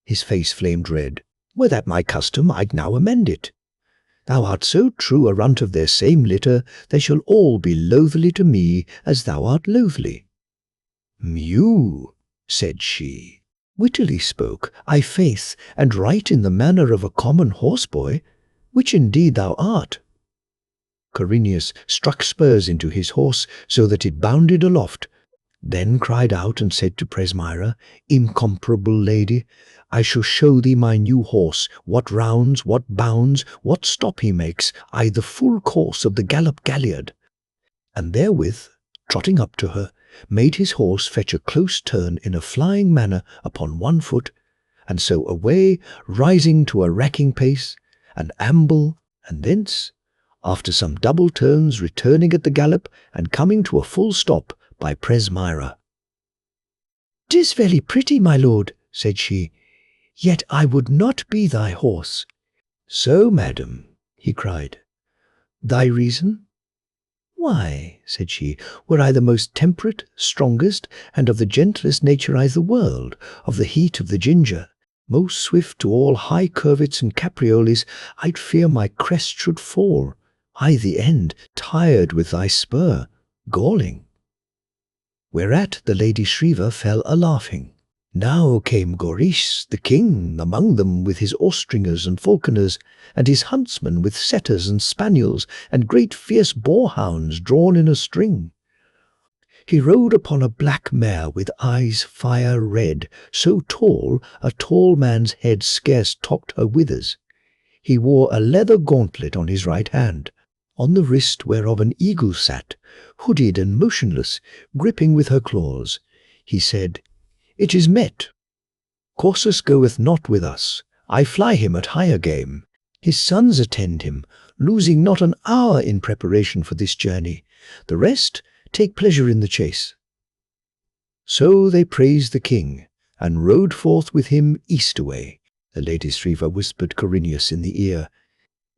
His face flamed red. "Were that my custom, I'd now amend it. Thou art so true a runt of their same litter, they shall all be loathly to me as thou art loathly." "Mew," said she. "Wittily spoke, I faith, and right in the manner of a common horseboy, which indeed thou art." Corineus struck spurs into his horse so that it bounded aloft, then cried out and said to Presmyra, "Incomparable lady, I shall show thee my new horse, what rounds, what bounds, what stop he makes, aye, the full course of the gallop galliard." And therewith, trotting up to her, made his horse fetch a close turn in a flying manner upon 1 foot, and so away, rising to a racking pace, and amble, and thence, after some double turns, returning at the gallop, and coming to a full stop by Presmyra. "'Tis very pretty, my lord," said she, "yet I would not be thy horse." "So, madam," he cried, "thy reason?" "Why," said she, "were I the most temperate, strongest, and of the gentlest nature i' the world, of the heat of the ginger, most swift to all high curvets and caprioles, I'd fear my crest should fall, I the end, tired with thy spur, galling." Whereat the Lady Shriva fell a-laughing. Now came Goris, the king, among them with his Austringers and falconers, and his huntsmen with setters and spaniels, and great fierce boarhounds drawn in a string. He rode upon a black mare with eyes fire red, so tall a tall man's head scarce topped her withers. He wore a leather gauntlet on his right hand, on the wrist whereof an eagle sat, hooded and motionless, gripping with her claws. He said, "It is met. Corsus goeth not with us. I fly him at higher game. His sons attend him, losing not an hour in preparation for this journey. The rest take pleasure in the chase." So they praised the king, and rode forth with him eastaway. The Lady Shriva whispered Corineus in the ear,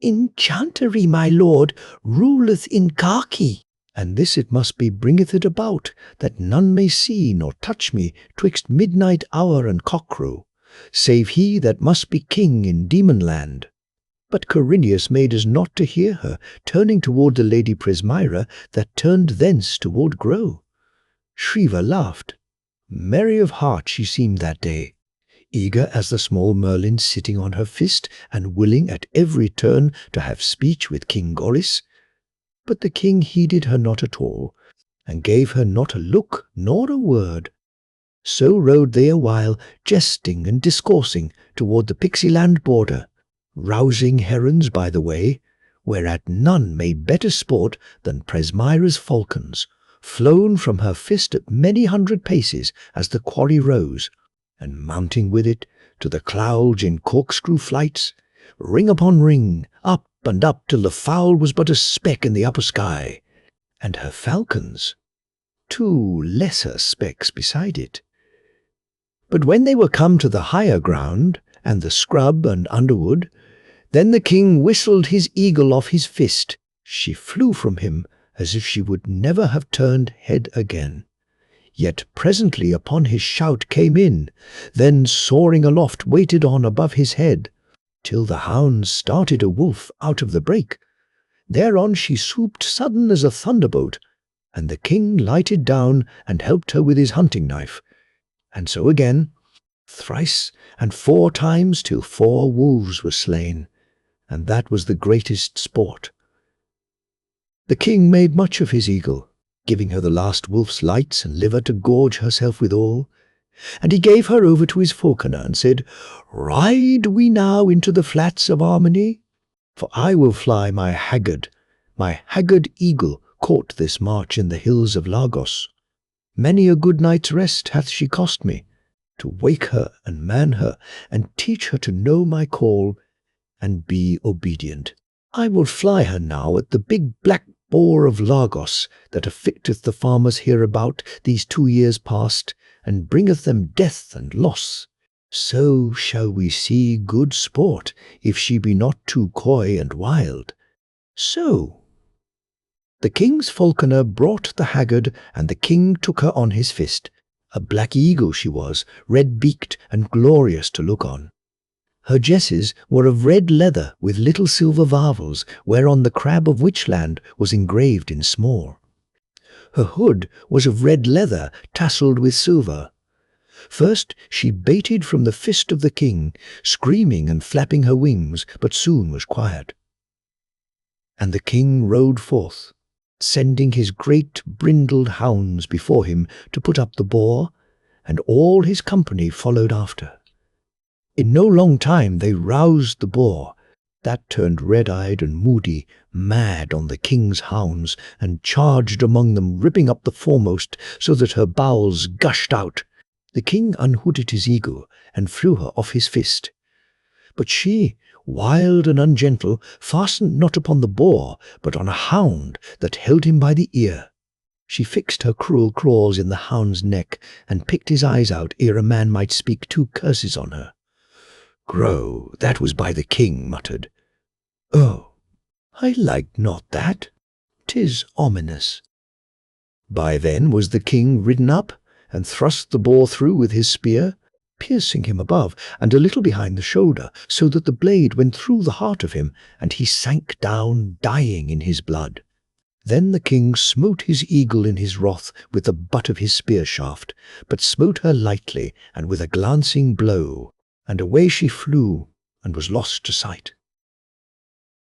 "Enchantery, my lord, ruleth in khaki, and this it must be bringeth it about, that none may see nor touch me twixt midnight hour and cockcrow, save he that must be king in Demonland." But Corineus made as not to hear her, turning toward the Lady Presmyra, that turned thence toward Grow. Shriva laughed. Merry of heart she seemed that day, eager as the small merlin sitting on her fist, and willing at every turn to have speech with King Goris. But the king heeded her not at all, and gave her not a look nor a word. So rode they a while, jesting and discoursing toward the Pixieland border, rousing herons by the way, whereat none made better sport than Presmyra's falcons, flown from her fist at many 100 paces as the quarry rose, and mounting with it to the clouds in corkscrew flights, ring upon ring, up and up till the fowl was but a speck in the upper sky, and her falcons 2 lesser specks beside it. But when they were come to the higher ground, and the scrub and underwood, then the king whistled his eagle off his fist. She flew from him as if she would never have turned head again. Yet presently upon his shout came in, then soaring aloft waited on above his head, till the hounds started a wolf out of the brake. Thereon she swooped sudden as a thunderbolt, and the king lighted down and helped her with his hunting knife. And so again, thrice and 4 times, till 4 wolves were slain, and that was the greatest sport. The king made much of his eagle, giving her the last wolf's lights and liver to gorge herself withal, and he gave her over to his falconer and said, "Ride we now into the flats of Harmony, for I will fly my haggard eagle caught this march in the hills of Lagos. Many a good night's rest hath she cost me, to wake her and man her, and teach her to know my call and be obedient. I will fly her now at the big black boar of Lagos that afflicteth the farmers hereabout these 2 years past, and bringeth them death and loss. So shall we see good sport, if she be not too coy and wild." So the king's falconer brought the haggard, and the king took her on his fist. A black eagle she was, red-beaked and glorious to look on. Her jesses were of red leather with little silver varvels, whereon the crab of Witchland was engraved in small. Her hood was of red leather tasselled with silver. First she baited from the fist of the king, screaming and flapping her wings, but soon was quiet. And the king rode forth, sending his great brindled hounds before him to put up the boar, and all his company followed after. In no long time they roused the boar, that turned red-eyed and moody, mad on the king's hounds, and charged among them, ripping up the foremost, so that her bowels gushed out. The king unhooded his eagle, and flew her off his fist. But she, wild and ungentle, fastened not upon the boar, but on a hound that held him by the ear. She fixed her cruel claws in the hound's neck, and picked his eyes out ere a man might speak 2 curses on her. Grow, that was by the king, muttered. "Oh, I like not that. 'Tis ominous." By then was the king ridden up, and thrust the boar through with his spear, piercing him above and a little behind the shoulder, so that the blade went through the heart of him, and he sank down, dying in his blood. Then the king smote his eagle in his wrath with the butt of his spear shaft, but smote her lightly and with a glancing blow, and away she flew, and was lost to sight.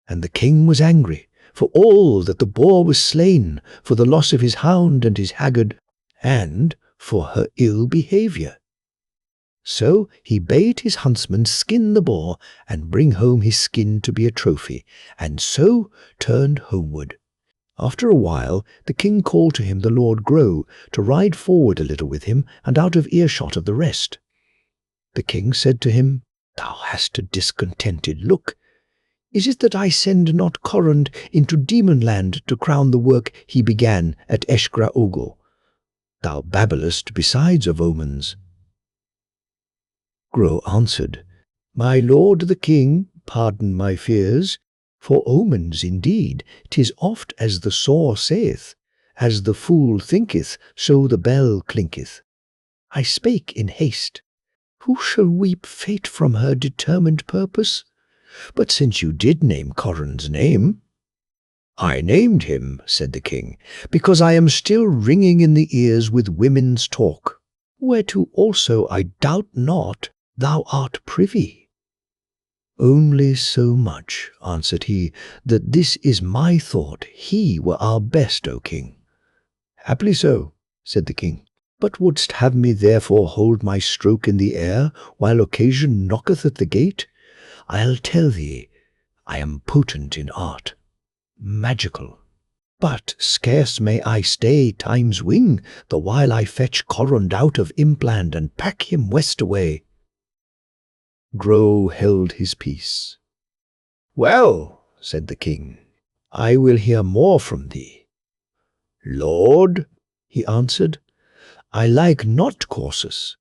And the king was angry, for all that the boar was slain, for the loss of his hound and his haggard, and for her ill behaviour. So he bade his huntsman skin the boar, and bring home his skin to be a trophy, and so turned homeward. After a while the king called to him the Lord Grow, to ride forward a little with him, and out of earshot of the rest. The king said to him, "Thou hast a discontented look. Is it that I send not Corrund into Demonland to crown the work he began at Eshgra Ogle? Thou babblest besides of omens." Grow answered, "My lord the king, pardon my fears, for omens indeed, 'tis oft as the saw saith, as the fool thinketh, so the bell clinketh. I spake in haste. Who shall weep fate from her determined purpose? But since you did name Corrund's name—" "I named him," said the king, "because I am still ringing in the ears with women's talk, whereto also I doubt not thou art privy." "Only so much," answered he, "that this is my thought he were our best, O king." "Happily so," said the king. "But wouldst have me therefore hold my stroke in the air, while occasion knocketh at the gate? I'll tell thee, I am potent in art, magical. But scarce may I stay time's wing, the while I fetch Corrund out of Impland and pack him west away." Grow held his peace. "Well," said the king, "I will hear more from thee." "Lord," he answered, "I like not courses."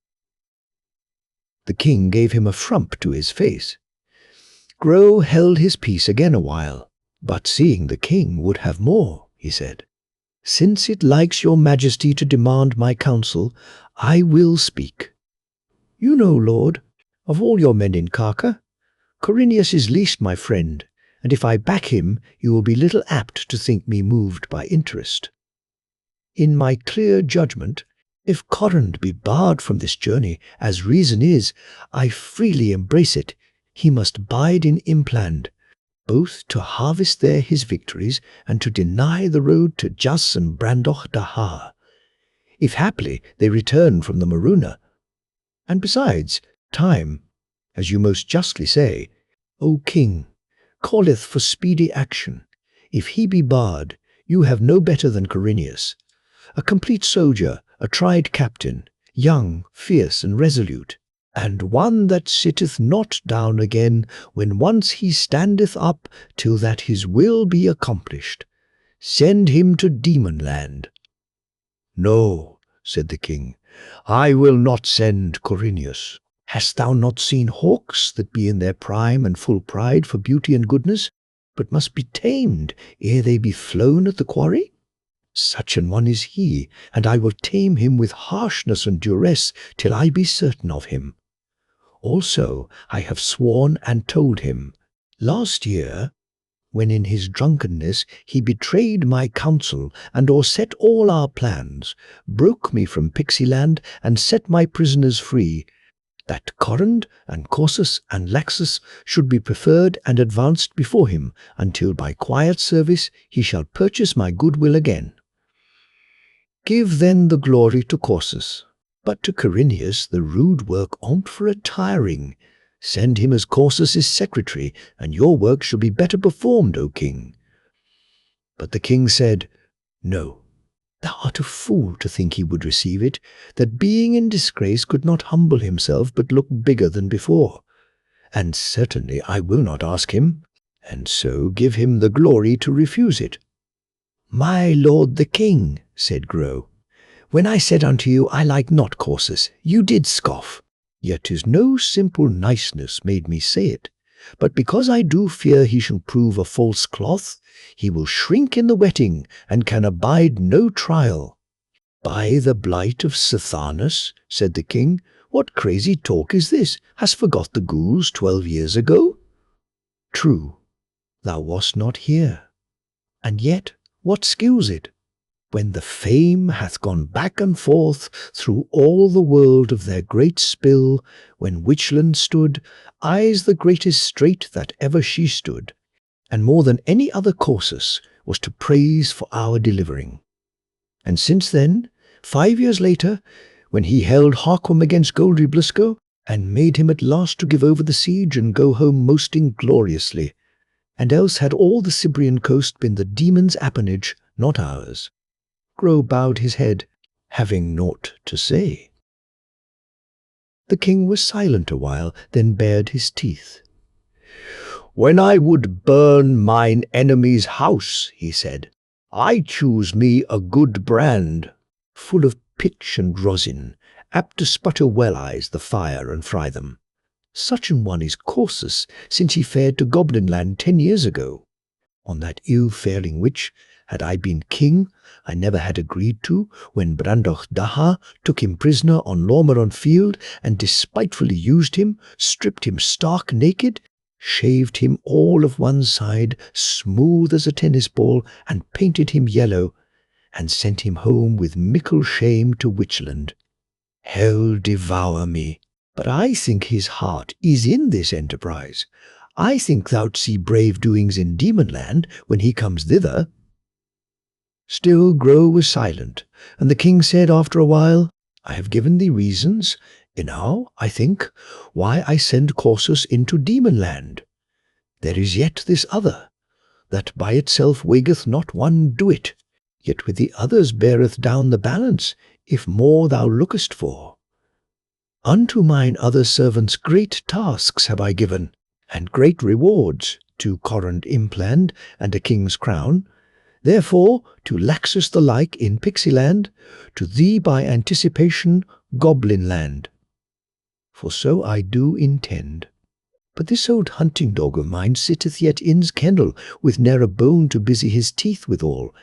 The king gave him a frump to his face. Grow held his peace again a while, but seeing the king would have more, he said, "Since it likes your majesty to demand my counsel, I will speak. You know, lord, of all your men in Carca, Corinius is least my friend, and if I back him, you will be little apt to think me moved by interest. In my clear judgment, if Corrand be barred from this journey, as reason is, I freely embrace it. He must bide in Impland, both to harvest there his victories and to deny the road to Jas and Brandoch Dahar, if haply they return from the Maruna. And besides, time, as you most justly say, O king, calleth for speedy action. If he be barred, you have no better than Corineus, a complete soldier, a tried captain, young, fierce, and resolute, and one that sitteth not down again when once he standeth up till that his will be accomplished. Send him to Demon Land. No, said the king, I will not send Corineus. Hast thou not seen hawks that be in their prime and full pride for beauty and goodness, but must be tamed ere they be flown at the quarry? Such an one is he, and I will tame him with harshness and duress till I be certain of him. Also I have sworn and told him, last year, when in his drunkenness he betrayed my counsel and o'erset all our plans, broke me from Pixieland and set my prisoners free, that Corrand and Corsus and Laxus should be preferred and advanced before him, until by quiet service he shall purchase my goodwill again. Give then the glory to Corsus, but to Corineus the rude work on't for a tiring. Send him as Corsus's secretary, and your work shall be better performed, O king. But the king said, No, thou art a fool to think he would receive it, that being in disgrace could not humble himself but look bigger than before. And certainly I will not ask him, and so give him the glory to refuse it. My lord the king, said Gro, when I said unto you I like not Corsus, you did scoff. Yet 'tis no simple niceness made me say it, but because I do fear he shall prove a false cloth, he will shrink in the wetting, and can abide no trial. By the blight of Sathanus, said the king, what crazy talk is this? Hast forgot the ghouls 12 years ago? True, thou wast not here. And yet, what skills it? When the fame hath gone back and forth through all the world of their great spill, when Witchland stood, I's the greatest strait that ever she stood, and more than any other Corsus was to praise for our delivering. And since then, 5 years later, when he held Harquam against Goldry Blisco, and made him at last to give over the siege and go home most ingloriously, and else had all the Cibrian coast been the demon's appanage, not ours. Gro bowed his head, having naught to say. The king was silent a while, then bared his teeth. When I would burn mine enemy's house, he said, I choose me a good brand, full of pitch and rosin, apt to sputter well-eyes the fire and fry them. Such an one is Corsus, since he fared to Goblinland 10 years ago. On that ill-faring which, had I been king, I never had agreed to, when Brandoch Dahar took him prisoner on Lormaron field, and despitefully used him, stripped him stark naked, shaved him all of one side, smooth as a tennis ball, and painted him yellow, and sent him home with mickle shame to Witchland. Hell devour me! But I think his heart is in this enterprise. I think thou'lt see brave doings in Demonland when he comes thither. Still Gro was silent, and the king said after a while, I have given thee reasons, enow, I think, why I send Corsus into Demonland. There is yet this other, that by itself wageth not one do-it, yet with the others beareth down the balance, if more thou lookest for. Unto mine other servants great tasks have I given, and great rewards, to Corrand Impland and a king's crown. Therefore, to Laxus the like in Pixieland, to thee by anticipation Goblinland. For so I do intend. But this old hunting dog of mine sitteth yet in's kennel, with ne'er a bone to busy his teeth withal.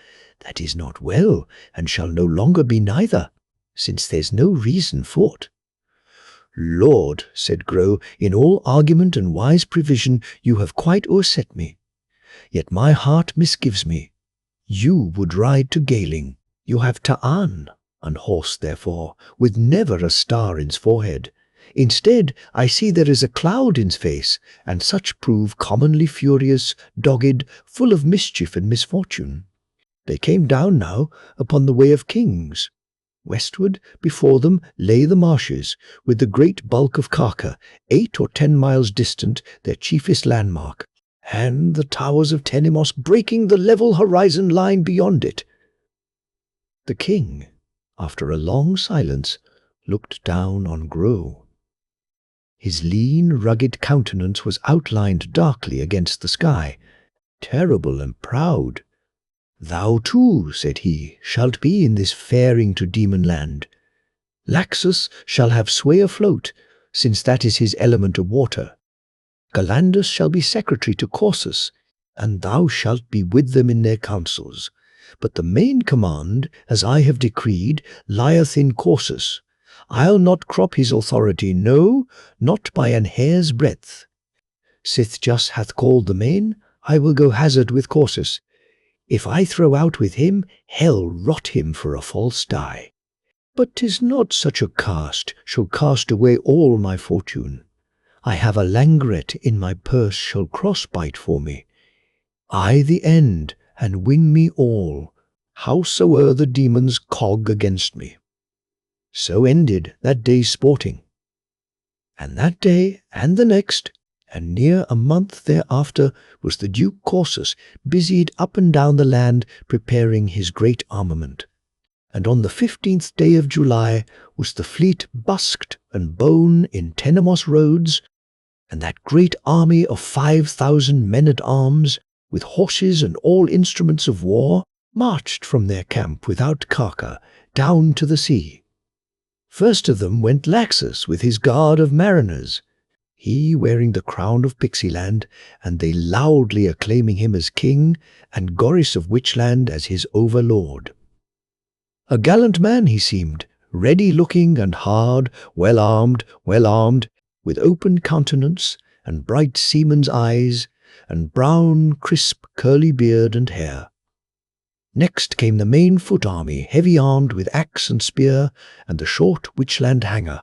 That is not well, and shall no longer be neither, since there's no reason for't. Lord, said Gro, in all argument and wise prevision you have quite o'erset me. Yet my heart misgives me. You would ride to Galing. You have Ta'an, an horse therefore, with never a star in's forehead. Instead, I see there is a cloud in's face, and such prove commonly furious, dogged, full of mischief and misfortune. They came down now upon the way of kings. Westward, before them, lay the marshes, with the great bulk of Karka, 8 or 10 miles distant, their chiefest landmark, and the towers of Tenemos breaking the level horizon line beyond it. The king, after a long silence, looked down on Grow. His lean, rugged countenance was outlined darkly against the sky, terrible and proud. "Thou too," said he, "shalt be in this faring to demon land. Laxus shall have sway afloat, since that is his element of water. Galandus shall be secretary to Corsus, and thou shalt be with them in their councils. But the main command, as I have decreed, lieth in Corsus. I'll not crop his authority, no, not by an hair's breadth. Sith Just hath called the main, I will go hazard with Corsus. If I throw out with him, hell rot him for a false die. But 'tis not such a cast shall cast away all my fortune. I have a langret in my purse shall cross-bite for me. I the end, and win me all, howsoe'er the demons cog against me." So ended that day's sporting. And that day, and the next, and near a month thereafter, was the Duke Corsus busied up and down the land preparing his great armament. And on the 15th day of July was the fleet busked and bown in Tenemos roads, and that great army of 5,000 men-at-arms, with horses and all instruments of war, marched from their camp without Karka down to the sea. First of them went Laxus with his guard of mariners, he wearing the crown of Pixieland, and they loudly acclaiming him as king, and Goris of Witchland as his overlord. A gallant man he seemed, ready-looking and hard, well-armed, with open countenance, and bright seaman's eyes, and brown, crisp, curly beard and hair. Next came the main foot army, heavy-armed with axe and spear, and the short Witchland hanger,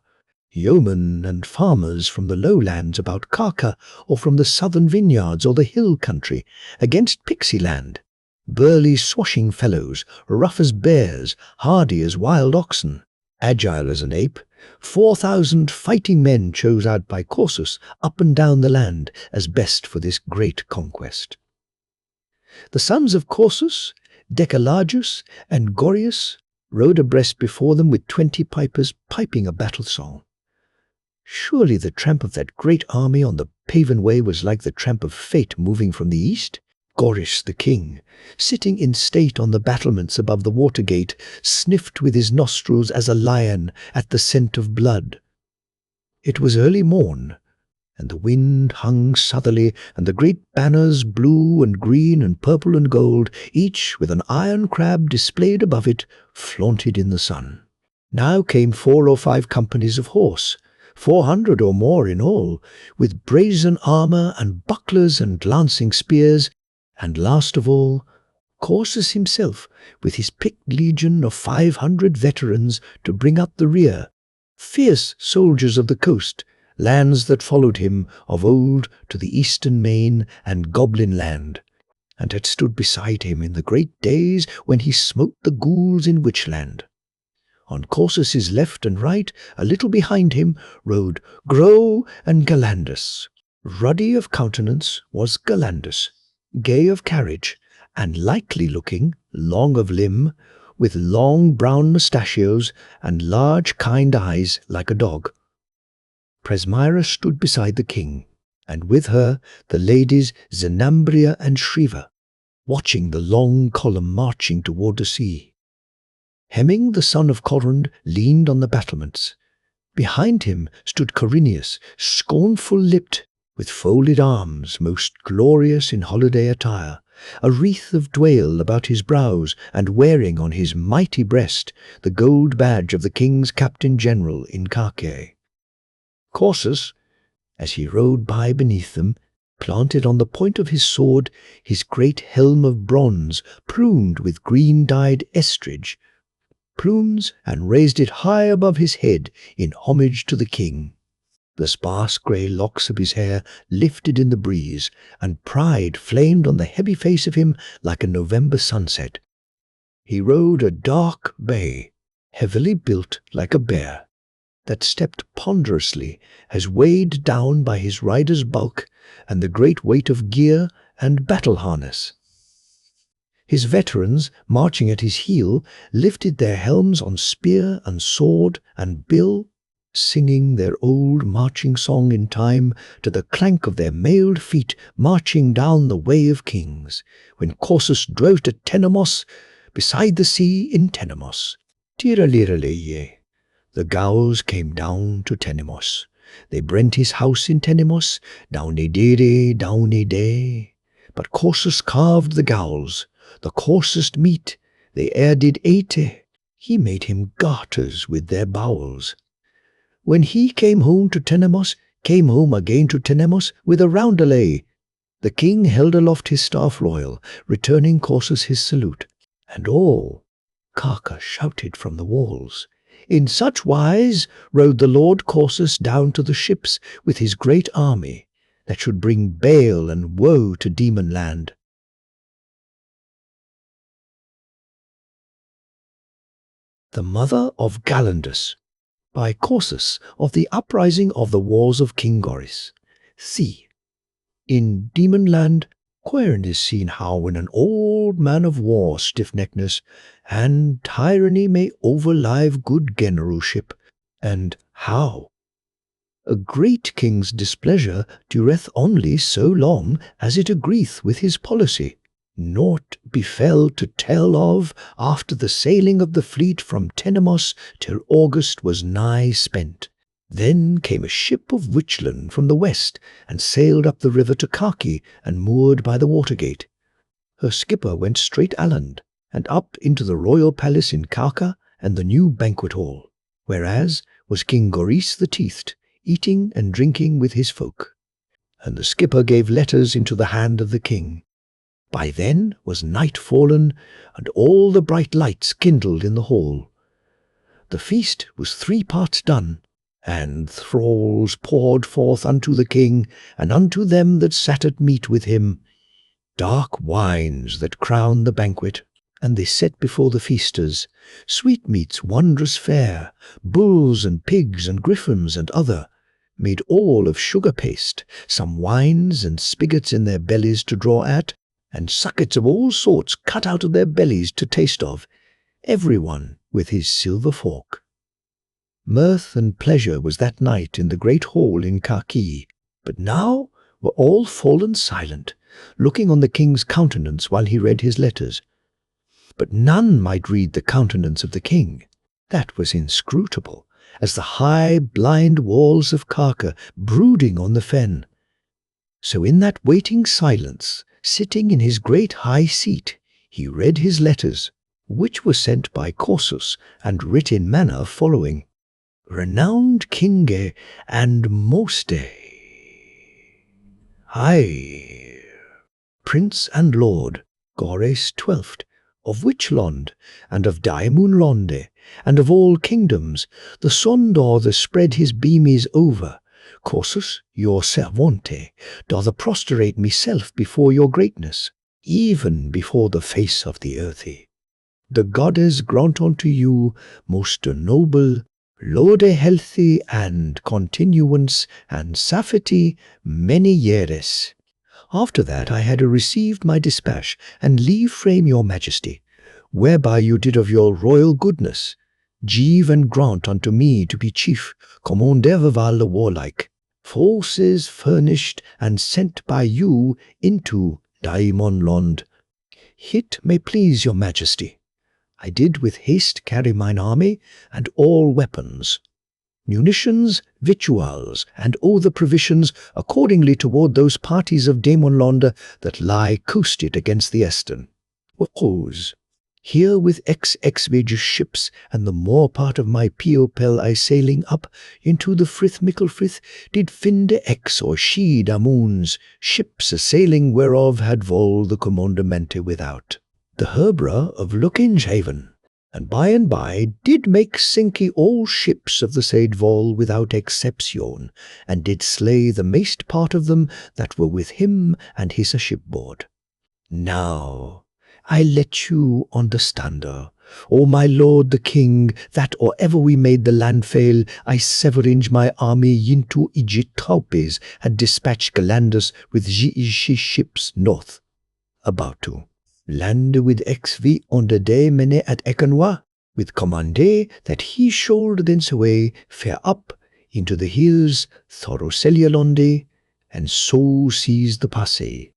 yeomen and farmers from the lowlands about Karka, or from the southern vineyards or the hill country, against Pixieland, burly swashing fellows, rough as bears, hardy as wild oxen, agile as an ape, 4,000 fighting men chose out by Corsus up and down the land as best for this great conquest. The sons of Corsus, Decalagus and Gorius, rode abreast before them with 20 pipers piping a battle song. Surely the tramp of that great army on the paven way was like the tramp of fate moving from the east. Goris the king, sitting in state on the battlements above the water gate, sniffed with his nostrils as a lion at the scent of blood. It was early morn, and the wind hung southerly, and the great banners, blue and green and purple and gold, each with an iron crab displayed above it, flaunted in the sun. Now came 4 or 5 companies of horse, 400 or more in all, with brazen armour and bucklers and lancing spears, and last of all, Corsus himself, with his picked legion of 500 veterans to bring up the rear, fierce soldiers of the coast, lands that followed him of old to the eastern main and Goblin land, and had stood beside him in the great days when he smote the ghouls in Witchland. On Corsus's left and right, a little behind him, rode Grow and Galandus. Ruddy of countenance was Galandus, gay of carriage, and likely-looking, long of limb, with long brown mustachios and large kind eyes like a dog. Presmyra stood beside the king, and with her the ladies Zenambria and Shriva, watching the long column marching toward the sea. Hemming, the son of Corund, leaned on the battlements. Behind him stood Corinius, scornful-lipped, with folded arms, most glorious in holiday attire, a wreath of dwale about his brows, and wearing on his mighty breast the gold badge of the king's captain-general in Karkae. Corsus, as he rode by beneath them, planted on the point of his sword his great helm of bronze, plumed with green-dyed estrage, plumes, and raised it high above his head in homage to the king. The sparse grey locks of his hair lifted in the breeze, and pride flamed on the heavy face of him like a November sunset. He rode a dark bay, heavily built like a bear, that stepped ponderously as weighed down by his rider's bulk and the great weight of gear and battle harness. His veterans, marching at his heel, lifted their helms on spear and sword and bill, singing their old marching song in time to the clank of their mailed feet marching down the way of kings, when Corsus dwelt at Tenemos, beside the sea in Tenemos. Tiraliraleye. The Gauls came down to Tenemos. They brent his house in Tenemos, downy day. But Corsus carved the Gauls, the coarsest meat they e'er did ate. He made him garters with their bowels. When he came home to Tenemos, came home again to Tenemos with a roundelay, the king held aloft his staff royal, returning Corsus his salute, and all Carca shouted from the walls. In such wise rode the Lord Corsus down to the ships with his great army, that should bring bale and woe to demon land. The Mother of Galandus, by Corsus of the uprising of the wars of King Goris. See, in demon land, Quern is seen how when an old man of war stiff-neckness and tyranny may overlive good generalship, and how a great king's displeasure dureth only so long as it agreeth with his policy. Naught befell to tell of after the sailing of the fleet from Tenemos till August was nigh spent. Then came a ship of Witchland from the west, and sailed up the river to Carci, and moored by the watergate. Her skipper went straight aland, and up into the royal palace in Carca and the new banquet hall, whereas was King Goris the Teethed, eating and drinking with his folk. And the skipper gave letters into the hand of the king. By then was night fallen, and all the bright lights kindled in the hall. The feast was 3 parts done, and thralls poured forth unto the king, and unto them that sat at meat with him, dark wines that crown the banquet, and they set before the feasters sweetmeats wondrous fair, bulls and pigs and griffins and other, made all of sugar paste, some wines and spigots in their bellies to draw at, and suckets of all sorts cut out of their bellies to taste of, every one with his silver fork. Mirth and pleasure was that night in the great hall in Carci, but now were all fallen silent, looking on the king's countenance while he read his letters. But none might read the countenance of the king. That was inscrutable, as the high blind walls of Carca brooding on the fen. So in that waiting silence, sitting in his great high seat, he read his letters, which were sent by Corsus, and writ in manner following. Renowned Kinge and Moste, I, Prince and Lord, Gores 12th, of Witchland, and of Daimunlonde, and of all kingdoms, the Sondor that spread his beamies over, Corsus, your servante, doth prostrate myself before your greatness, even before the face of the earthy. The goddess grant unto you, most noble, Lode healthy and continuance and safety many years. After that I had received my dispatch and leave frame your majesty, whereby you did of your royal goodness, give and grant unto me to be chief, commander the warlike, forces furnished and sent by you into Daimonland. It may please your majesty. I did with haste carry mine army, and all weapons, munitions, victuals, and all the provisions accordingly toward those parties of Daimonland that lie coasted against the Eastern. Worms Here with XX ships and the more part of my Piopel I sailing up into the Frith Micklefrith did finde X or she Damoons, ships a sailing whereof had vol the commandamente without. The Herbra of Lukinshaven, and by did make sinky all ships of the said vol without exception, and did slay the maist part of them that were with him and his shipboard. Now, I let you understander, O my lord the king, that or ever we made the land fail, I severinge my army into Igitraupes, and dispatch Galandus with Giishi ships north, about to land with XV on the day mene at Ekanwa, with commande that he should thence away fare up into the hills Thorocelialonde, and so seize the passe,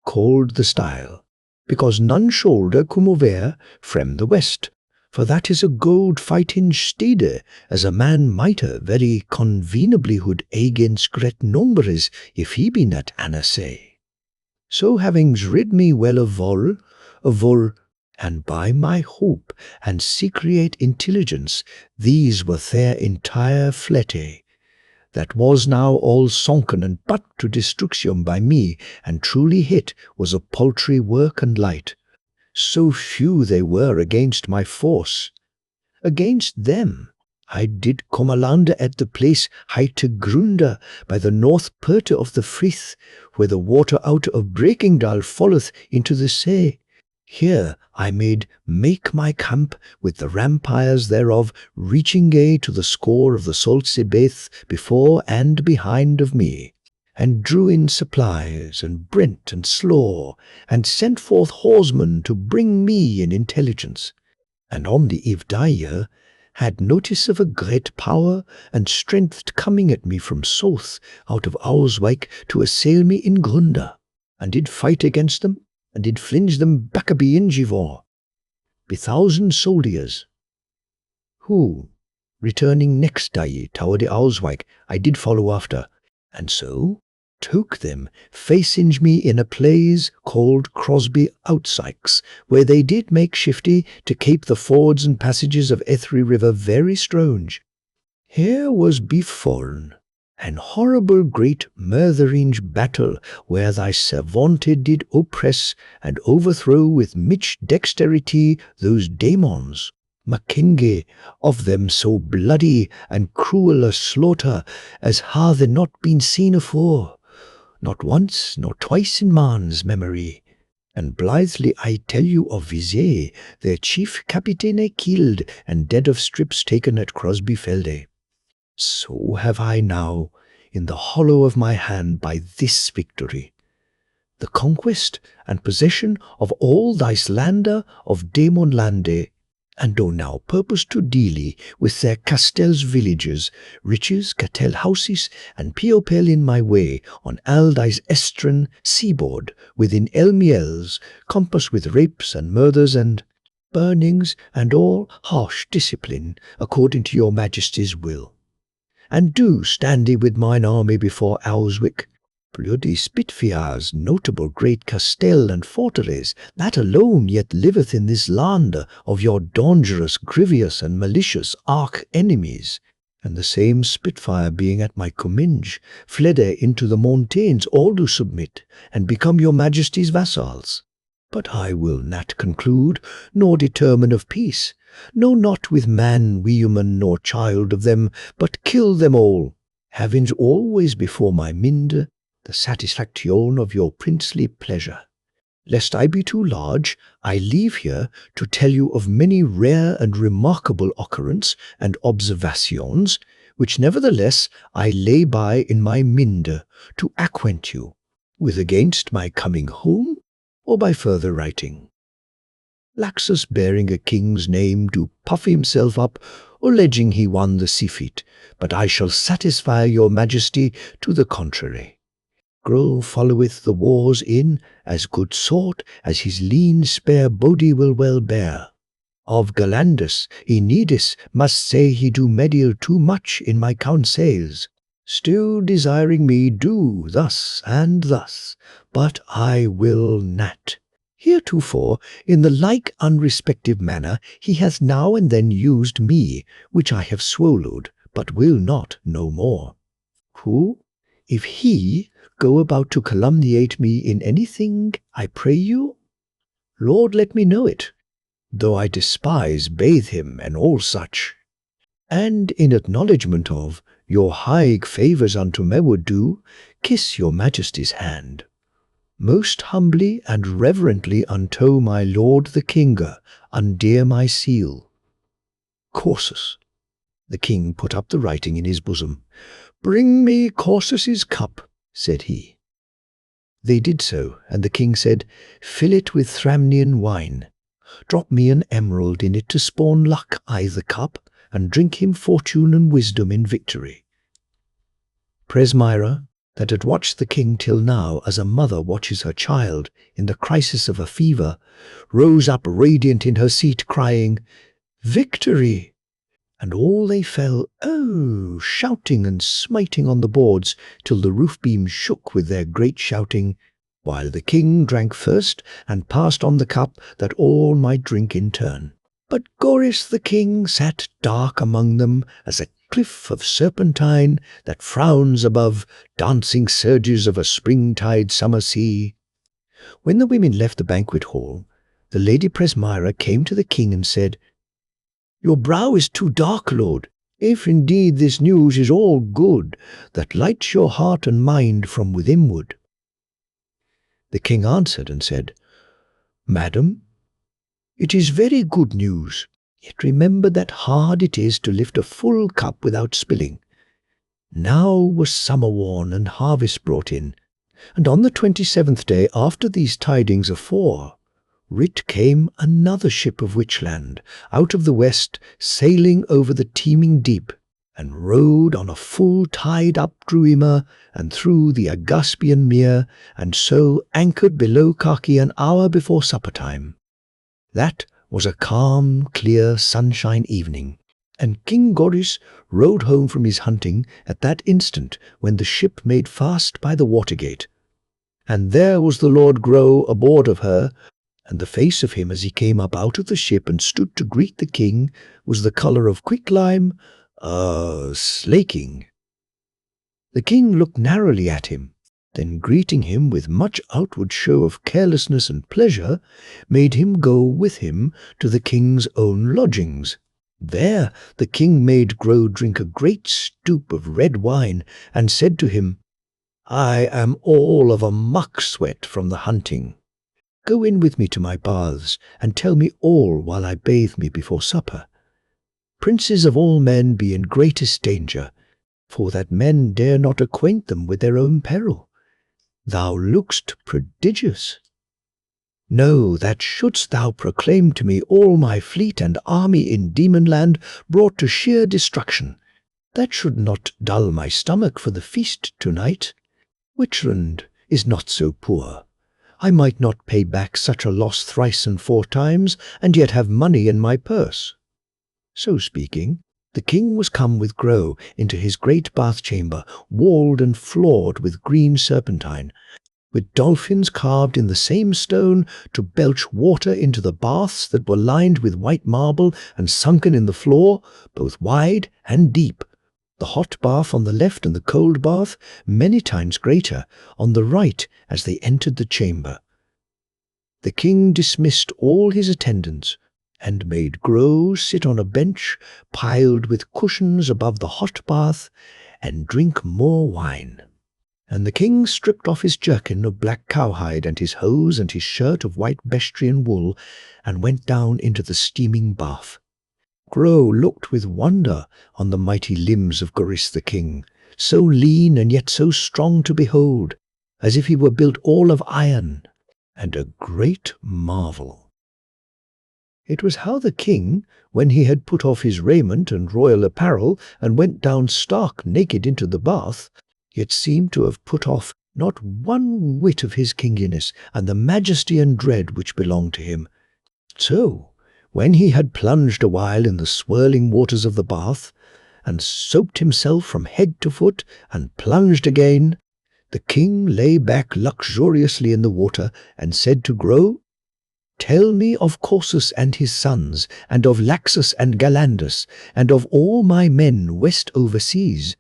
called the style, because none shoulder come over from the west, for that is a gold fighting stede, as a man might very convenably hood against great numbers if he be not anassay. So having rid me well of vol, and by my hope and secret intelligence, these were their entire flete, that was now all sunken and put to destruction by me, and truly hit was a paltry work and light. So few they were against my force. Against them I did come alander at the place highte Grunder by the north perte of the Frith, where the water out of Breakingdal falleth into the sea. Here I made make my camp with the rampires thereof, reaching to the score of the salt Sebeth before and behind of me, and drew in supplies and brent and slaw, and sent forth horsemen to bring me in intelligence. And on the eve year had notice of a great power and strength coming at me from south out of Auswijk to assail me in Grunder, and did fight against them, and did flinge them back a be in Givor, be 1,000 soldiers, who, returning next day toward the Auswijk, I did follow after, and so took them facing me in a place called Crosby Outshines, where they did make shifty to keep the fords and passages of Ethry River very strange. Here was befallen an horrible great murthering battle, where thy servanted did oppress and overthrow with much dexterity those demons, Mackenzie, of them so bloody and cruel a slaughter as hath not been seen afore, not once nor twice in man's memory. And blithely I tell you of Vizay, their chief captain killed and dead of strips taken at Crosby Felde. So have I now, in the hollow of my hand by this victory, the conquest and possession of all thy slander of Demonlande, and do now purpose to deal with their castels villages, riches, cattle houses, and Piopel in my way on all thy estran seaboard, within Elmiels, compass with rapes and murders and burnings, and all harsh discipline, according to your majesty's will. And do stand ye with mine army before Auswick, bloody Spitfire's notable great castell and fortress, that alone yet liveth in this land of your dangerous, grievous, and malicious arch-enemies, and the same Spitfire being at my comminge, fled into the mountains, all do submit, and become your majesty's vassals. But I will not conclude, nor determine of peace, no not with man, woman, nor child of them, but kill them all, having always before my mind the satisfaction of your princely pleasure. Lest I be too large, I leave here to tell you of many rare and remarkable occurrences and observations, which nevertheless I lay by in my mind to acquaint you with against my coming home, or by further writing. Laxus bearing a king's name do puff himself up, alleging he won the sea-feat, but I shall satisfy your majesty to the contrary. Grow followeth the wars in as good sort as his lean spare body will well bear. Of Galandus, Enidis must say he do meddle too much in my counsels, still desiring me do thus and thus, but I will not. Heretofore, in the like unrespective manner, he hath now and then used me, which I have swallowed, but will not no more. Who, if he go about to calumniate me in anything, I pray you, Lord, let me know it, though I despise bathe him and all such. And in acknowledgment of your high favours unto me would do, kiss your majesty's hand. Most humbly and reverently unto my lord the kinge, undear my seal. Cautious. The king put up the writing in his bosom. Bring me Cautius's cup, said he. They did so, and the king said, Fill it with Thramnian wine. Drop me an emerald in it to spawn luck I the cup, and drink him fortune and wisdom in victory. Presmyra, that had watched the king till now as a mother watches her child in the crisis of a fever, rose up radiant in her seat, crying, Victory! And all they fell, shouting and smiting on the boards, till the roof beams shook with their great shouting, while the king drank first, and passed on the cup, that all might drink in turn. But Goris the king sat dark among them as a cliff of serpentine that frowns above dancing surges of a springtide summer sea. When the women left the banquet hall, the Lady Presmyra came to the king and said, Your brow is too dark, lord, if indeed this news is all good, that lights your heart and mind from withinward. The king answered and said, Madam, it is very good news, yet remember that hard it is to lift a full cup without spilling. Now was summer worn and harvest brought in, and on the 27th day after these tidings afore, writ came another ship of Witchland, out of the west, sailing over the teeming deep, and rode on a full tide up Druima and through the Agaspian mere, and so anchored below Kaki an hour before supper time. That was a calm, clear, sunshine evening, and King Goris rode home from his hunting at that instant when the ship made fast by the watergate. And there was the Lord Grow aboard of her, and the face of him as he came up out of the ship and stood to greet the king was the colour of quicklime, slaking. The king looked narrowly at him, then greeting him with much outward show of carelessness and pleasure, made him go with him to the king's own lodgings. There the king made Grow drink a great stoup of red wine, and said to him, I am all of a muck sweat from the hunting. Go in with me to my baths, and tell me all while I bathe me before supper. Princes of all men be in greatest danger, for that men dare not acquaint them with their own peril. Thou look'st prodigious. Know that shouldst thou proclaim to me all my fleet and army in Demonland brought to sheer destruction, that should not dull my stomach for the feast to-night. Witchland is not so poor. I might not pay back such a loss thrice and four times, and yet have money in my purse. So speaking, the king was come with Grow into his great bath-chamber, walled and floored with green serpentine, with dolphins carved in the same stone to belch water into the baths that were lined with white marble and sunken in the floor, both wide and deep, the hot bath on the left and the cold bath, many times greater, on the right as they entered the chamber. The king dismissed all his attendants, and made Grow sit on a bench piled with cushions above the hot bath, and drink more wine. And the king stripped off his jerkin of black cowhide, and his hose, and his shirt of white Bestrian wool, and went down into the steaming bath. Grow looked with wonder on the mighty limbs of Goris the king, so lean and yet so strong to behold, as if he were built all of iron, and a great marvel. It was how the king, when he had put off his raiment and royal apparel, and went down stark naked into the bath, yet seemed to have put off not one whit of his kingliness and the majesty and dread which belonged to him. So, when he had plunged a while in the swirling waters of the bath, and soaped himself from head to foot, and plunged again, the king lay back luxuriously in the water, and said to Grow, Tell me of Corsus and his sons, and of Laxus and Galandus, and of all my men west overseas,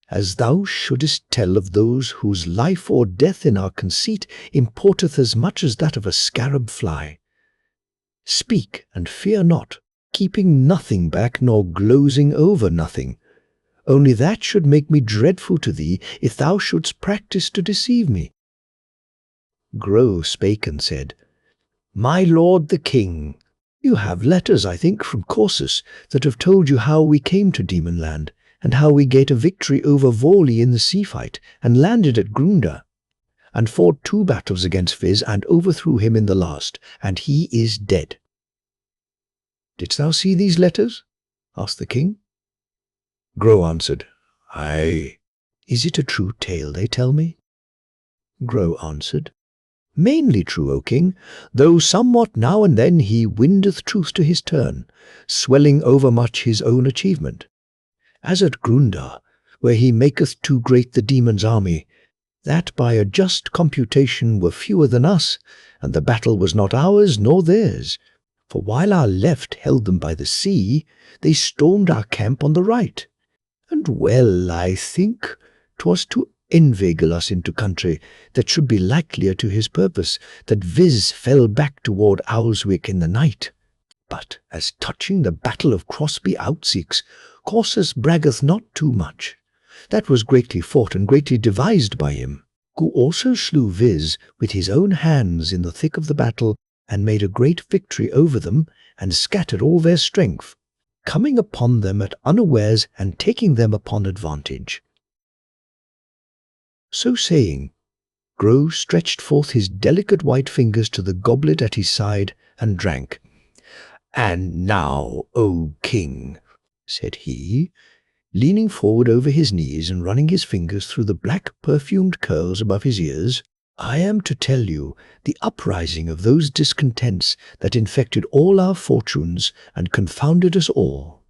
as thou shouldest tell of those whose life or death in our conceit importeth as much as that of a scarab fly. Speak, and fear not, keeping nothing back, nor glozing over nothing. Only that should make me dreadful to thee, if thou shouldst practise to deceive me. Grow spake and said, My lord the king, you have letters, I think, from Corsus, that have told you how we came to Demonland, and how we gained a victory over Vorli in the sea fight, and landed at Grandeur, and fought 2 battles against Viz, and overthrew him in the last, and he is dead. Didst thou see these letters? Asked the king. Grow answered, Aye. Is it a true tale they tell me? Grow answered, Mainly true, O king, though somewhat now and then he windeth truth to his turn, swelling overmuch his own achievement. As at Grandeur, where he maketh too great the demon's army, that by a just computation were fewer than us, and the battle was not ours nor theirs. For while our left held them by the sea, they stormed our camp on the right. And well, I think, 'twas to inveigle us into country that should be likelier to his purpose, that Viz fell back toward Owlswick in the night. But as touching the battle of Crosby Outseeks, Corsus braggeth not too much. That was greatly fought and greatly devised by him, who also slew Viz with his own hands in the thick of the battle, and made a great victory over them, and scattered all their strength, coming upon them at unawares, and taking them upon advantage. So saying, Grow stretched forth his delicate white fingers to the goblet at his side, and drank. And now, O king, said he, leaning forward over his knees and running his fingers through the black perfumed curls above his ears, I am to tell you the uprising of those discontents that infected all our fortunes and confounded us all.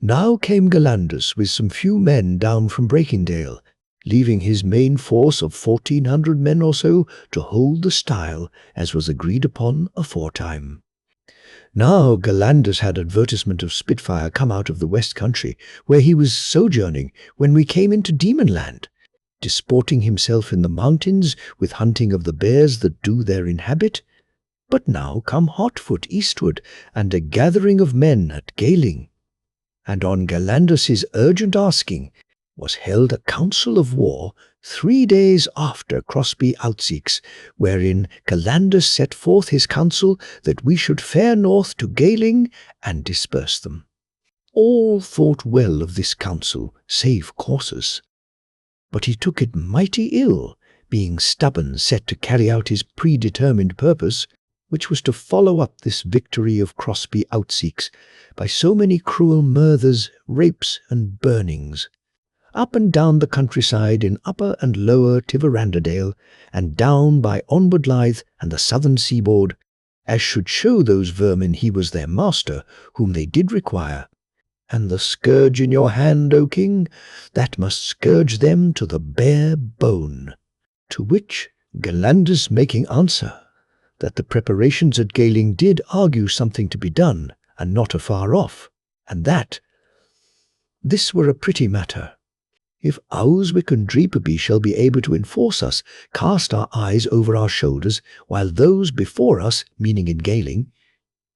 Now came Galandus with some few men down from Breakingdale, leaving his main force of 1,400 men or so to hold the stile, as was agreed upon aforetime. Now Galandus had advertisement of Spitfire come out of the west country, where he was sojourning when we came into Demonland, disporting himself in the mountains with hunting of the bears that do there inhabit, but now come hotfoot eastward, and a gathering of men at Galing. And on Galandus's urgent asking, was held a council of war 3 days after Crosby Outseeks, wherein Galandus set forth his counsel that we should fare north to Galing and disperse them. All thought well of this counsel, save Corsus. But he took it mighty ill, being stubborn set to carry out his predetermined purpose, which was to follow up this victory of Crosby Outseeks by so many cruel murders, rapes, and burnings, up and down the countryside in Upper and Lower Tiveranderdale, and down by Onward Lythe and the southern seaboard, as should show those vermin he was their master, whom they did require. And the scourge in your hand, O king, that must scourge them to the bare bone. To which Galandus making answer, that the preparations at Galing did argue something to be done, and not afar off, and that this were a pretty matter. If Owlswick and Dreeperby shall be able to enforce us, cast our eyes over our shoulders, while those before us, meaning in Galing,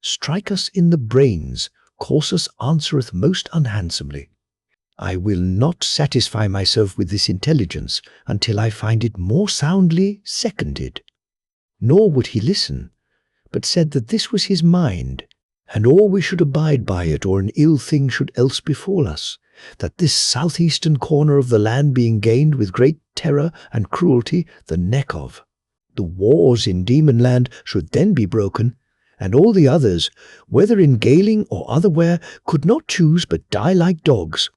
strike us in the brains, Corsus answereth most unhandsomely. I will not satisfy myself with this intelligence until I find it more soundly seconded. Nor would he listen, but said that this was his mind, and or we should abide by it, or an ill thing should else befall us, that this southeastern corner of the land being gained with great terror and cruelty the neck of, the wars in Demonland should then be broken, and all the others, whether in Galing or otherwhere, could not choose but die like dogs.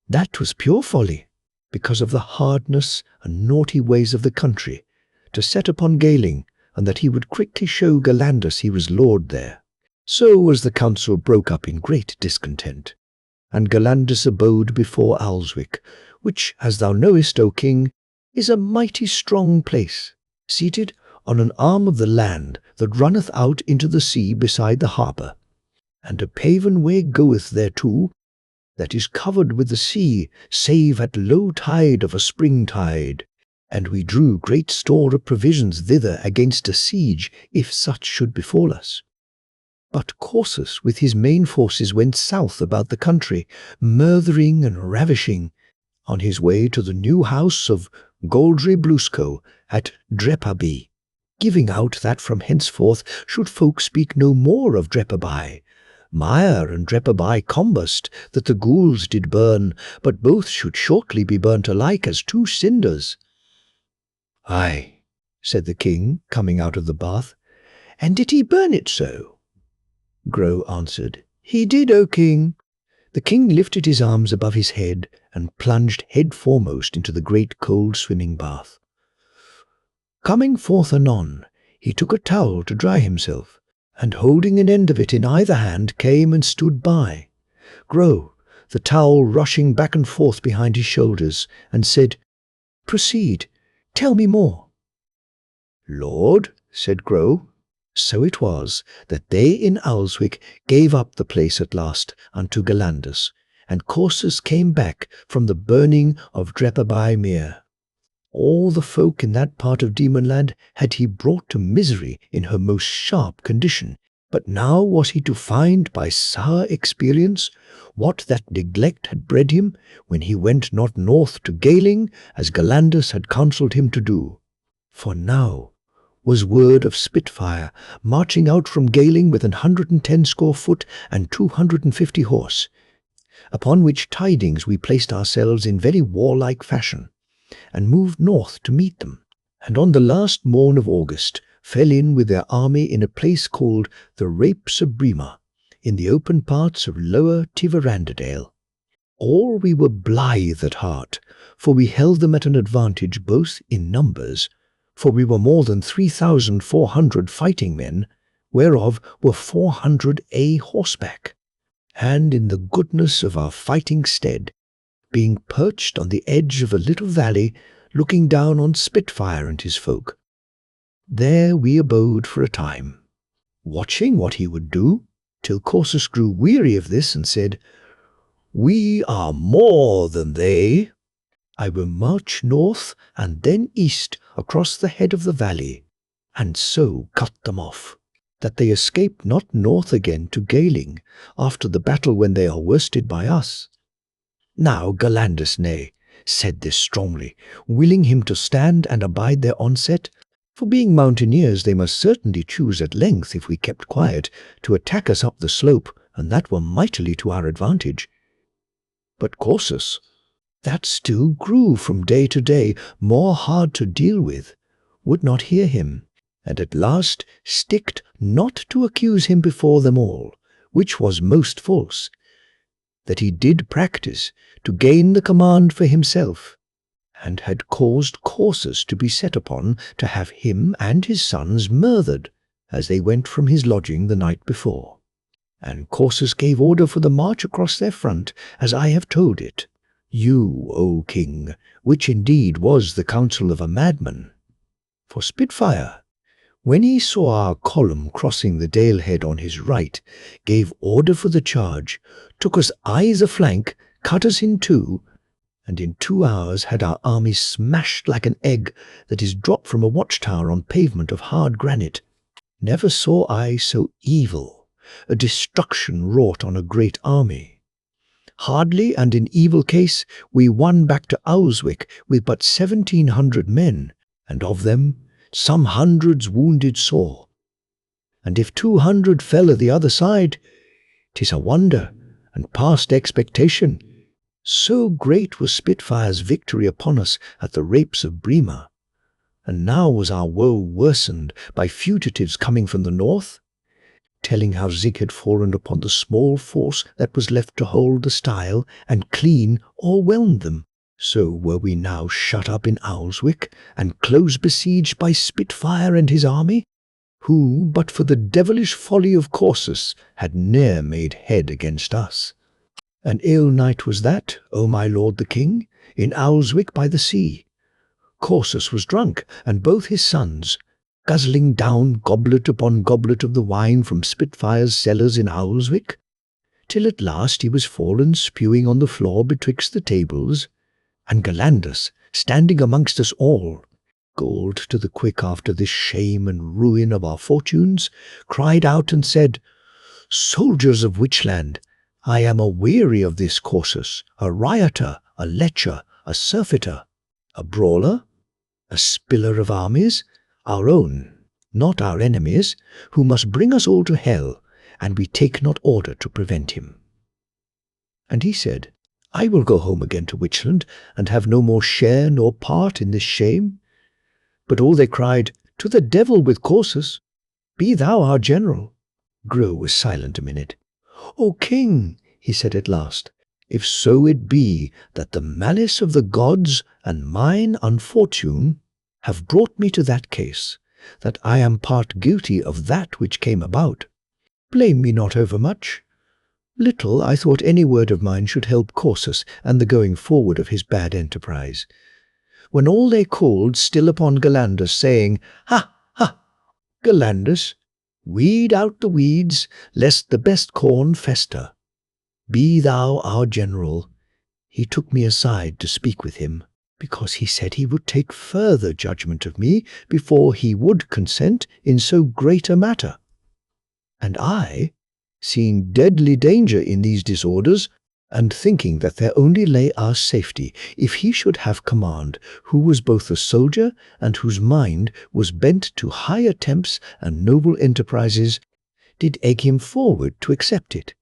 That was pure folly, because of the hardness and naughty ways of the country, to set upon Galing, and that he would quickly show Galandus he was lord there. So was the council broke up in great discontent, and Galandus abode before Owlswick, which, as thou knowest, O king, is a mighty strong place, seated on an arm of the land that runneth out into the sea beside the harbour. And a paven way goeth thereto, that is covered with the sea, save at low tide of a springtide. And we drew great store of provisions thither against a siege, if such should befall us. But Corsus with his main forces went south about the country, murthering and ravishing, on his way to the new house of Goldry Blusco at Drepaby, giving out that from henceforth should folk speak no more of Drepaby. Mire and Drepaby combust, that the ghouls did burn, but both should shortly be burnt alike as two cinders. Ay, said the king, coming out of the bath. And did he burn it so? Grow answered, He did, O king. The king lifted his arms above his head and plunged head foremost into the great cold swimming bath. Coming forth anon, he took a towel to dry himself, and holding an end of it in either hand came and stood by. Grow, the towel rushing back and forth behind his shoulders, and said, Proceed, tell me more. Lord, said Grow, so it was that they in Owlswick gave up the place at last unto Galandus, and Corsus came back from the burning of Drepaby Mere. All the folk in that part of Demonland had he brought to misery in her most sharp condition, but now was he to find by sour experience what that neglect had bred him when he went not north to Galing, as Galandus had counselled him to do. For now was word of Spitfire marching out from Galing with 110 foot and 250 horse, upon which tidings we placed ourselves in very warlike fashion, and moved north to meet them, and on the last morn of August fell in with their army in a place called the Rapes of Brema, in the open parts of lower Tiveranderdale. All we were blithe at heart, for we held them at an advantage both in numbers, for we were more than 3,400 fighting men, whereof were 400 horseback, and in the goodness of our fighting stead, being perched on the edge of a little valley, looking down on Spitfire and his folk. There we abode for a time, watching what he would do, till Corsus grew weary of this and said, We are more than they. I will march north and then east across the head of the valley, and so cut them off, that they escape not north again to Galing after the battle when they are worsted by us. Now Galandus said this strongly, willing him to stand and abide their onset, for being mountaineers they must certainly choose at length, if we kept quiet, to attack us up the slope, and that were mightily to our advantage. But Corsus, that still grew from day to day more hard to deal with, would not hear him, and at last sticked not to accuse him before them all, which was most false, that he did practice to gain the command for himself, and had caused Corsus to be set upon to have him and his sons murthered, as they went from his lodging the night before. And Corsus gave order for the march across their front, as I have told it. You, O king, which indeed was the counsel of a madman. For Spitfire, when he saw our column crossing the dale head on his right, gave order for the charge, took us eyes a flank, cut us in two, and in 2 hours had our army smashed like an egg that is dropped from a watchtower on pavement of hard granite. Never saw I so evil a destruction wrought on a great army. Hardly and in evil case we won back to Owlswick with but 1,700 men, and of them some hundreds wounded sore. And if 200 fell at the other side, 'tis a wonder and past expectation. So great was Spitfire's victory upon us at the Rapes of Brema. And now was our woe worsened by fugitives coming from the north, telling how Zig had fallen upon the small force that was left to hold the stile, and clean o'erwhelmed them. So were we now shut up in Owlswick, and close besieged by Spitfire and his army, who, but for the devilish folly of Corsus, had ne'er made head against us. An ill night was that, O my lord the king, in Owlswick by the sea. Corsus was drunk, and both his sons, guzzling down goblet upon goblet of the wine from Spitfire's cellars in Owlswick, till at last he was fallen spewing on the floor betwixt the tables, and Galandus, standing amongst us all, galled to the quick after this shame and ruin of our fortunes, cried out and said, "Soldiers of Witchland, I am aweary of this Corsus, a rioter, a lecher, a surfeiter, a brawler, a spiller of armies, our own, not our enemies, who must bring us all to hell, and we take not order to prevent him." And he said, "I will go home again to Witchland, and have no more share nor part in this shame." But all they cried, "To the devil with Corsus! Be thou our general." Grow was silent a minute. "O king," he said at last, "if so it be that the malice of the gods and mine unfortune have brought me to that case, that I am part guilty of that which came about, blame me not overmuch. Little I thought any word of mine should help Corsus and the going forward of his bad enterprise. When all they called still upon Galandus, saying, 'Ha, ha, Galandus, weed out the weeds, lest the best corn fester. Be thou our general,' he took me aside to speak with him, because he said he would take further judgment of me before he would consent in so great a matter. And I, seeing deadly danger in these disorders, and thinking that there only lay our safety if he should have command, who was both a soldier and whose mind was bent to high attempts and noble enterprises, did egg him forward to accept it,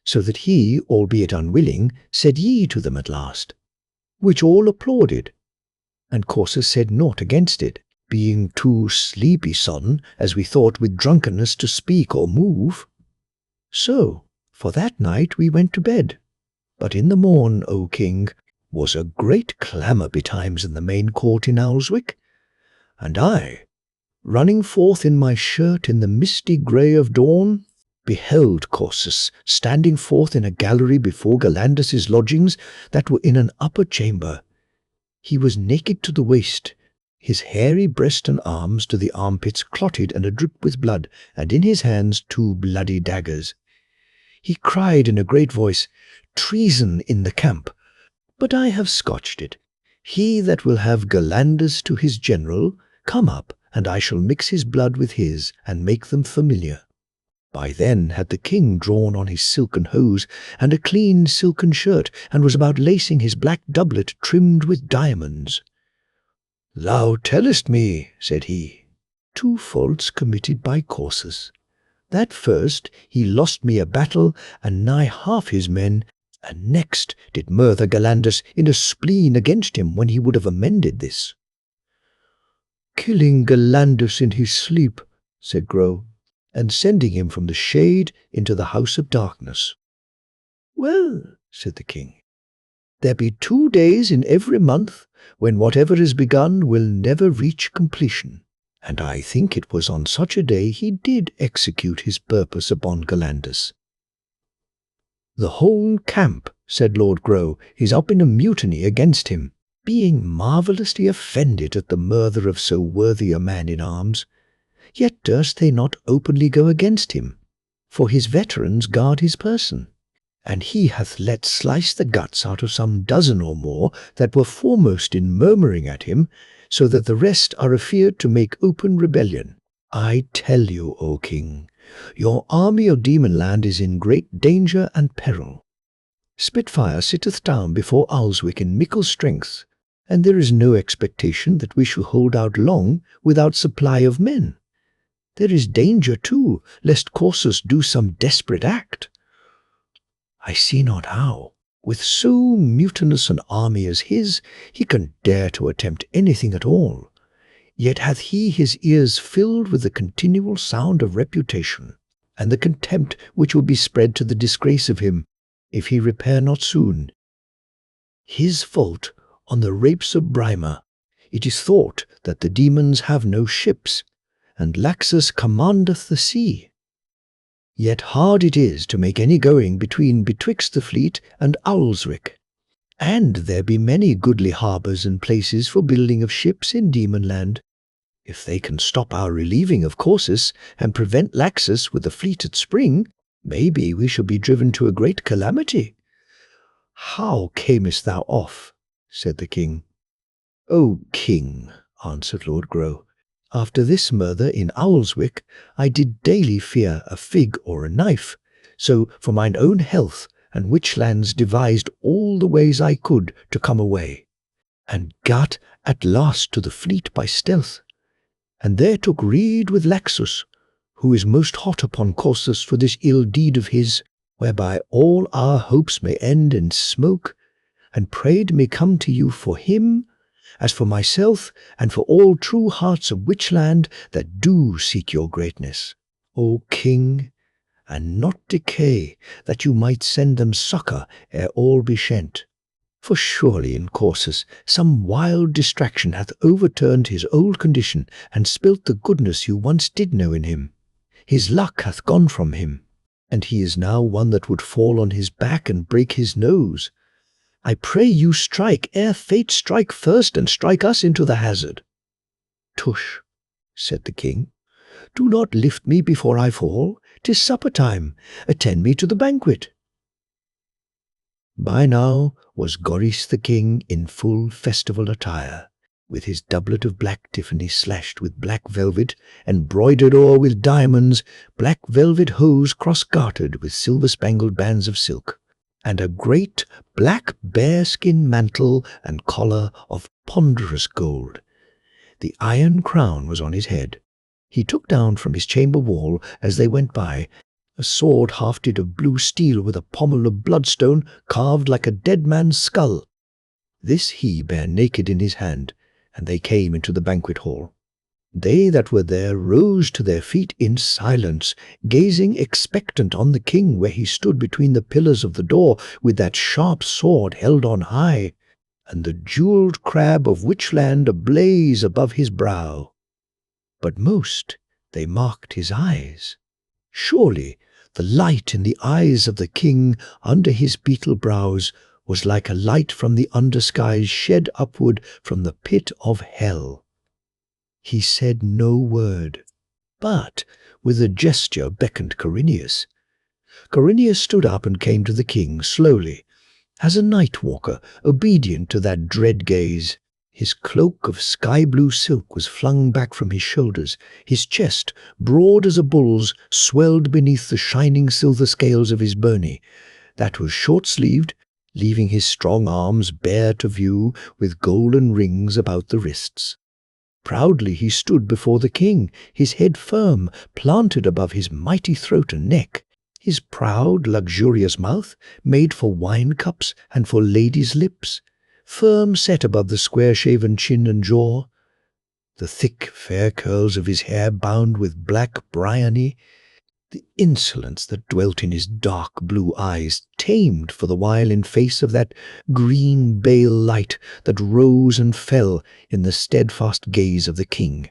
so that he, albeit unwilling, said ye to them at last, which all applauded, and Corsus said naught against it, being too sleepy sodden, as we thought, with drunkenness to speak or move. So, for that night we went to bed. But in the morn, O king, was a great clamour betimes in the main court in Owlswick, and I, running forth in my shirt in the misty grey of dawn, beheld Corsus standing forth in a gallery before Galandus's lodgings that were in an upper chamber. He was naked to the waist, his hairy breast and arms to the armpits clotted and adrip with blood, and in his hands 2 bloody daggers. He cried in a great voice, "Treason in the camp!" But I have scotched it. He that will have Galandus to his general, come up, and I shall mix his blood with his, and make them familiar. By then had the king drawn on his silken hose, and a clean silken shirt, and was about lacing his black doublet trimmed with diamonds. "Thou tellest me," said he, "2 faults committed by Corsus. That first, he lost me a battle, and nigh half his men, and next did murther Galandus in a spleen against him when he would have amended this." "Killing Galandus in his sleep," said Grow, "and sending him from the shade into the house of darkness." "Well," said the king, "there be 2 days in every month when whatever is begun will never reach completion. And I think it was on such a day he did execute his purpose upon Galandus." "The whole camp," said Lord Grow, "is up in a mutiny against him, being marvellously offended at the murder of so worthy a man in arms. Yet durst they not openly go against him, for his veterans guard his person, and he hath let slice the guts out of some dozen or more that were foremost in murmuring at him, so that the rest are afeard to make open rebellion. I tell you, O king, your army of Demonland is in great danger and peril. Spitfire sitteth down before Owlswick in mickle strength, and there is no expectation that we shall hold out long without supply of men. There is danger, too, lest Corsus do some desperate act. I see not how, with so mutinous an army as his, he can dare to attempt anything at all. Yet hath he his ears filled with the continual sound of reputation, and the contempt which will be spread to the disgrace of him, if he repair not soon. His fault on the rapes of Bryma, it is thought that the demons have no ships, and Laxus commandeth the sea. Yet hard it is to make any going betwixt the fleet and Owlswick, and there be many goodly harbours and places for building of ships in Demonland. If they can stop our relieving of Corsus and prevent Laxus with the fleet at spring, maybe we shall be driven to a great calamity." "How camest thou off?" said the king. "O king," answered Lord Grow, "after this murder in Owlswick, I did daily fear a fig or a knife, so for mine own health and Witchlands devised all the ways I could to come away, and gat at last to the fleet by stealth, and there took rede with Laxus, who is most hot upon Corsus for this ill deed of his, whereby all our hopes may end in smoke, and prayed me come to you for him, as for myself and for all true hearts of Witchland that do seek your greatness, O king, and not decay, that you might send them succour ere all be shent. For surely in Corsus some wild distraction hath overturned his old condition and spilt the goodness you once did know in him. His luck hath gone from him, and he is now one that would fall on his back and break his nose. I pray you strike ere fate strike first, and strike us into the hazard." "Tush," said the king, "do not lift me before I fall. 'Tis supper time. Attend me to the banquet." By now was Goris the king in full festival attire, with his doublet of black tiffany slashed with black velvet, and broidered o'er with diamonds, black velvet hose cross-gartered with silver-spangled bands of silk, and a great black bearskin mantle and collar of ponderous gold. The iron crown was on his head. He took down from his chamber wall, as they went by, a sword hafted of blue steel with a pommel of bloodstone carved like a dead man's skull. This he bare naked in his hand, and they came into the banquet hall. They that were there rose to their feet in silence, gazing expectant on the king where he stood between the pillars of the door with that sharp sword held on high, and the jewelled crab of Witchland ablaze above his brow. But most they marked his eyes. Surely the light in the eyes of the king under his beetle brows was like a light from the underskies shed upward from the pit of hell. He said no word, but with a gesture beckoned Corineus. Corineus stood up and came to the king slowly, as a night walker obedient to that dread gaze. His cloak of sky-blue silk was flung back from his shoulders. His chest, broad as a bull's, swelled beneath the shining silver scales of his byrnie, that was short-sleeved, leaving his strong arms bare to view with golden rings about the wrists. Proudly he stood before the king, his head firm, planted above his mighty throat and neck, his proud, luxurious mouth made for wine-cups and for ladies' lips, firm set above the square-shaven chin and jaw, the thick, fair curls of his hair bound with black bryony, the insolence that dwelt in his dark blue eyes tamed for the while in face of that green bale light that rose and fell in the steadfast gaze of the king.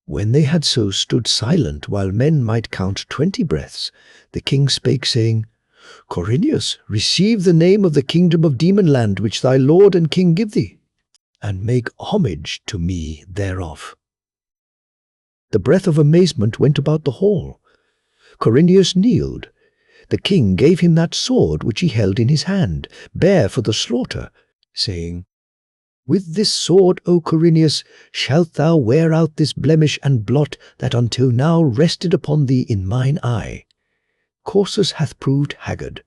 When they had so stood silent while men might count 20 breaths, the king spake, saying, "Corineus, receive the name of the kingdom of Demonland which thy lord and king give thee, and make homage to me thereof." The breath of amazement went about the hall. Corineus kneeled. The king gave him that sword which he held in his hand, bare for the slaughter, saying, "With this sword, O Corineus, shalt thou wear out this blemish and blot that until now rested upon thee in mine eye. Corsus hath proved haggard.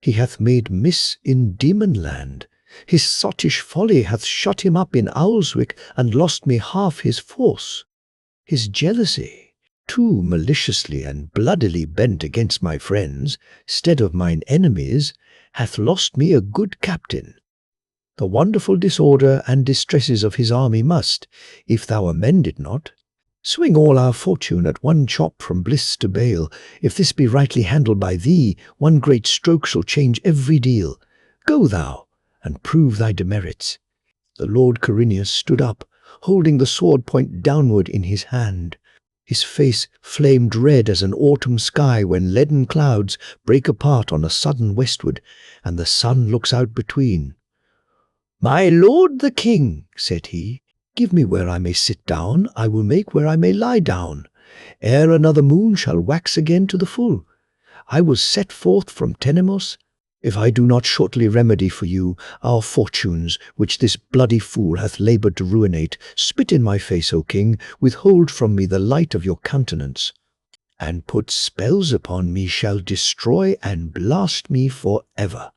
He hath made miss in Demonland. His sottish folly hath shut him up in Owlswick and lost me half his force. His jealousy, too maliciously and bloodily bent against my friends, stead of mine enemies, hath lost me a good captain. The wonderful disorder and distresses of his army must, if thou amend it not, swing all our fortune at one chop from bliss to bale. If this be rightly handled by thee, one great stroke shall change every deal. Go thou, and prove thy demerits." The Lord Corineus stood up, holding the sword point downward in his hand. His face flamed red as an autumn sky when leaden clouds break apart on a sudden westward, and the sun looks out between. "My lord the king," said he, Give me where I may sit down, I will make where I may lie down. Ere another moon shall wax again to the full, I will set forth from Tenemos, if I do not shortly remedy for you our fortunes, which this bloody fool hath laboured to ruinate. Spit in my face, O king, withhold from me the light of your countenance, and put spells upon me shall destroy and blast me for ever.